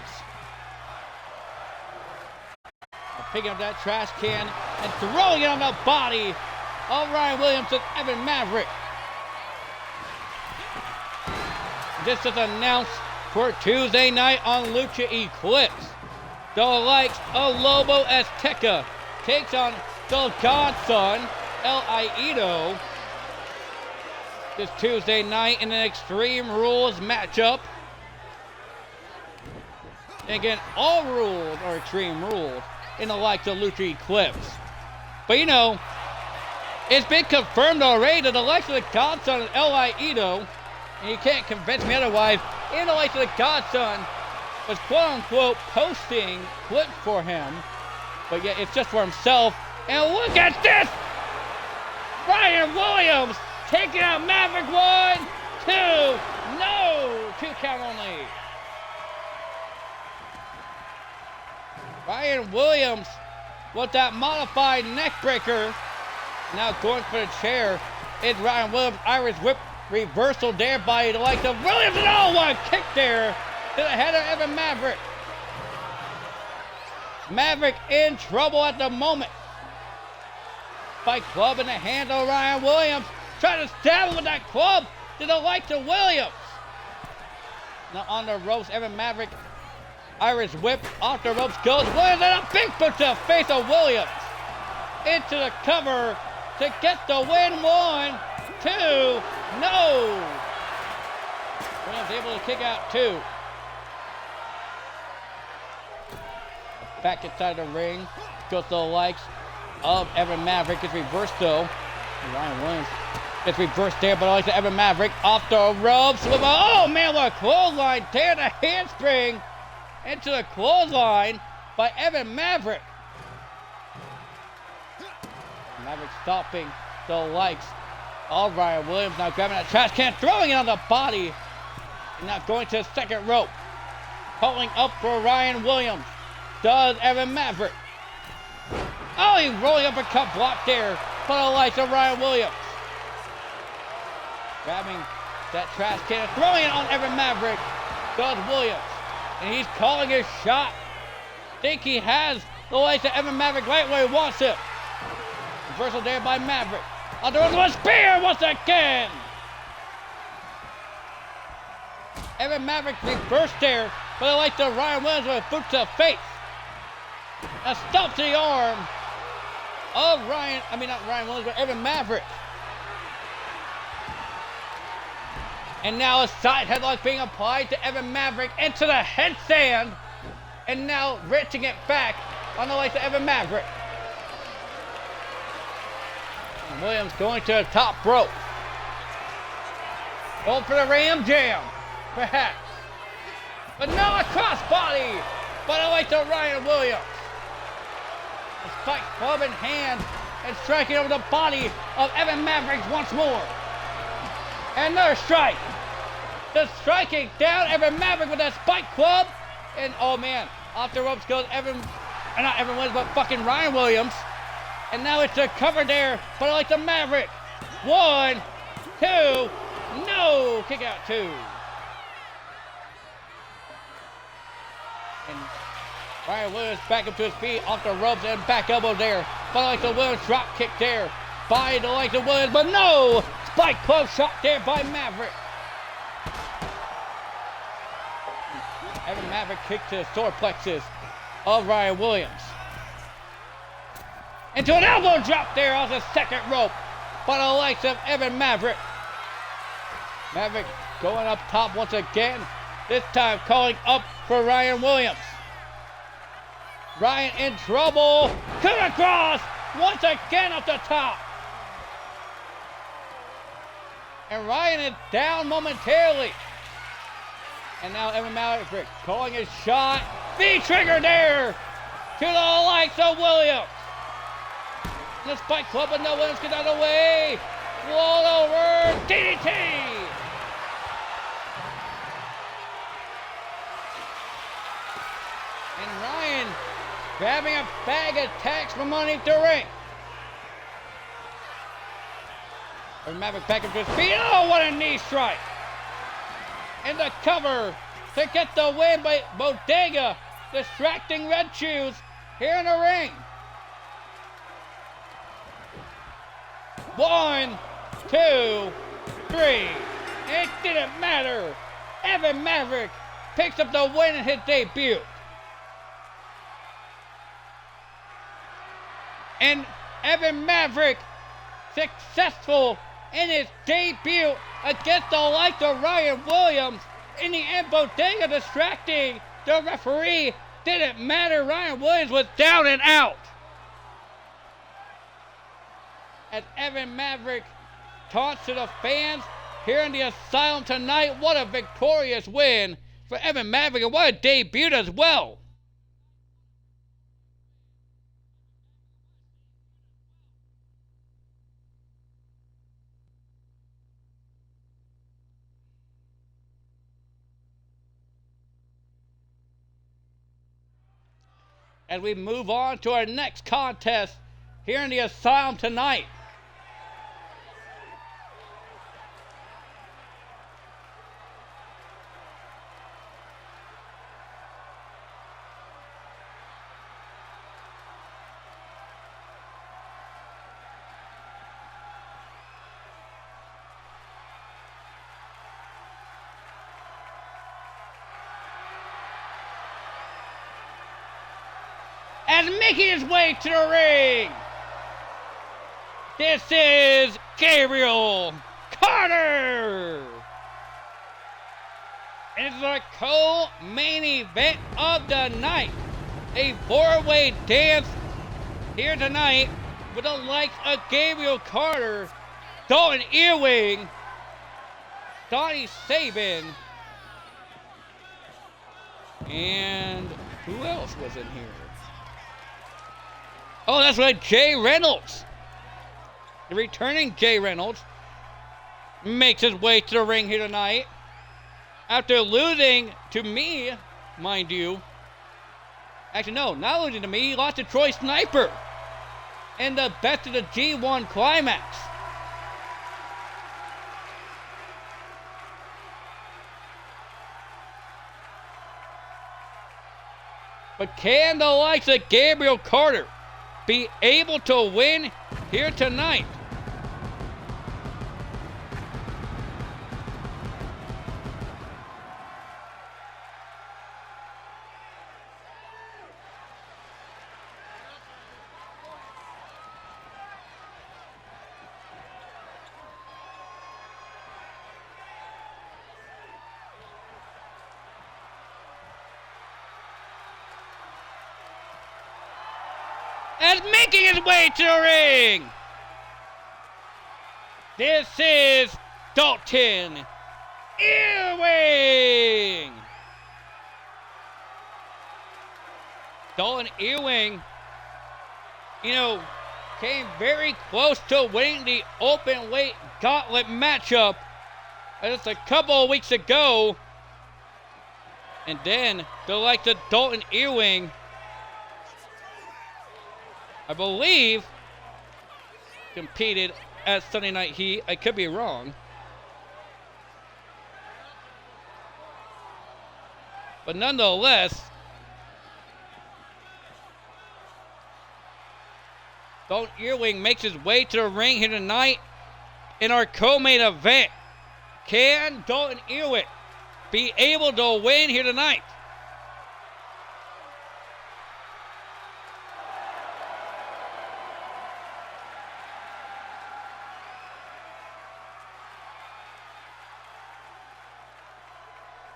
Picking up that trash can and throwing it on the body of Ryan Williams and Evan Maverick. This is announced for Tuesday night on Lucha Eclipse. The likes of Lobo Azteca takes on the Godson, El Aido. This Tuesday night in an Extreme Rules matchup. And again, all rules are Extreme Rules in the likes of Lucha Eclipse. But you know, it's been confirmed already that the likes of the Godson and El Aido, and you can't convince me otherwise, in the likes of the Godson was quote-unquote posting clips for him, but yet it's just for himself. And look at this! Ryan Williams taking out Maverick. 1, 2, no! 2 count only. Ryan Williams with that modified neck breaker. Now going for the chair is Ryan Williams. Irish whip reversal there by the likes of Williams. And oh, one kick there to the head of Evan Maverick. Maverick in trouble at the moment. Spike club in the hand of Ryan Williams. trying to stab him with that club to the likes of Williams. Now on the ropes, Evan Maverick, Irish whip, off the ropes goes Williams, and a big boot to the face of Williams. Into the cover to get the win. 1, 2, no. Williams able to kick out 2. Back inside the ring, goes to the likes of Evan Maverick. It's reversed though. Ryan Williams gets reversed there, but like Evan Maverick off the ropes with oh man, what a clothesline there, the handspring into the clothesline by Evan Maverick. Maverick stopping the likes of Ryan Williams, now grabbing that trash can, throwing it on the body, and now going to the second rope. Pulling up for Ryan Williams does Evan Maverick. Oh, he's rolling uppercut block there for the likes of Ryan Williams. Grabbing that trash can, throwing it on Evan Maverick does Williams. And he's calling his shot. Think he has the likes of Evan Maverick right where he wants it. Reversal there by Maverick. On the one spear once again. Evan Maverick reversed there, but the likes of Ryan Williams with a boot to the face. A stomp to the arm of not Ryan Williams, but Evan Maverick. And now a side headlock being applied to Evan Maverick into the headstand. And now wrenching it back on the likes of Evan Maverick. And Williams going to the top rope. Going for the Ram Jam, perhaps. But no, a crossbody by the likes of Ryan Williams. A spike club in hand and striking over the body of Evan Maverick once more. And another strike. Just striking down Evan Maverick with that spike club. And oh man, off the ropes goes not Evan Williams, but fucking Ryan Williams. And now it's a cover there, but I like the Maverick. 1, 2, no, kick out 2. And Ryan Williams back up to his feet, off the ropes and back elbow there. But I like the Williams drop kick there by the likes of Williams, but no, spike club shot there by Maverick. Evan Maverick kicked to the solar plexus of Ryan Williams. Into an elbow drop there off the second rope by the likes of Evan Maverick. Maverick going up top once again, this time calling up for Ryan Williams. Ryan in trouble, coming across once again up the top. And Ryan is down momentarily. And now Evan Maverick calling his shot. V-trigger there to the likes of Williams. And the spike club, but no, Williams gets out of the way. Roll over, DDT. And Ryan grabbing a bag of tacks from underneath the ring. And Maverick back up to his feet. Oh, what a knee strike. And the cover to get the win by Bodega, distracting Red Shoes here in the ring. 1, 2, 3. It didn't matter. Evan Maverick picks up the win in his debut. And Evan Maverick successful in his debut against the likes of Ryan Williams. In the end, Bodega distracting the referee. Didn't matter. Ryan Williams was down and out. As Evan Maverick taunts to the fans here in the Asylum tonight. What a victorious win for Evan Maverick, and what a debut as well. As we move on to our next contest here in the Asylum tonight. and making his way to the ring, this is Gabriel Carter. And it's the co-main event of the night. A four-way dance here tonight with the likes of Gabriel Carter, Dalton Earwing, Donnie Sabin, and who else was in here? Oh, that's right, Jay Reynolds. The returning Jay Reynolds makes his way to the ring here tonight after losing to me, mind you. Actually, no, not losing to me. He lost to Troy Sniper in the Best of the G1 Climax. But can the likes of Gabriel Carter be able to win here tonight? And making his way to the ring, this is Dalton Earwing. Dalton Earwing, came very close to winning the open weight gauntlet matchup just a couple of weeks ago. And then the likes of Dalton Earwing, I believe, competed at Sunday Night Heat. I could be wrong. But nonetheless, Dalton Earwing makes his way to the ring here tonight in our co-main event. Can Dalton Earwing be able to win here tonight?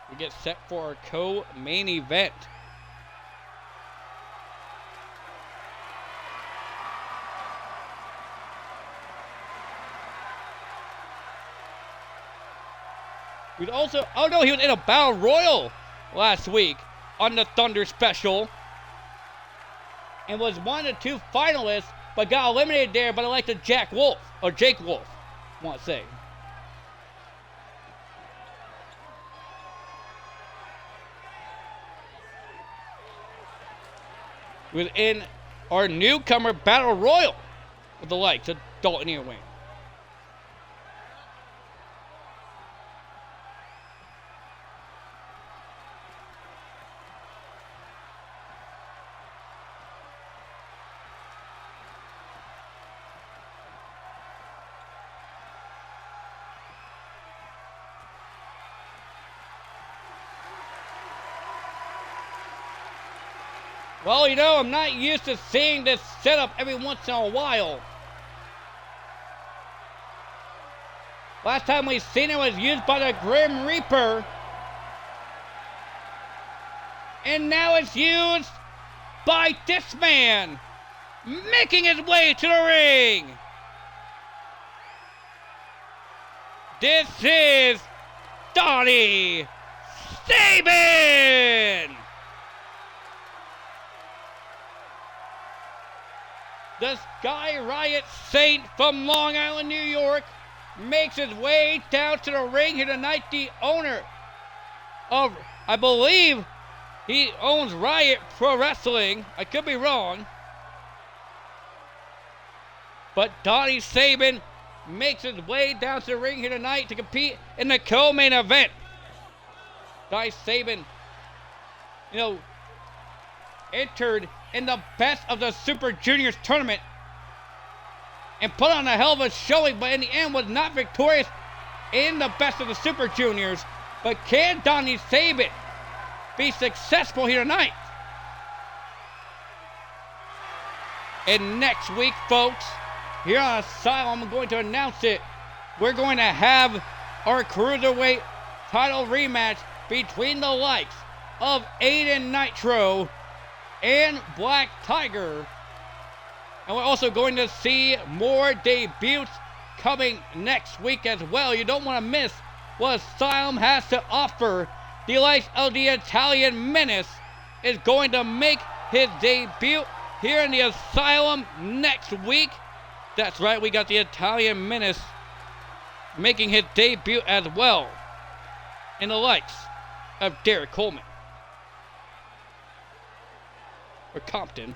We get set for our co-main event. We'd also, he was in a Battle Royal last week on the Thunder Special and was one of the two finalists, but got eliminated there by the likes of Jake Wolf, I want to say. Within our newcomer Battle Royal with the likes of Dalton Earwing. Well, I'm not used to seeing this setup every once in a while. Last time we seen it was used by the Grim Reaper. And now it's used by this man, making his way to the ring. This is Donnie Sabin. The Sky Riot Saint from Long Island, New York, makes his way down to the ring here tonight. The owner of, I believe, he owns Riot Pro Wrestling. I could be wrong. But Donnie Sabin makes his way down to the ring here tonight to compete in the co-main event. Donnie Sabin, entered in the Best of the Super Juniors tournament and put on a hell of a showing, but in the end was not victorious in the Best of the Super Juniors. But can Donnie Sabin be successful here tonight? And next week, folks, here on Asylum, I'm going to announce it. We're going to have our Cruiserweight title rematch between the likes of Aiden Nitro and Black Tiger. And we're also going to see more debuts coming next week as well. You don't want to miss what Asylum has to offer. The likes of the Italian Menace is going to make his debut here in the Asylum next week. That's right, we got the Italian Menace making his debut as well in the likes of Derek Coleman. Or Compton.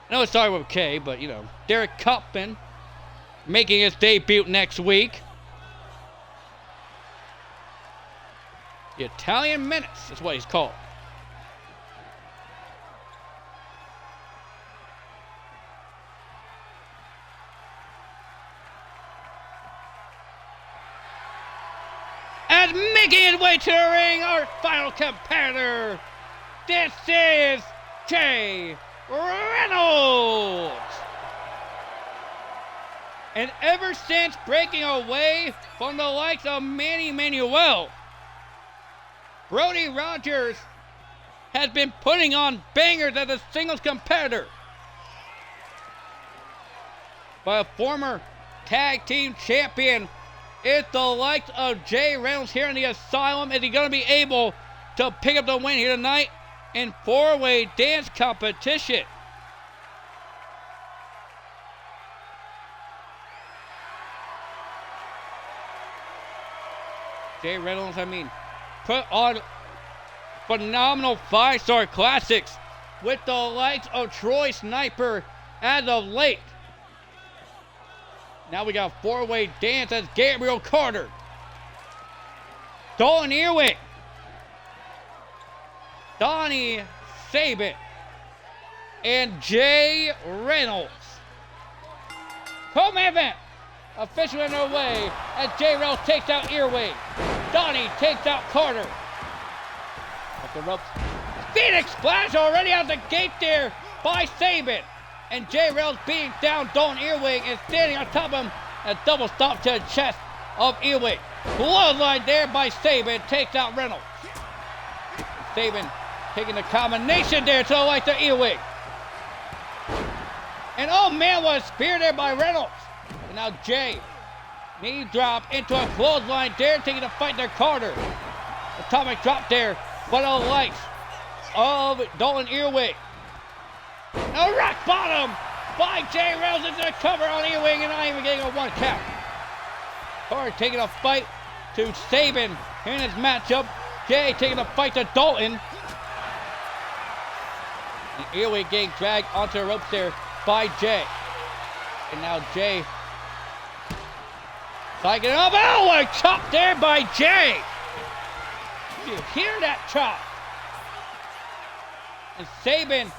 I know it started with K, but you know, Derek Compton making his debut next week. The Italian Menace is what he's called. And making his way to the ring, our final competitor. This is Jay Reynolds. And ever since breaking away from the likes of Manny Manuel, Brody Rogers has been putting on bangers as a singles competitor. By a former tag team champion, it's the likes of Jay Reynolds here in the Asylum. Is he going to be able to pick up the win here tonight in four-way dance competition? Jay Reynolds, put on phenomenal five-star classics with the likes of Troy Sniper as of late. Now we got a four-way dance as Gabriel Carter, Dalton Earwig, Donnie Sabin, and Jay Reynolds. Co-main event officially underway as Jay Reynolds takes out Earwig. Donnie takes out Carter. Up the ropes. Phoenix Splash already out the gate there by Sabin. And Jay Reynolds beating down Dalton Earwig and standing on top of him. A double stomp to the chest of Earwig. Bloodline there by Sabin. Takes out Reynolds. Sabin taking the combination there to the right to Earwig. And oh man, what a spear there by Reynolds. And now Jay. Knee drop into a clothesline there, taking the fight to Carter. Atomic drop there, but the likes of Dalton Earwig. A rock bottom by Jay Reynolds into the cover on Earwig and not even getting a one count. Carter taking a fight to Sabin in his matchup. Jay taking a fight to Dalton. And Earwig getting dragged onto the ropes there by Jay. And now Jay psyching up. Oh, a chop there by Jay. You hear that chop? And Sabin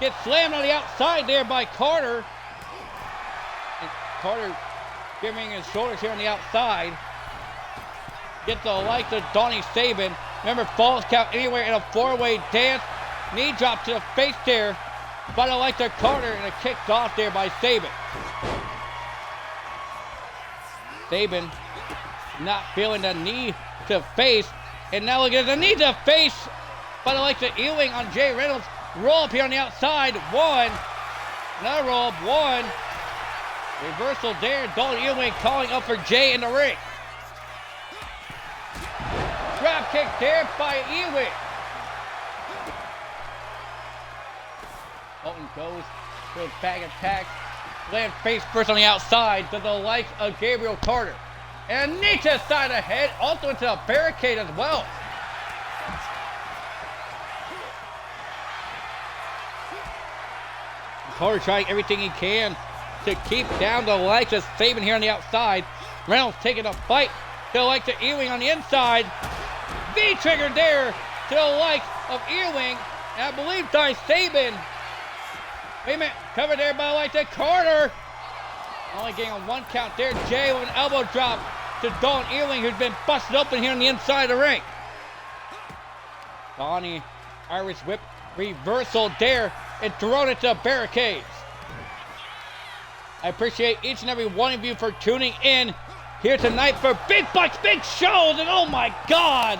gets slammed on the outside there by Carter. And Carter giving his shoulders here on the outside. Gets the likes of Donnie Sabin. Remember, falls count anywhere in a four-way dance. Knee drop to the face there by the likes of Carter, and it kicks off there by Sabin. Sabin not feeling the knee to face. And now look at the knee to face by the likes of Ewing on Jay Reynolds. Roll up here on the outside. One. Another roll up. One. Reversal there. Dalton Ewing calling up for Jay in the ring. Drop kick there by Ewing. Dalton goes to a back attack. Land face first on the outside to the likes of Gabriel Carter. And knee to the side of the head, also into a barricade as well. Carter trying everything he can to keep down the likes of Sabin here on the outside. Reynolds taking a fight to the likes of Ewing on the inside. V-trigger there to the likes of Ewing. And I believe Donnie Sabin. Wait a minute, covered there by the likes of Carter. Only getting on one count there. Jay with an elbow drop to Dalton Ewing, who's been busted open here on the inside of the ring. Donnie, Irish whip reversal there and thrown into the barricades. I appreciate each and every one of you for tuning in here tonight for big bucks, big shows, and oh my God,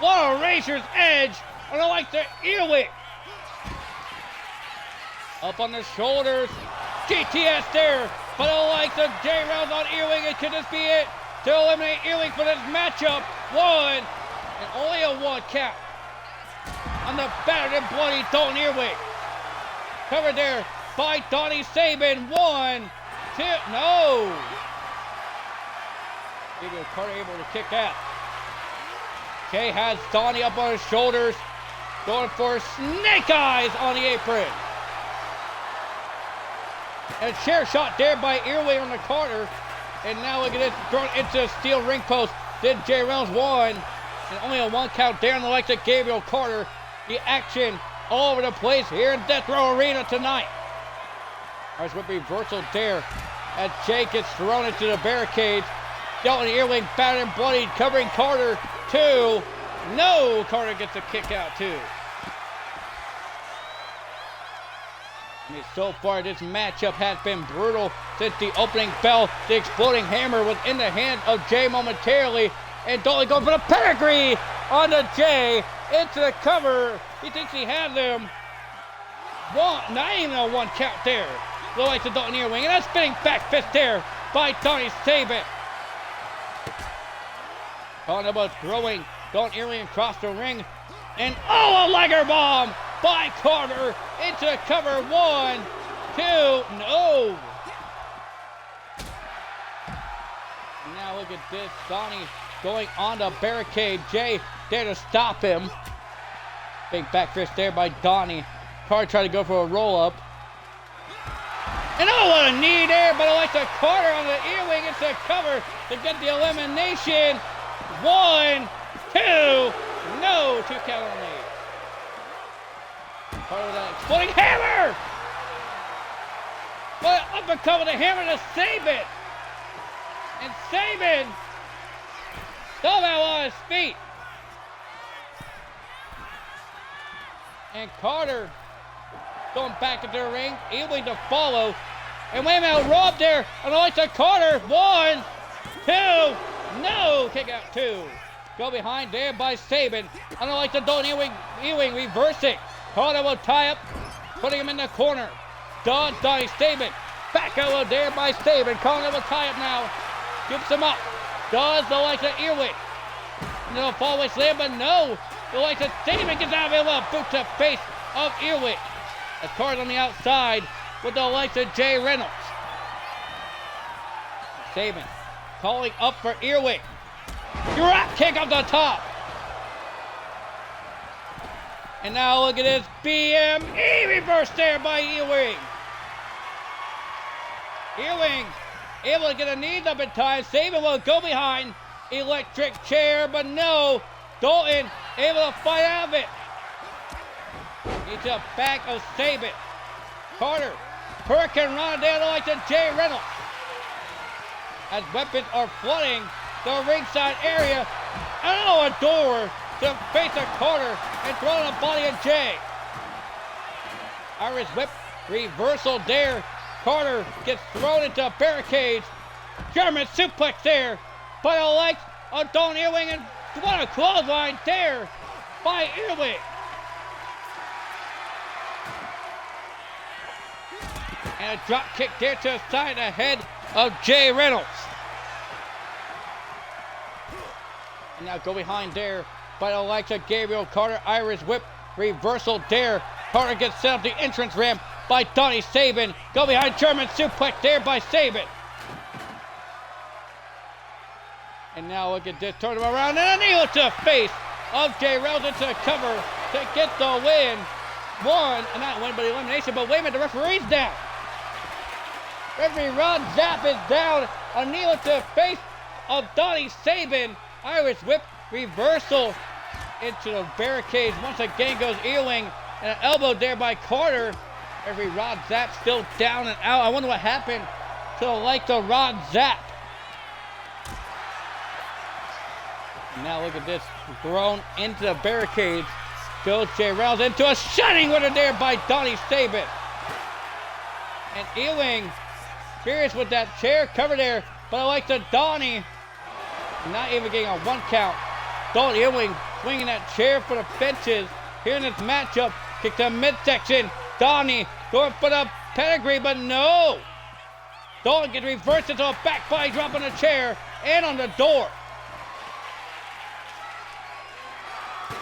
what a razor's edge! And I like the earwig. Up on the shoulders, GTS there, but I like the J rounds on earwig. And could this be it to eliminate earwig for this matchup? One, and only a one count on the battered and bloody Dalton Earwig. Covered there by Donnie Saban. 1, 2, no. Gabriel Carter able to kick that. Jay has Donnie up on his shoulders, going for snake eyes on the apron. And a chair shot there by Earwig on the Carter. And now look at this, thrown into the steel ring post. Then Jay Reynolds 1, and only a 1 count there on the likes of Gabriel Carter. The action all over the place here in Death Row Arena tonight. There's a reversal there as Jay gets thrown into the barricades. Dalton Earwig battered and bloodied, covering Carter. 2. No, Carter gets a kick out too. I mean, so far this matchup has been brutal since the opening bell. The exploding hammer was in the hand of Jay momentarily, and Dalton goes for the pedigree on the Jay into the cover. He thinks he has him. Not even a 1 count there. Low like the Dalton Earwig, and a spinning back fist there by Donnie Saban. Talking about throwing Dalton Earwig across the ring, and oh, a legger bomb by Carter into the cover. 1, 2, no. And now look at this, Donnie going on the barricade. Jay there to stop him. Big back fist there by Donnie. Carter tried to go for a roll up. And oh, what a knee there, but I like the Carter on the Earwig into the cover to get the elimination. 1, 2, no, 2 count only. Carter with an exploding hammer. But uppercut with a hammer to Saban. And Saban somehow on his feet. And Carter going back into the ring, able to follow. And wait a minute, roll up there, and I like the Carter. 1, 2, no, kick out 2. Go behind there by Saban. I don't like the Dalton Earwig reversing. Carter will tie up, putting him in the corner. Donnie Saban. Back elbow there by Saban. Carter will tie up now. Gives him up. Does the like the Earwig. No fallaway slam, but no. The like the Saban gets out of it with a boot to face of Earwig. As Carter's on the outside with the likes of Jay Reynolds. Saban calling up for Earwig. Drop kick up the top. And now look at this BME reverse there by Earwig. Earwig able to get a knees up in time. Saban will go behind. Electric chair, but no. Dalton able to fight out of it. Into the back of Saban. Carter, Hurricane Rana down to like the Jay Reynolds. As weapons are flooding the ringside area. Oh, a door to face of Carter and throw in the body of Jay. Irish whip reversal there. Carter gets thrown into barricades. German suplex there by the legs of Dalton Earwig, and what a clothesline there by Earwig. And a drop kick there to the side of the head of Jay Reynolds. And now go behind there by the likes of Gabriel Carter. Irish whip reversal there. Carter gets set up the entrance ramp by Donnie Saban. Go behind, German suplex there by Saban. And now look at this, turn him around and a knee to the face of Jay Reynolds into the cover to get the win. Not win, but elimination. But wait a minute, the referee's down. Referee Ron Zapp is down. A knee to the face of Donnie Saban. Irish whip reversal into the barricades. Once again goes Earwig, and an elbow there by Carter. Referee Rod Zapp still down and out. I wonder what happened to the likes of Rod Zapp. Now look at this, thrown into the barricades. goes Jay Reynolds into a shining winner there by Donnie Saban. And Ewing, furious with that chair cover there, but I like the Donnie not even getting a 1 count. Donnie Ewing swinging that chair for the fences here in this matchup. Kick to midsection. Donnie going for the pedigree, but no. Donnie gets reversed into a back body drop on the chair and on the door.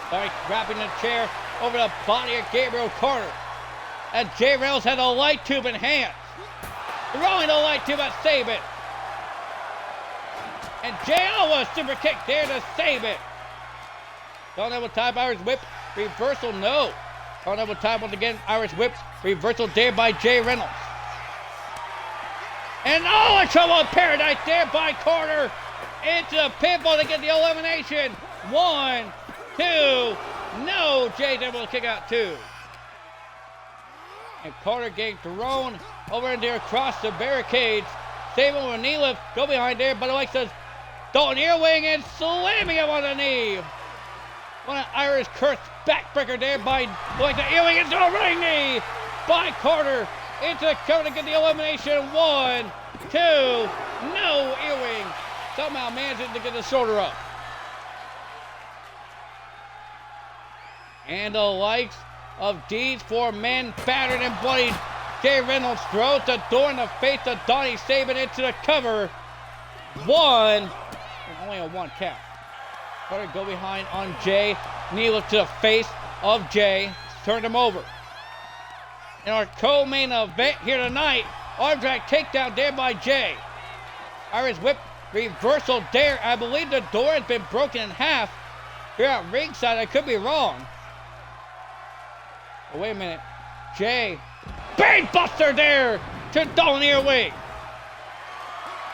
Donnie grabbing the chair over the body of Gabriel Carter. And Jay Reynolds had a light tube in hand. Throwing the light tube at Saban. And Jay Owa super kick there to Saban. Don't have a time, Irish whip. Reversal, no. Don't have a time once again. Irish whips. Reversal there by Jay Reynolds. And a trouble in paradise there by Carter. Into the pinfall to get the elimination. 1, 2. No, Jay's able to kick out 2. And Carter getting thrown over in there across the barricades. Saban with a knee lift. Go behind there, but Alex says, Dalton Earwing and slamming him on the knee. What an Irish curse backbreaker there by Alexa Earwing into a running knee by Carter. Into the cover to get the elimination. 1, 2. No, Earwing somehow manages to get the shoulder up. And the likes of these 4 men, battered and bloodied. Jay Reynolds throws the door in the face of Donnie Saban into the cover. 1, and only a 1 count. Carter go behind on Jay. Knee lift to the face of Jay. Turned him over. In our co-main event here tonight, arm drag takedown there by Jay. Irish whip reversal there. I believe the door has been broken in half. Here at ringside, I could be wrong. Oh, wait a minute. Jay. Brain buster there to Dalton Earwing.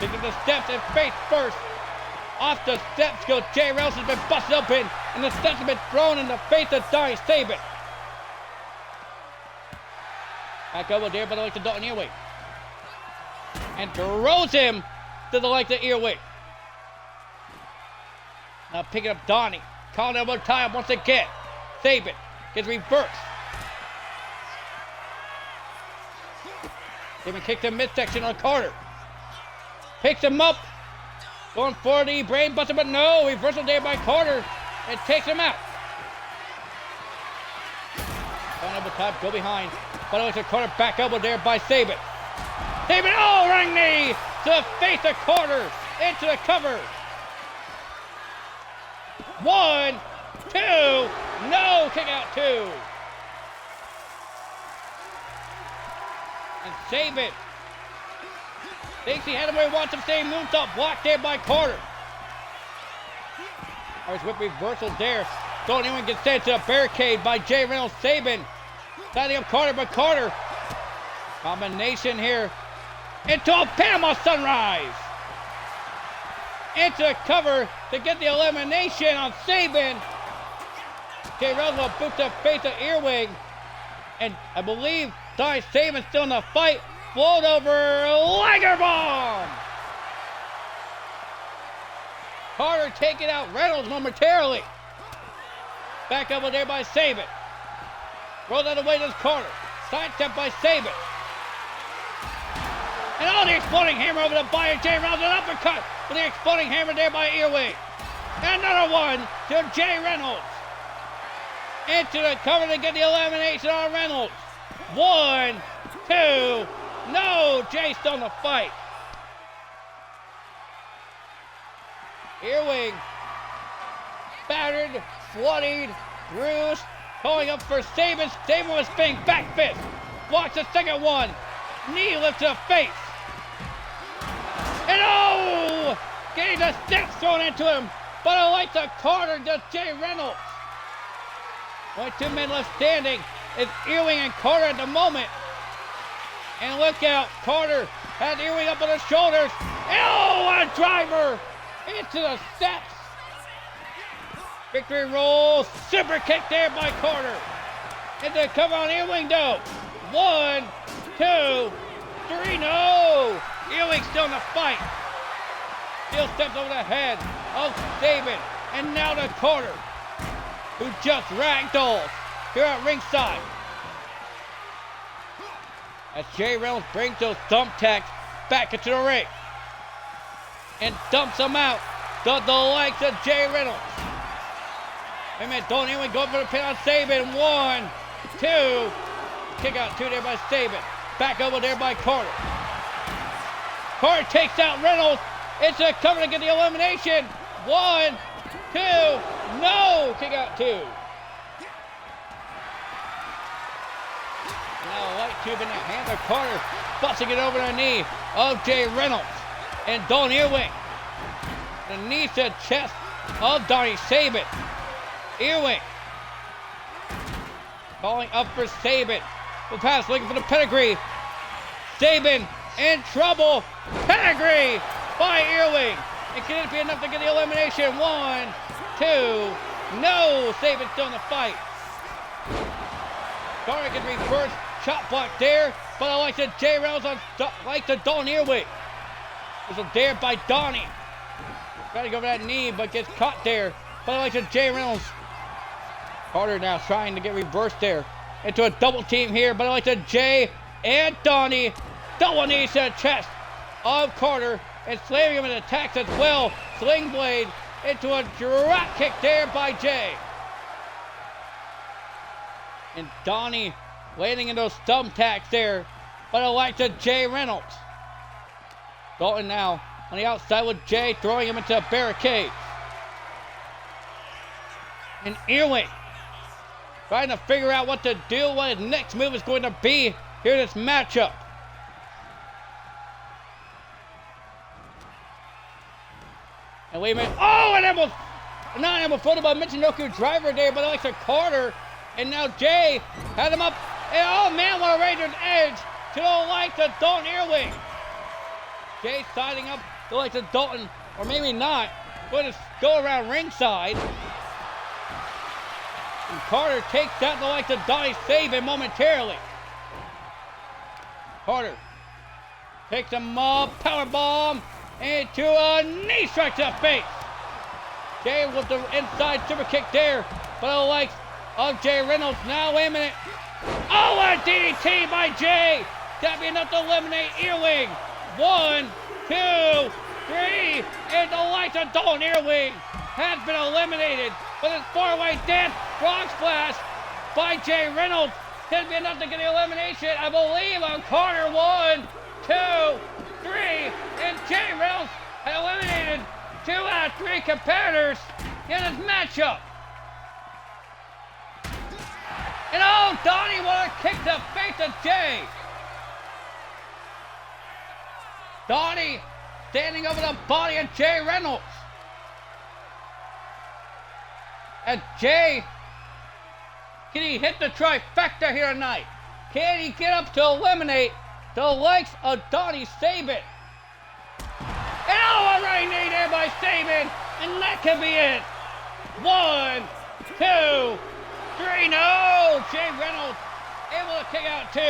Taking the steps and face first. Off the steps goes Jay Reynolds, has been busted open, and the steps have been thrown in the face of Donnie Saban. Back over there, but I like the Dalton Earwing. And throws him to the like the Earwing. Now picking up Donnie. Calling elbow tie once again. Saban gets reversed. Saban kicks the midsection on Carter. Picks him up. Going for the brain buster, but no. Reversal there by Carter. And takes him out. Down elbow top, go behind. But it looks like Carter back elbow there by Saban. Saban, oh, running knee to the face of Carter. Into the cover. 1, 2. No, kick out 2. And Saban thinks he had him where he wants him. Staying moonsault blocked there by Carter. Irish whip reversal there. Don't anyone get sent to the barricade by Jay Reynolds. Saban setting up Carter, but Carter combination here into a Panama Sunrise. Into the cover to get the elimination on Saban. Jay Reynolds will boot the face of Earwing. And I believe Donnie Saban still in the fight. Float over Liger Bomb. Carter taking out Reynolds momentarily. Back over there by Saban. Rolled out of the way to Carter. Sidestep by Saban. And all the exploding hammer over the body of Jay Reynolds. An uppercut with the exploding hammer there by Earwing. And another one to Jay Reynolds. Into the cover to get the elimination on Reynolds. 1, 2. No, Jay still in the fight. Earwing battered, bloodied, bruised, calling up for Saban. Saban was spinning back fist. Blocks the second one. Knee lift to the face. And oh! Getting the steps thrown into him. But I like the Carter to Jay Reynolds. Only 2 men left standing. It's Earwing and Carter at the moment. And look out, Carter had Earwing up on his shoulders. And oh, a driver into the steps. Victory roll, super kick there by Carter. Into the cover on Earwing though. 1, 2, 3, no. Earwing still in the fight. Still steps over the head of Saban. And now to Carter. who just ragdolls here at ringside. As Jay Reynolds brings those thumbtacks back into the ring and dumps them out to the likes of Jay Reynolds. Wait a minute, don't even go for the pin on Sabin. 1, 2. Kick out 2 there by Sabin. Back over there by Carter. Carter takes out Reynolds. It's a cover to get the elimination. 1, 2. No! Kick out 2. Now a light tube in the hand of Carter. Busting it over the knee of Jay Reynolds. And Don Earwing. The knee to chest of Donnie Sabin. Earwing. Calling up for Sabin. The pass looking for the pedigree. Sabin in trouble. Pedigree by Earwing. And can it be enough to get the elimination? 1, 2. No. Sabin still in the fight. Carter gets reverse chop block there. But I like the Jay Reynolds on like the Don Earwing. There's a dare by Donnie. Trying to go for that knee, but gets caught there. But I like the Jay Reynolds. Carter now trying to get reversed there into a double team here, but I like the Jay and Donnie. Double knees to the chest of Carter and slamming him in attacks as well. Sling blade into a drop kick there by Jay. And Donnie landing in those thumbtacks there, but I like the Jay Reynolds. Dalton now on the outside with Jay, throwing him into a barricade. And Earwing trying to figure out what to do, what his next move is going to be here in this matchup. And wait a minute. Oh, and almost, not almost floated by Michinoku driver there, but Alexa Carter. And now Jay had him up. And oh man, what a Raiders edge to the likes of Dalton Earwing. Jay siding up the likes of Dalton, or maybe not, going to go around ringside. And Carter takes out the likes of Donnie Sabin momentarily. Carter takes him up, powerbomb into a knee strike to the face. Jay with the inside super kick there, but the likes of Jay Reynolds. Now, wait a minute. Oh, a DDT by Jay. That'd be enough to eliminate Earwing. 1, 2, 3, and the likes of Dalton Earwing has been eliminated. But this far-away death frog splash by Jay Reynolds can be enough to get the elimination, I believe, on Carter. 1, 2, 3, and Jay Reynolds has eliminated 2 out of 3 competitors in this matchup. And oh, Donnie, what a kick to the face of Jay. Donnie standing over the body of Jay Reynolds. And Jay, can he hit the trifecta here tonight? Can he get up to eliminate the likes of Donnie Sabin? And oh, a right knee there by Sabin, and that could be it. 1, 2, 3, no! Jay Reynolds able to kick out 2.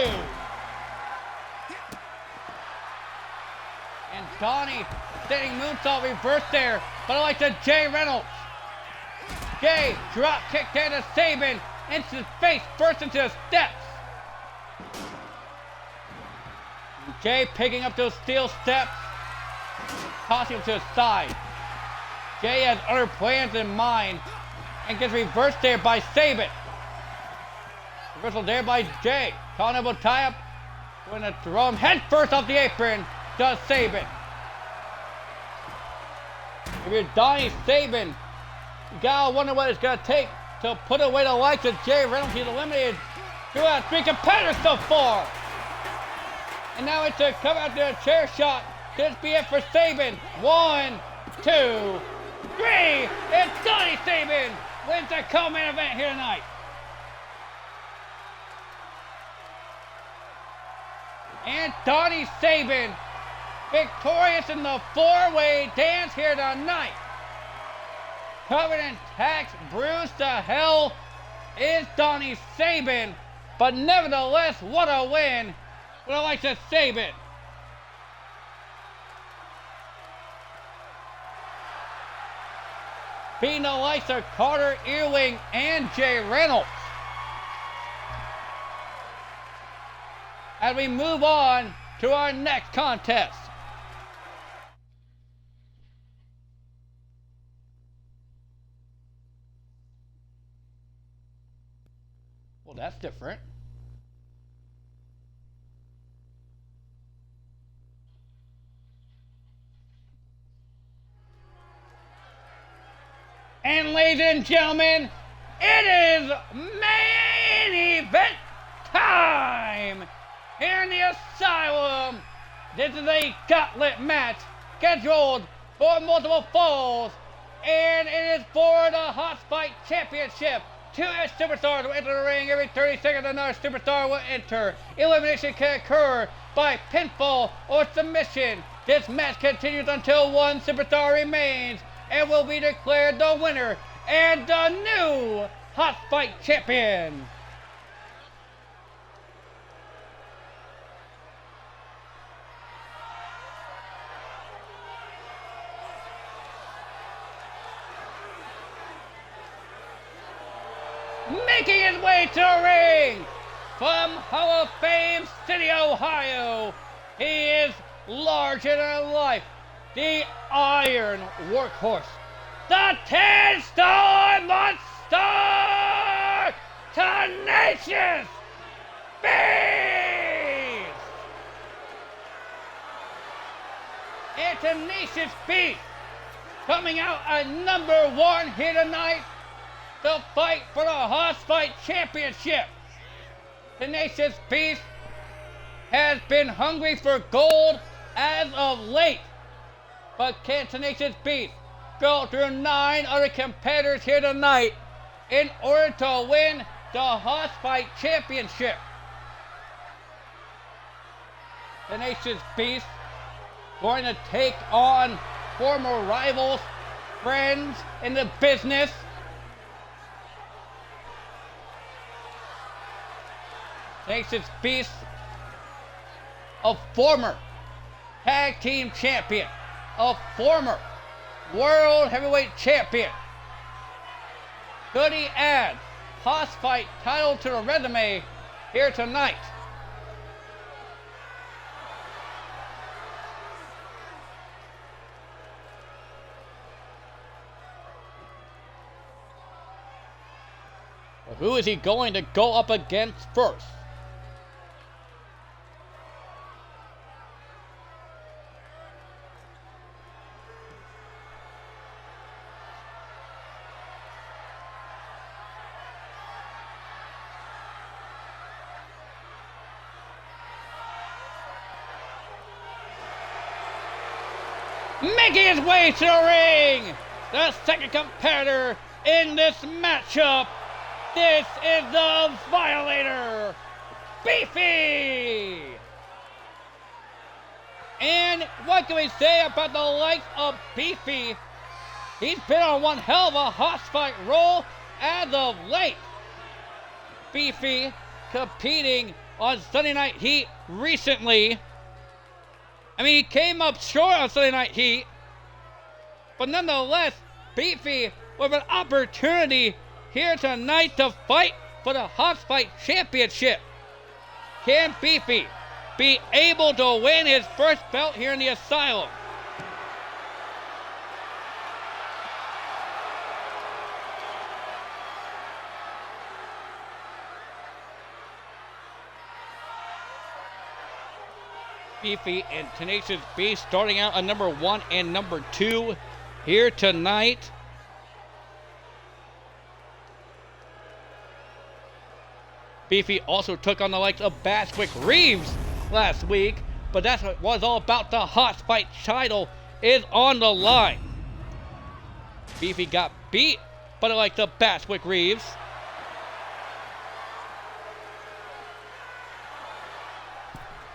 And Donnie standing moonsault reverse there, but I like the Jay Reynolds. Jay drop kick there to Sabin, into his face, first into the steps. And Jay picking up those steel steps, tossing him to the side. Jay has other plans in mind and gets reversed there by Sabin. Reversal there by Jay. Colonel tie up. Going to throw him head first off the apron. Does Sabin. If you're Donnie Sabin, you gotta wonder what it's gonna take to put away the likes of Jay Reynolds. He's eliminated 2 out of 3 competitors so far. And now it's a come out to a chair shot. This be it for Sabin. 1, 2, 3, and Donnie Sabin wins the co-main event here tonight. And Donnie Sabin victorious in the 4-way dance here tonight. Covered in tacks, bruised to hell is Donnie Sabin, but nevertheless, what a win. What I like to Sabin. being the likes of Carter Earling and Jay Reynolds. As we move on to our next contest. Well, that's different. And ladies and gentlemen, it is main event time here in the Asylum. This is a gauntlet match scheduled for multiple falls, and it is for the Hot Fight Championship. Two superstars will enter the ring every 30 seconds. Another superstar will enter. Elimination can occur by pinfall or submission. This match continues until one superstar remains and will be declared the winner and the new Hot Fight Champion. Making his way to the ring from Hall of Fame City, Ohio, he is larger than life, the Iron Workhorse, the 10-star monster, Tenacious Beast! And Tenacious Beast coming out at number 1 here tonight to fight for the Hot Fight Championship. Tenacious Beast has been hungry for gold as of late. But can Tenacious Beast go through 9 other competitors here tonight in order to win the Hot Fight Championship? Tenacious Beast going to take on former rivals, friends in the business. Tenacious Beast, a former tag team champion, a former world heavyweight champion. Could he add Hot Fight title to the resume here tonight? Well, who is he going to go up against first? Making his way to the ring, the second competitor in this matchup. This is the Violator, Beefy! And what can we say about the likes of Beefy? He's been on one hell of a Hot Fight roll as of late. Beefy competing on Sunday Night Heat recently. I mean, he came up short on Sunday Night Heat, but nonetheless, Beefy with an opportunity here tonight to fight for the Hot Fight Championship. Can Beefy be able to win his first belt here in the Asylum? Beefy and Tenacious Beast starting out at number 1 and number 2 here tonight. Beefy also took on the likes of Bashwick Reeves last week, but that's what it was all about. The Hot Fight title is on the line. Beefy got beat by the likes of Bashwick Reeves.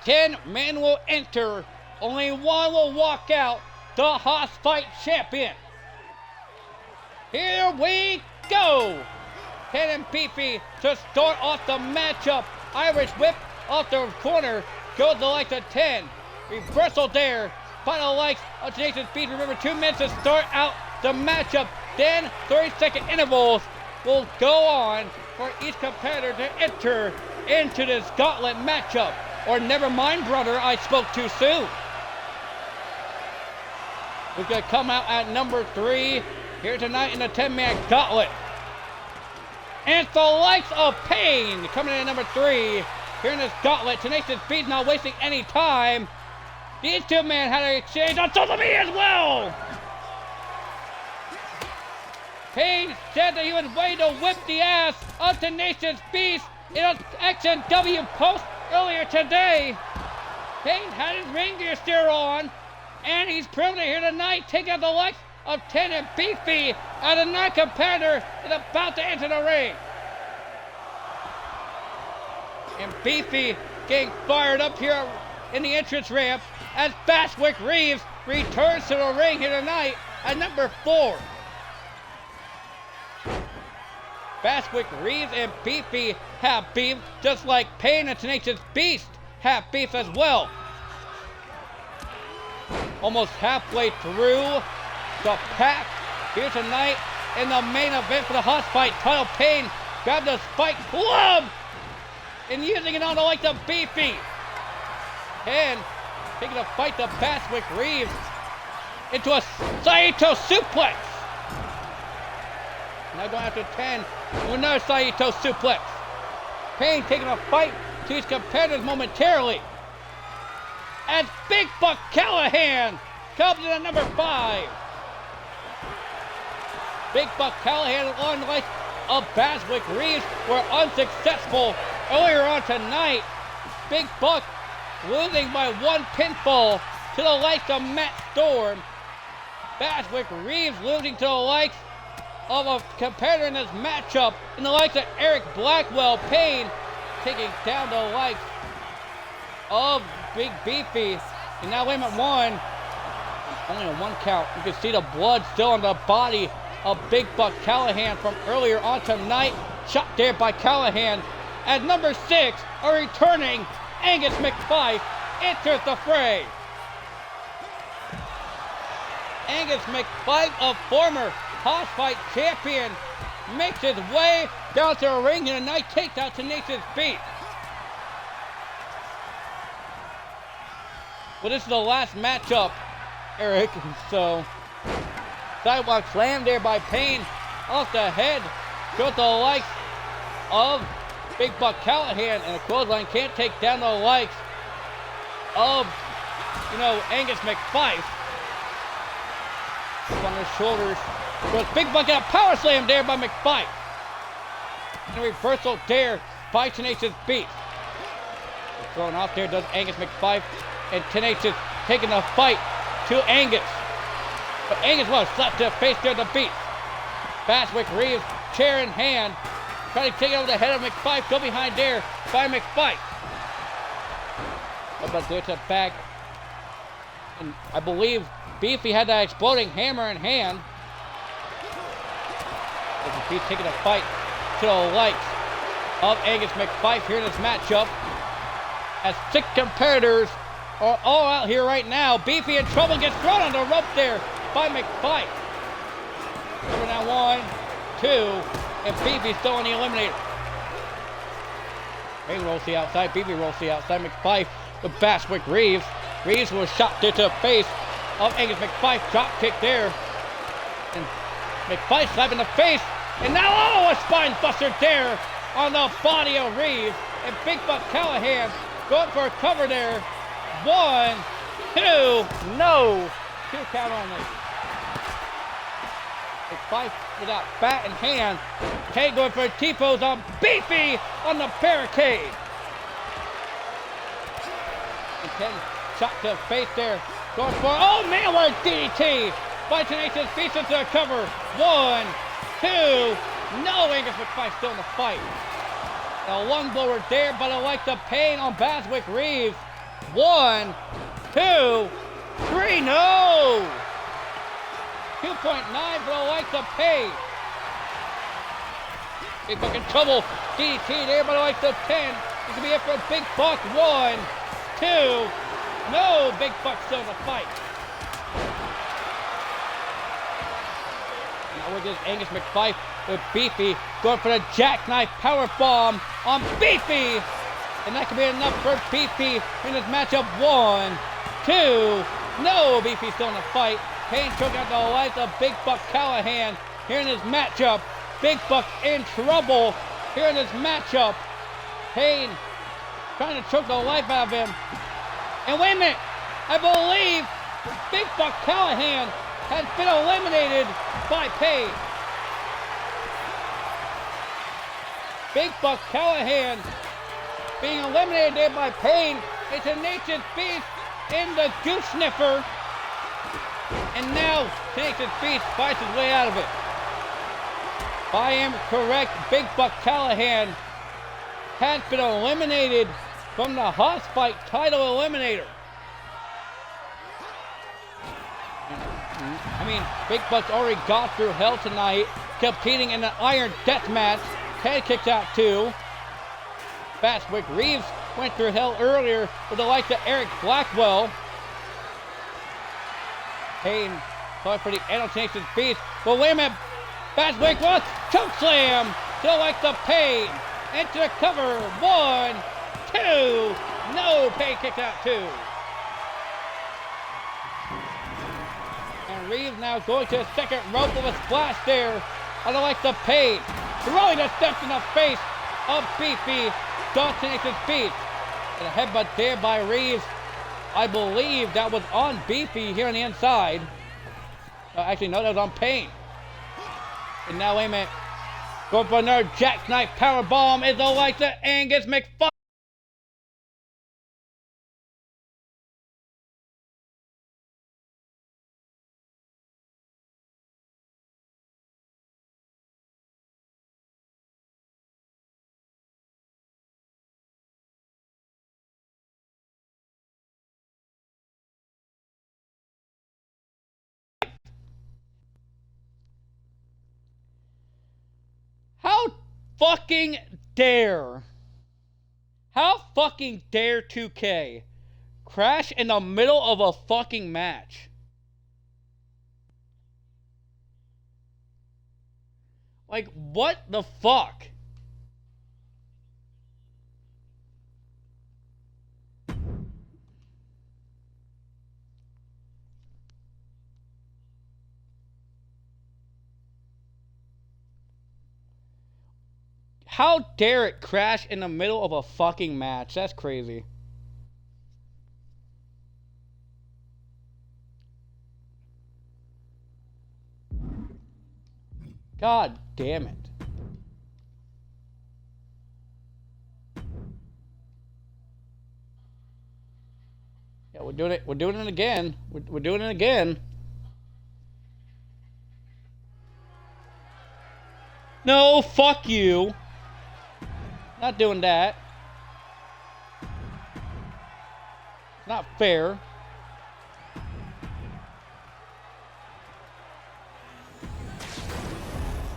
10 men will enter. Only one will walk out, the Hot Fight champion. Here we go. Ken and Beefy to start off the matchup. Irish whip off the corner. Goes the likes of 10. Reversal there by the likes of Tenacious Beast. Remember, 2 minutes to start out the matchup. Then 30-second intervals will go on for each competitor to enter into this gauntlet matchup. Or never mind, brother, I spoke too soon. We're going to come out at number 3 here tonight in the 10-man gauntlet. And it's the likes of Pain coming in at number 3 here in this gauntlet. Tenacious Beast not wasting any time. These two men had an exchange on social media as well. Pain said that he was ready to whip the ass of Tenacious Beast in an X&W post earlier today. Pain had his ring gear still on, and he's proven it here tonight, taking out the likes of 10 and Beefy as a non-competitor is about to enter the ring. And Beefy getting fired up here in the entrance ramp as Bashwick Reeves returns to the ring here tonight at number 4. Bashwick Reeves and Beefy have beef, just like Pain and Tenacious Beast have beef as well. Almost halfway through the pack here tonight in the main event for the Hot Fight title. Pain grabbed the spike club and using it on the likes of Beefy. And taking a fight to Bashwick Reeves into a Saito suplex. Now going after 10 with another Saito suplex. Pain taking a fight to his competitors momentarily. As Big Buck Callahan comes in at number 5. Big Buck Callahan along the likes of Bashwick Reeves were unsuccessful earlier on tonight. Big Buck losing by 1 pinfall to the likes of Matt Storm. Bashwick Reeves losing to the likes of a competitor in this matchup in the likes of Eric Blackwell. Pain taking down the likes of Big Beefy. And now limit 1. Only a 1 count. You can see the blood still on the body of Big Buck Callahan from earlier on tonight. Shot there by Callahan. At number 6, a returning Angus McFife enters the fray. Angus McFife, a former House Fight champion, makes his way down to the ring here tonight, takes out Tenacious Beast. Well, this is the last matchup, Eric, so sidewalk slam there by Pain off the head. Goes the likes of Big Buck Callahan, and the clothesline can't take down the likes of, Angus McFife. Up on his shoulders. Goes Big Buck out, power slam there by McFife. And a reversal there by Tenacious Beast. Thrown off there does Angus McFife, and Tenacious taking the fight to Angus. But Angus was slapped to the face there to Beast. Bashwick Reeves, chair in hand, trying to take over the head of McFife. Go behind there by McFife. But there's a back. And I believe Beefy had that exploding hammer in hand. Beef taking a fight to the likes of Angus McFife here in this matchup. As 6 competitors are all out here right now. Beefy in trouble, gets thrown on the rope there by McFife. Over now 1, 2, and Beefy still on the eliminator. Pain rolls the outside, Beefy rolls the outside. McFife with Bashwick Reeves. Reeves was shot there to the face of Angus McFife. Drop kick there. And McFife slapping the face. And now, a spine buster there on the body of Reeves. And Big Buck Callahan going for a cover there. 1, 2, no. 2 count only. McFife without bat in hand. Pain going for a T-pose on Beefy on the barricade. And 10 shot to the face there. Going for, oh man, what a DDT by Tenacious Beast into the cover. 1, 2, no. Angus McFife still in the fight. A lung blower there, but I like the Pain on Bashwick Reeves. 1, 2, 3, no. 2.9 for the likes of Pain. Big Buck in trouble. DDT there, but I like the 10. It could be it for Big Buck. 1, 2, no. Big Buck still in the fight. Now with this Angus McFife with Beefy going for the jackknife power bomb on Beefy. And that could be enough for Beefy in this matchup. 1, 2. No, Beefy's still in the fight. Payne choking out the life of Big Buck Callahan here in this matchup. Big Buck in trouble here in this matchup. Payne trying to choke the life out of him. And wait a minute, I believe Big Buck Callahan has been eliminated by Payne. Big Buck Callahan being eliminated there by Payne. It's a Tenacious Beast in the Goose Sniffer. And now Tenacious Beast fights his way out of it. If I am correct, Big Buck Callahan has been eliminated from the Hoss Fight title eliminator. I mean, Big Buck's already got through hell tonight, competing in an Iron Death Match. Head kicks out too. Fastwick Reeves went through hell earlier with the likes of Eric Blackwell. Payne fought for the Tenacious Beast. But wait a minute, Fastwick wants choke slam to the likes of Payne. Into the cover. 1, 2. No, Payne kicks out 2. And Reeves now going to the second rope with a splash there on the likes of Payne. Throwing the steps in the face of Beefy, Tenacious Beast. And a headbutt there by Reeves. I believe that was on Beefy here on the inside. Actually, no, that was on Payne. And now, wait a minute. Going for another jackknife powerbomb is the likes of Angus McFife. How fucking dare 2K crash in the middle of a fucking match? Like, what the fuck? How dare it crash in the middle of a fucking match? That's crazy. God damn it. Yeah, we're doing it. We're doing it again. We're doing it again. No, fuck you. Not doing that. Not fair.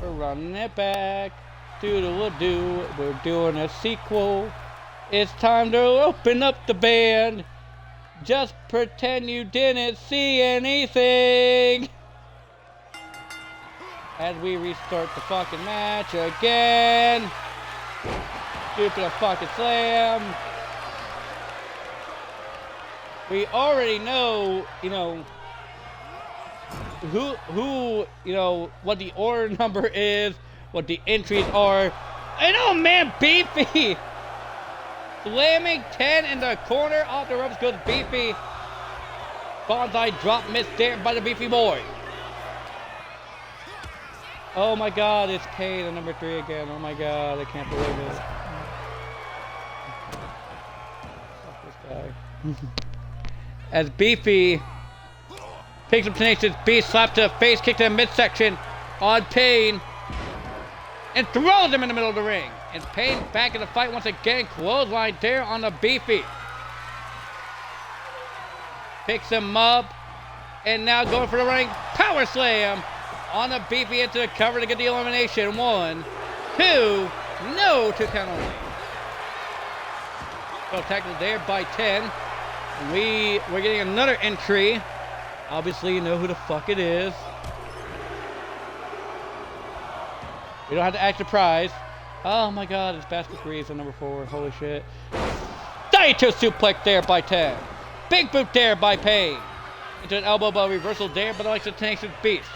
We're running it back. Doodle-a-doo. We're doing a sequel. It's time to open up the band. Just pretend you didn't see anything. As we restart the fucking match again. Stupid fucking slam. We already know, who, what the order number is, what the entries are. And oh man, Beefy! Slamming 10 in the corner off the ropes goes Beefy. Bonsai drop missed there by the Beefy boy. Oh my god, it's Payne, the number 3 again. Oh my god, I can't believe it. Fuck this guy. As Beefy picks up Tenacious Beast, slap to the face, kick to the midsection on Payne, and throws him in the middle of the ring. And Payne back in the fight once again, clothesline there on the Beefy. Picks him up, and now going for the ring, power slam on the Beefy into the cover to get the elimination. 1, 2, no, 2 count only. So tackled there by 10. We're getting another entry. Obviously, you know who the fuck it is. We don't have to act surprised. Oh my god, it's Basket Reeves on number 4. Holy shit. Diato suplex there by 10. Big boot there by Payne. Into an elbow by reversal there, but likes to Tenacious Beast.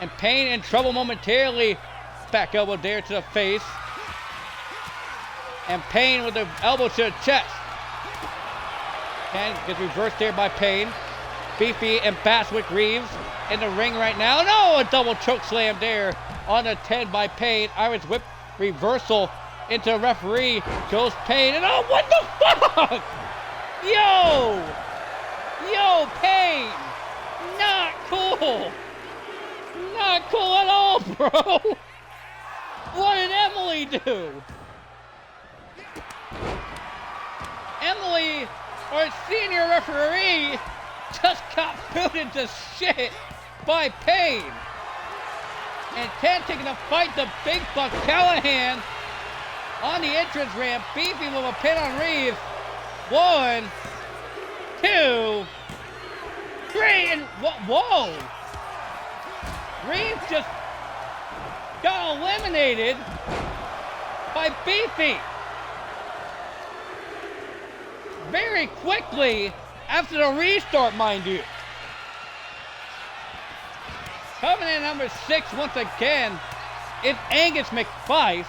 And Payne in trouble momentarily. Back elbow there to the face. And Payne with the elbow to the chest. And gets reversed there by Payne. Beefy and Baswick Reeves in the ring right now. No, a double choke slam there on a 10 by Payne. Irish whip reversal into the referee. Goes Payne. And oh, what the fuck? Yo, Payne. Not cool. Not cool at all, bro. What did Emily do? Emily, our senior referee, just got booted to shit by Payne. And 10 taking a fight to Big Buck Callahan on the entrance ramp. Beefy with a pin on Reeves. 1, 2, 3, and whoa! Reeves just got eliminated by Beefy. Very quickly after the restart, mind you. Coming in number 6 once again, it's Angus McFife.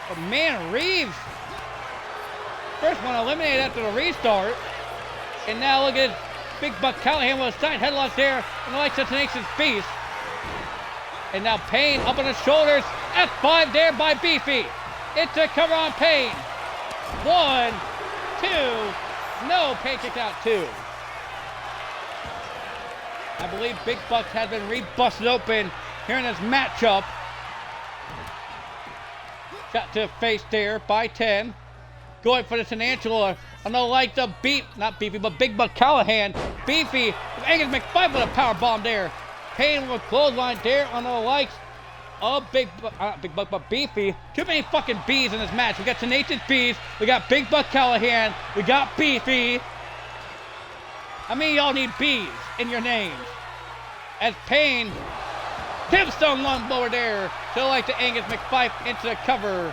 But man, Reeves, first one eliminated after the restart. And now look at Big Buck Callahan with a side headlock there, and the likes of Tenacious Beast. And now Payne up on his shoulders. F5 there by Beefy. It's a cover on Payne. 1, 2. No, Payne kicked out 2. I believe Big Buck has been re-busted open here in this matchup. Shot to the face there by 10. Going for the Tarantula on the likes of not Beefy, but Big Buck Callahan. Beefy with Angus McFife with a power bomb there. Payne with a clothesline there on the likes of not Big Buck, but Beefy. Too many fucking B's in this match. We got Tenacious Beast, we got Big Buck Callahan, we got Beefy. How many of y'all need B's in your names? As Payne, tombstone lungblower there to like the Angus McFife into the cover.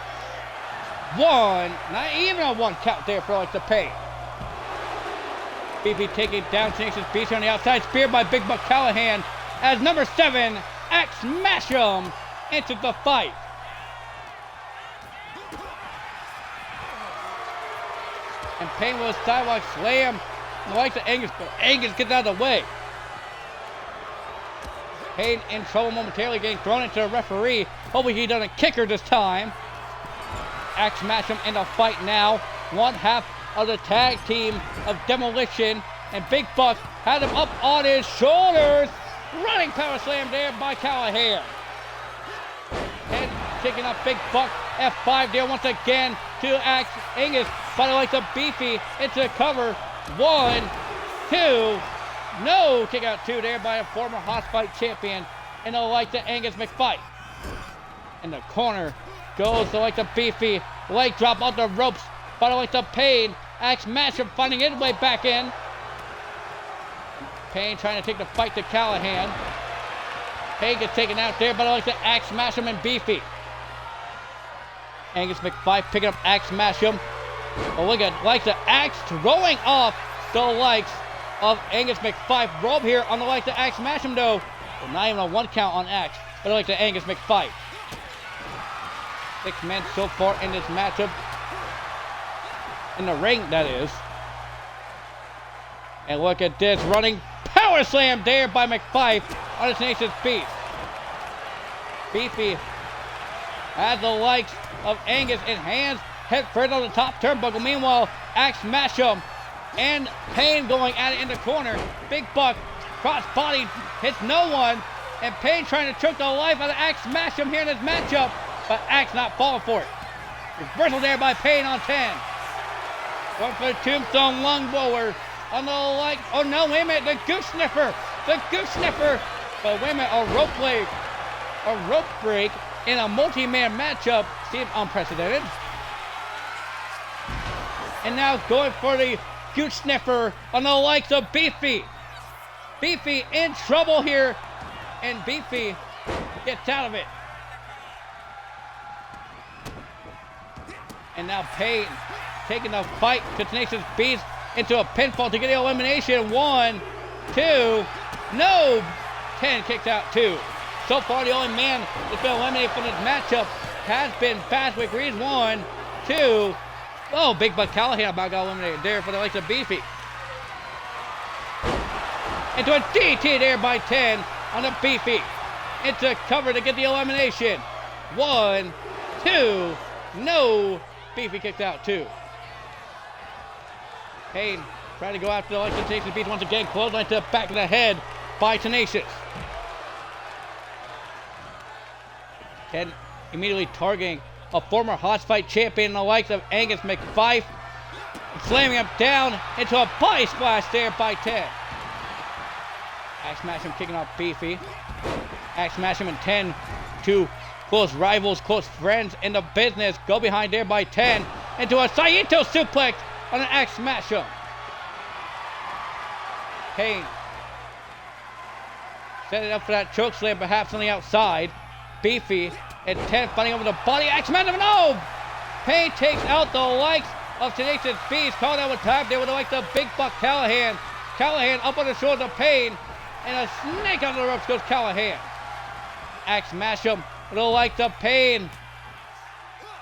1, not even a 1 count there for like the Payne. Beefy taking down Tenacious Beast on the outside, spear by Big Buck Callahan as number 7, Axe Mash'em, into the fight. And Payne with a sidewalk slam. I like the Angus, but Angus gets out of the way. Payne in trouble momentarily, getting thrown into the referee. Hopefully he doesn't kick her this time. Axe Mash'em in the fight now. One half of the tag team of Demolition. And Big Buck had him up on his shoulders. Running power slam there by Callahan. And kicking up Big Buck. F5 there once again to Angus. By the likes of Beefy into the cover. 1, 2. No kick out 2 there by a former Hoss Fight champion. And the likes of Angus McFife. In the corner goes the likes of Beefy. Leg drop on the ropes by the likes of Payne. Axe Mash'em finding his way back in. Payne trying to take the fight to Callahan. Payne gets taken out there by the likes of Axe Mash'em and Beefy. Angus McFife picking up Axe Mash'em. Oh, look at likes of Axe throwing off the likes of Angus McFife. Rob here on the likes of Axe Mash'em though. Well, not even a 1 count on Axe, but the likes of Angus McFife. 6 men so far in this matchup. In the ring, that is. And look at this running power slam there by McFife on his Tenacious Beast. Beefy has the likes of Angus in hands, head first on the top turnbuckle. Meanwhile, Axe Mash'em and Payne going at it in the corner. Big Buck cross body hits no one, and Payne trying to choke the life out of Axe Mash'em here in this matchup, but Axe not falling for it. Reversal there by Payne on 10. Going for the tombstone lung blower on the like. Oh no, wait a minute, the goose sniffer. The goose sniffer. But wait a minute, a rope break in a multi-man matchup seems unprecedented. And now going for the goose sniffer on the likes of Beefy. Beefy in trouble here. And Beefy Gets out of it. And now Payne taking the fight to Tenacious Beast into a pinfall to get the elimination. 1, 2, no! 10 kicks out 2. So far, the only man that's been eliminated from this matchup has been Fastwick Reed. 1, 2. Oh, Big Buck Callahan about got eliminated there for the likes of Beefy. Into a DT there by 10 on the Beefy. Into cover to get the elimination. 1, 2, no. Beefy kicked out 2. Payne trying to go after the likes of Tenacious Beast once again. Clothesline to the back of the head by Tenacious. Ken immediately targeting a former Hots Fight champion in the likes of Angus McFife. Slamming him down into a body splash there by 10. Axe Smash him kicking off Beefy. Axe Smash him in 10. 2 close rivals, close friends in the business. Go behind there by 10. Into a Saito suplex on an Axe Smash him. Payne set it up for that choke slam perhaps on the outside. Beefy and 10 fighting over the body. Axe Smash him. No! Payne takes out the likes of Tenacious Beast. Called out with time there with the likes of Big Buck Callahan. Callahan up on the shoulder of Payne. And a snake on the ropes goes Callahan. Axe Smash him with the likes of Payne.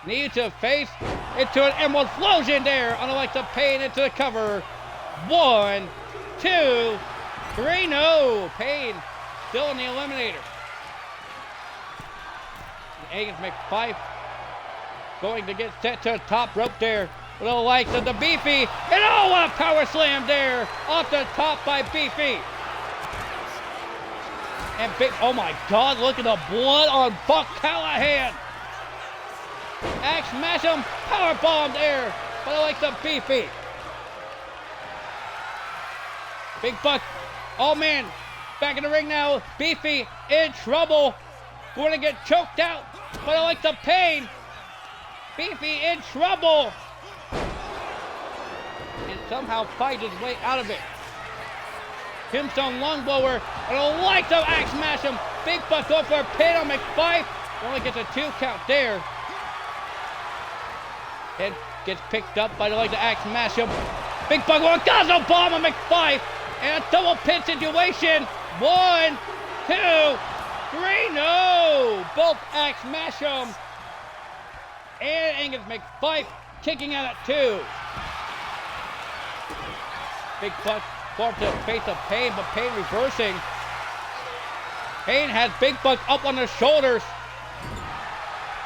Knee to face into an Emerald Explosion there on the likes of Payne into the cover. 1, 2, 3, no. Payne still in the eliminator. Angus McFife going to get set to the top rope there with the likes of the Beefy. And oh, what a power slam there off the top by Beefy. And big, oh my God, look at the blood on Buck Callahan. Axe Smash him, power bomb there by the likes of Beefy. Big Buck, oh man, back in the ring now. Beefy in trouble. Going to get choked out by the likes of Payne. Beefy in trouble. And somehow fights his way out of it. Tombstone Longblower and the likes of Axe Smash him. Big Buck going for a pin on McFife. Only gets a 2 count there. Head gets picked up by the likes of Axe Smash him. Big Buck going Gazo Bomb on McFife. And a double pin situation. 1, 2, 3, no! Both Axe Smash him. And Angus McFife kicking out at 2. Big Buck formed to face of Payne, but Payne reversing. Payne has Big Buck up on the shoulders.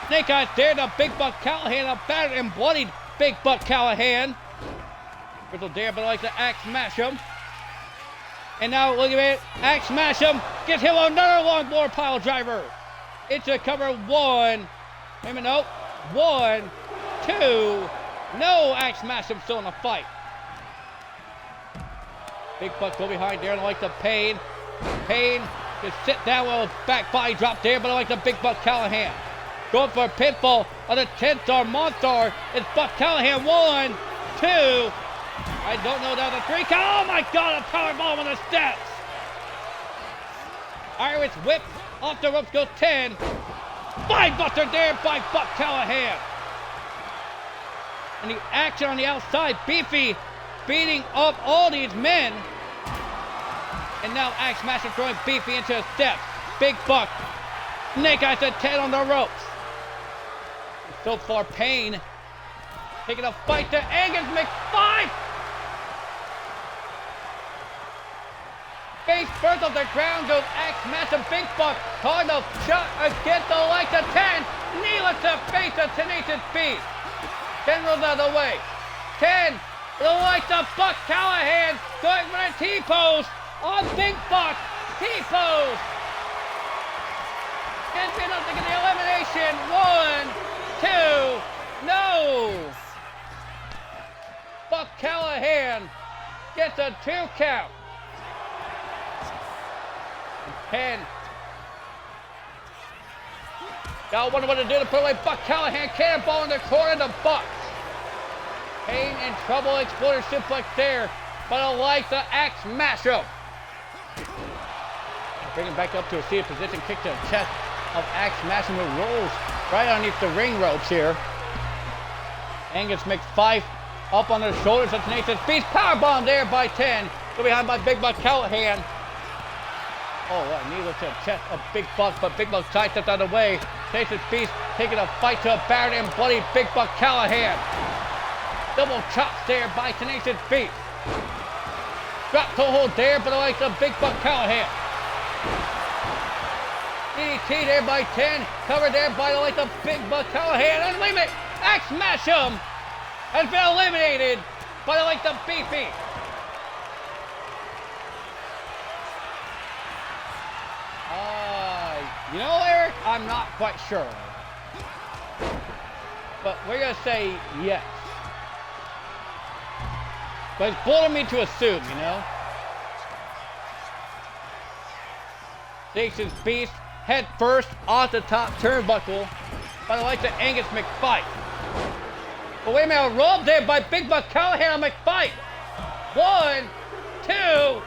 Snake Eyes there to Big Buck Callahan, a battered and bloodied Big Buck Callahan. Crystal there, but like the Axe Smash him. And now look at it, Axe Smash him, gets him another long blower pile driver. Into cover 1. Wait a minute, no. 1, 2, no. Axe Smash him still in the fight. Big Buck go behind there, like the Payne. Payne just sit down with his back body drop there, but I like the Big Buck Callahan. Going for a pinfall on the 10-star Monstar. It's Buck Callahan. 1, 2. I don't know down the 3 count. Oh my God, a power bomb on the steps. Irish whip off the ropes goes 10. Spine buster there by Buck Callahan. And the action on the outside, Beefy beating up all these men. And now Axe Smash is throwing Beefy into the steps. Big Buck. Snake Eyes at 10 on the ropes. So far, Payne taking a fight to Angus McFife. Face first off the ground goes Axe Smash and Big Buck. Calling the shot against the likes of 10. Needless to face of Tenacious Beast. 10 rolls out of the way. 10. The likes of Buck Callahan going for a T-pose on Big Buck. T-pose. And pin up to get the elimination. 1, 2, no. Buck Callahan gets a 2 count. 10. Now I wonder what to do to put away Buck Callahan. Cannonball in the corner to Buck. Payne in trouble. Exploder suplex there. But I like the Axe Smash him. Bring him back up to a seated position. Kick to the chest. of axe smashing with rolls right underneath the ring ropes here. Angus McFife up on the shoulders of Tenacious Beast. Powerbomb there by 10. Go behind by Big Buck Callahan. Oh, what a knee to the chest of Big Buck, but Big Buck sidestepped out of the way. Tenacious Beast taking a fight to a battered and bloody Big Buck Callahan. Double chops there by Tenacious Beast. Drop toe hold there by the likes of Big Buck Callahan. DDT there by 10. Covered there by the likes of Big Buck Callahan. Unlimited axe smash him has been eliminated by the likes of Beefy. You know, Eric, I'm not quite sure. But we're going to say yes. But it's bold of me to assume, you know. Tenacious Beast head first off the top turnbuckle by the likes of Angus McFife. But wait a minute, a roll there by Big Buck Callahan on McFife. 1, 2,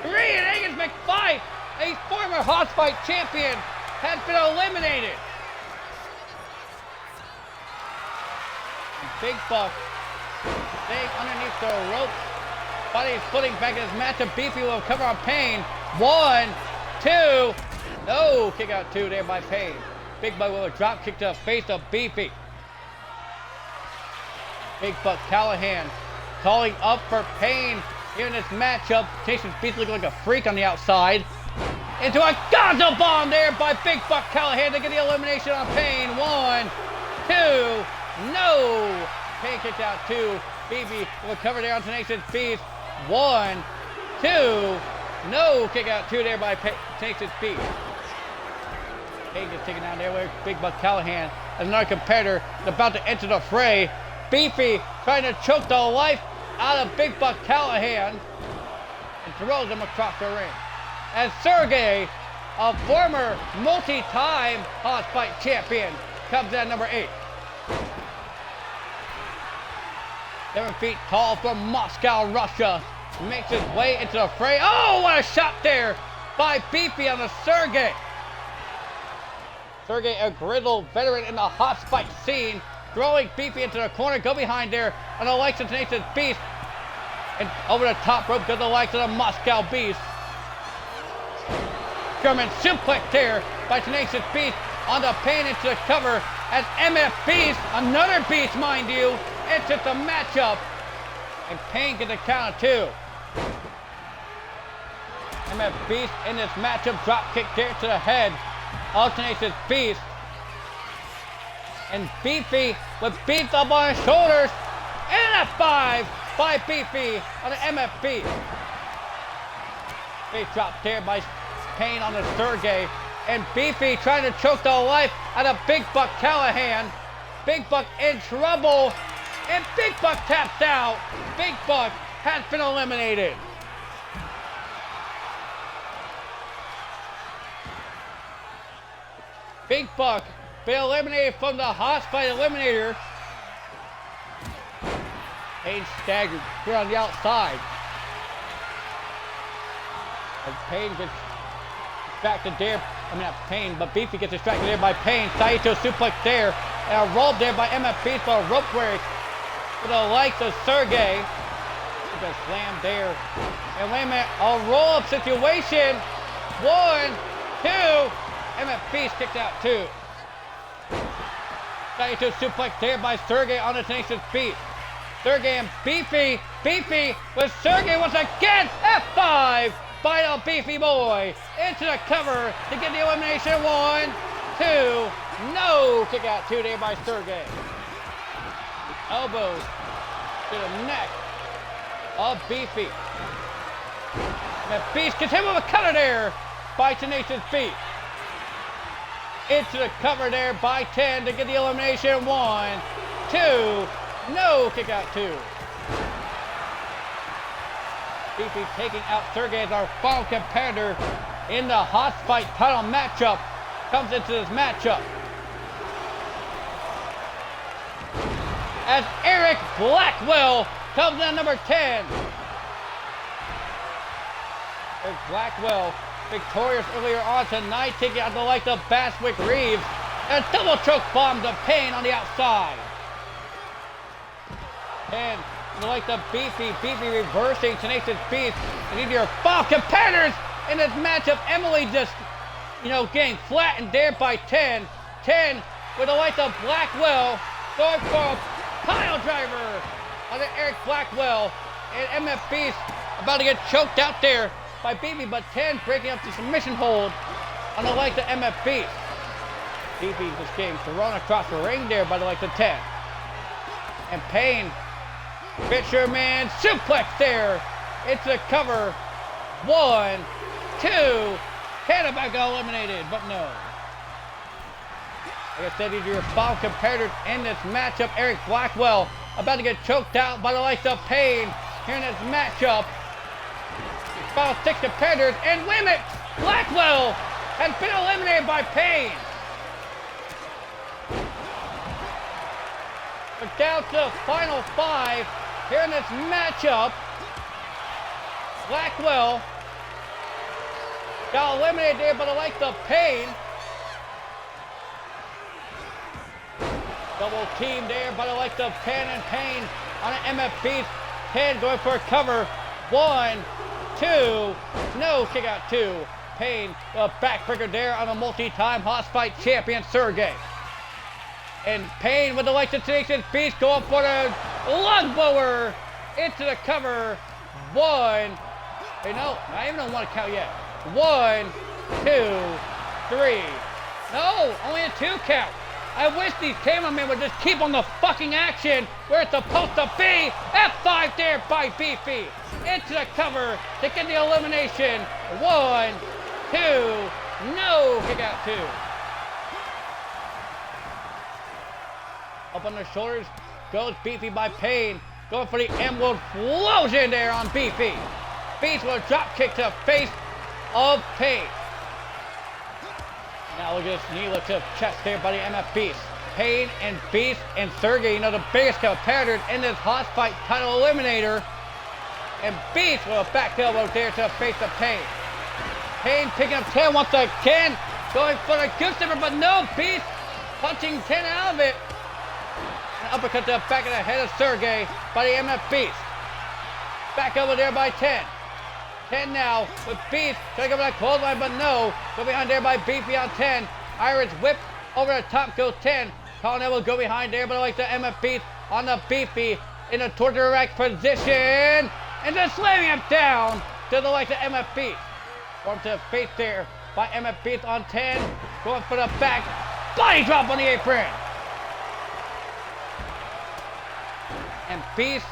3, and Angus McFife, a former Hoss Fight champion, has been eliminated. And Big Buck staying underneath the ropes. Body's footing back in his matchup. Beefy will cover on Pain. 1, 2. No, kick out 2 there by Pain. Big Buck with a drop kick to the face of Beefy. Big Buck Callahan calling up for Pain here in this matchup. Tenacious Beast looking like a freak on the outside. Into a Gonzo bomb there by Big Buck Callahan to get the elimination on Pain. 1, 2, no. Pain kicked out 2. Beefy will cover there on Tenacious Beast. 1, 2, no. Kick out 2 there by Tenacious Beast. Pain gets taken down there with Big Buck Callahan. Another competitor is about to enter the fray. Beefy trying to choke the life out of Big Buck Callahan and throws him across the ring. As Sergey, a former multi-time Hoss Fight champion, comes in at number 8. 7 feet tall from Moscow, Russia, makes his way into the fray. Oh, what a shot there by Beefy on the Sergey. Sergey, a grizzled veteran in the Hoss Fight scene, throwing Beefy into the corner. Go behind there on the likes of Tenacious Beast. And over the top rope goes the likes of the Moscow Beast. German suplex there by Tenacious Beast on the Pain into the cover as MF Beast, another Beast mind you, enters the matchup. And Pain gets a count of 2. MF Beast in this matchup, drop kick there to the head of Tenacious Beast. And Beefy with Beast up on his shoulders. And a F5 by Beefy on the MF Beast. Face drop there by Pain on the Sergey. And Beefy trying to choke the life out of Big Buck Callahan. Big Buck in trouble. And Big Buck taps out. Big Buck has been eliminated. Big Buck been eliminated from the Hoss Fight Eliminator. Pain staggered here on the outside. And Pain gets distracted there. I mean, not Pain, but Beefy gets distracted there by Pain. Saito suplex there. And a roll there by MF Beast for a rope break for the likes of Sergey. Just slammed there. And wait a minute, a roll-up situation. 1, 2. MF Beast kicked out 2. Saito suplex there by Sergey on the Tenacious Beast. Sergey and Beefy. Beefy with Sergey once again. F5 by the Beefy boy. Into the cover to get the elimination. 1, 2. No. Kick out 2 there by Sergey. Elbows to the neck of Beefy. And Beast gets hit with a cutter there by Tenacious Beast. Into the cover there by 10 to get the elimination. 1, 2. No. Kick out 2. Beefy taking out Sergey as our final competitor in the Hoss Fight title matchup. Comes into this matchup as Eric Blackwell comes in at number 10. Eric Blackwell victorious earlier on tonight, taking out the likes of Baswick Reeves. And a double choke bomb to Payne on the outside. And the likes of Beefy reversing Tenacious Beast. And these are your final competitors in this matchup. Emily just, getting flattened there by 10. 10 with the likes of Blackwell going for a pile driver on the Eric Blackwell. And MF Beast about to get choked out there by Beefy, but 10 breaking up the submission hold on the likes of MF Beast. Beefy just getting thrown across the ring there by the likes of 10. And Payne, Fisherman suplex there into the cover. 1, 2, Canada got eliminated, but no. Like I said, these are your final competitors in this matchup. Eric Blackwell about to get choked out by the likes of Payne here in this matchup. Final 6 competitors, and wait a minute, Blackwell has been eliminated by Payne. We're down to the final 5 here in this matchup. Blackwell got eliminated there by the likes of Payne. Double team there by the likes of 10 and Payne on an MF Beast. 10 going for a cover. 1, 2, no, kick out 2. Payne, a backbreaker there on a multi-time Hoss Fight champion, Sergey. And Payne with the likes of Tenacious Beast going for the lung blower into the cover. 1, no, not even on 1 count yet. 1, 2, 3. No, only a 2 count. I wish these cameramen would just keep on the fucking action where it's supposed to be. F5 there by Beefy. Into the cover to get the elimination. 1, 2, no, kick out 2. Up on the shoulders goes Beefy by Payne. Going for the Emerald Explosion there on Beefy. Beast will drop kick to the face of Payne. Now look at this knee lift to the chest there by the MF Beast. Payne and Beast and Sergey, the biggest competitors in this Hoss Fight title eliminator. And Beast with a back elbow there to the face of Payne. Payne picking up 10 once again. Going for the good stepper, but no, Beast punching 10 out of it. An uppercut to the back of the head of Sergey by the MF Beast. Back elbow there by 10. 10 now with Beast trying to go for that clothesline, but no. Go behind there by Beefy on 10. Irish whip over the top goes 10. Colin will go behind there, but like the MF Beast on the Beefy in a torture rack position. And then slamming him down to the like the MF Beast. Form to the face there by MF Beast on 10. Going for the back. Body drop on the apron. And Beast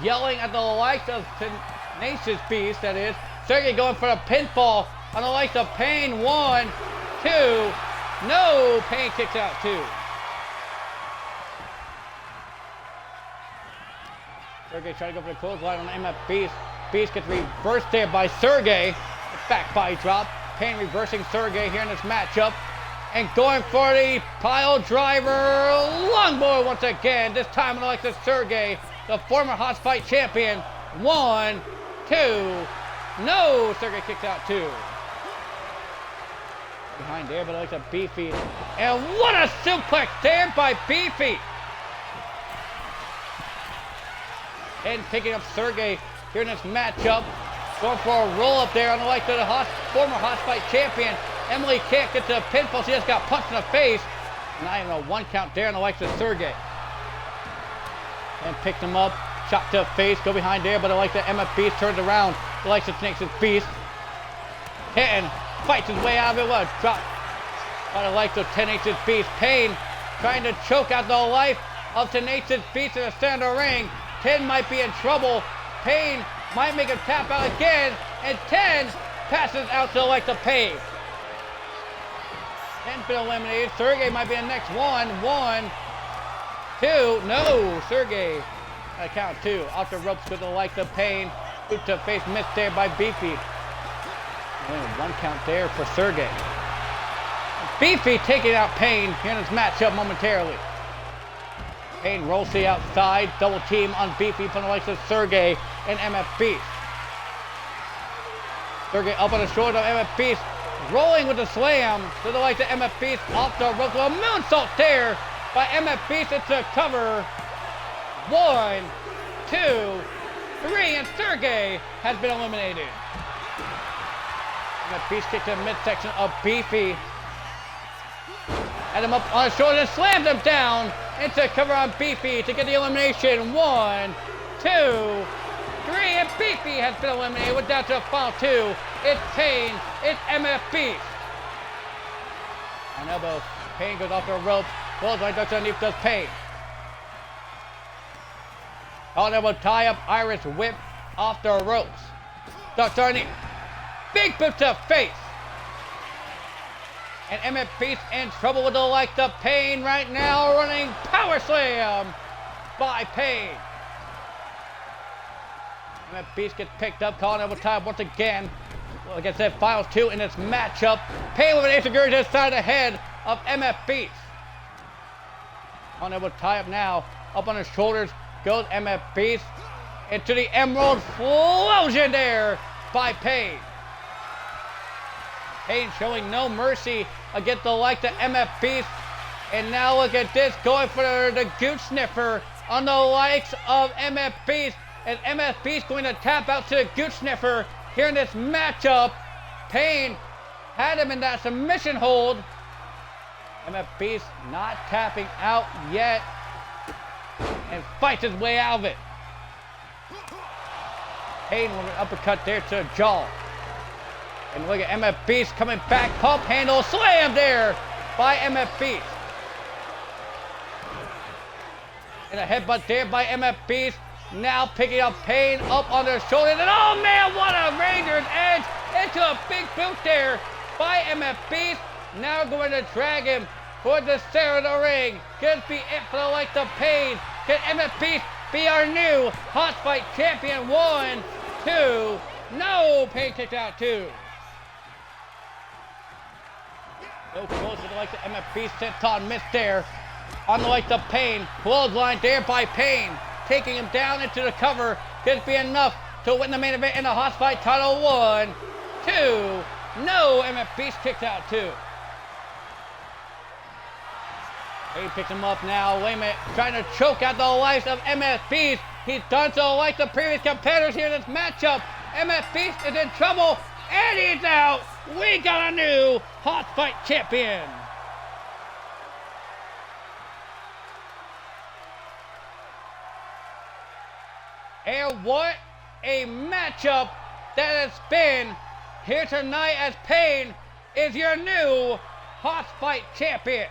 yelling at the likes of Tenacious Beast, that is. Sergey going for a pinfall on the likes of Payne. 1, 2, no, Payne kicks out 2. Sergey trying to go for the clothesline on MF Beast. Beast gets reversed there by Sergey. Back body drop. Payne reversing Sergey here in this matchup. And going for the pile driver longboard once again. This time on the likes of Sergey, the former Hoss Fight champion. 1, 2, no, Sergey kicks out 2. Behind there, but like a Beefy. And what a suplex there by Beefy. And picking up Sergey here in this matchup. Going for a roll up there on the like of the former Hoss Fight champion. Emily can't get to the pinfall. She just got punched in the face. Not even a 1 count there on the likes of Sergey. And picks him up. Chop to the face, go behind there, but I like the MF Beast turns around. The likes of Tenacious Beast. 10 fights his way out of it. What a drop by the likes of Tenacious Beast. Payne trying to choke out the life of Tenacious Beast in the center of the ring. 10 might be in trouble. Payne might make him tap out again. And 10 passes out to the likes of Payne. 10's been eliminated. Sergey might be the next one. 1, 2, no, Sergey. Count 2. Off the ropes with the likes of Payne. Boot to face missed there by Beefy. Only 1 count there for Sergey. Beefy taking out Payne here in this matchup momentarily. Payne rolls to the outside. Double team on Beefy from the likes of Sergey and MF Beast. Sergey up on the shoulder of MF Beast, rolling with the slam to the lights of MF Beast off the rope. A moonsault there by MF Beast into cover. 1, 2, 3, and Sergey has been eliminated. MF Beast kicked to the midsection of Beefy. Had him up on his shoulder and slammed him down into cover on Beefy to get the elimination. 1, 2, 3, and Beefy has been eliminated. We're down to the final 2. It's Pain, it's MF Beast. On elbow, Pain goes off the ropes. Clothesline ducks underneath, does Pain. On elbow, tie up, Irish whip off the ropes. Ducks underneath. Big boot to face. And MF Beast in trouble with the likes of Pain right now, running power slam by Pain. MF Beast gets picked up, calling elbow tie once again. Well, like I said, final 2 in this matchup. Pain with an ace of to the side of the head of MF Beast. On elbow tie up now, up on his shoulders goes MF Beast. Into the Emerald Explosion there by Pain. Pain showing no mercy against the likes of MF Beast. And now look at this, going for the Gooch Sniffer on the likes of MF Beast. And MF Beast going to tap out to the Gooch Sniffer here in this matchup. Pain had him in that submission hold. MF Beast not tapping out yet. And fights his way out of it. Pain with an uppercut there to the jaw. And look at MF Beast coming back, pump handle, slam there by MF Beast. And a headbutt there by MF Beast. Now picking up Pain up on their shoulders. And oh man, what a Ranger's Edge into a big boot there by MF Beast. Now going to drag him towards the center of the ring. Could be it for the likes of Pain. Can MF Beast be our new Hot Fight champion? 1, 2. No, Pain kicked out 2. So close to the likes of MF Beast. Senton missed there on the likes of Pain. Clothesline there by Pain. Taking him down into the cover. Could be enough to win the main event in the Hot Fight title. 1, 2. No, MF Beast kicked out 2. Pain picks him up now. Wait a minute. Trying to choke out the life of MF Beast. He's done so like the previous competitors here in this matchup. MF Beast is in trouble. And he's out. We got a new Hot Fight champion. And what a matchup that has been here tonight, as Pain is your new Hot Fight champion.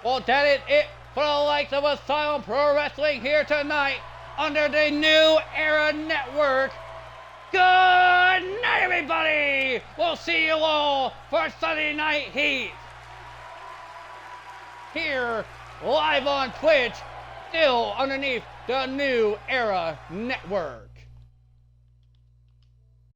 Well, that is it for the likes of Asylum Pro Wrestling here tonight under the New Era Network. Good night, everybody. We'll see you all for Sunday Night Heat here live on Twitch, still underneath the New Era Network.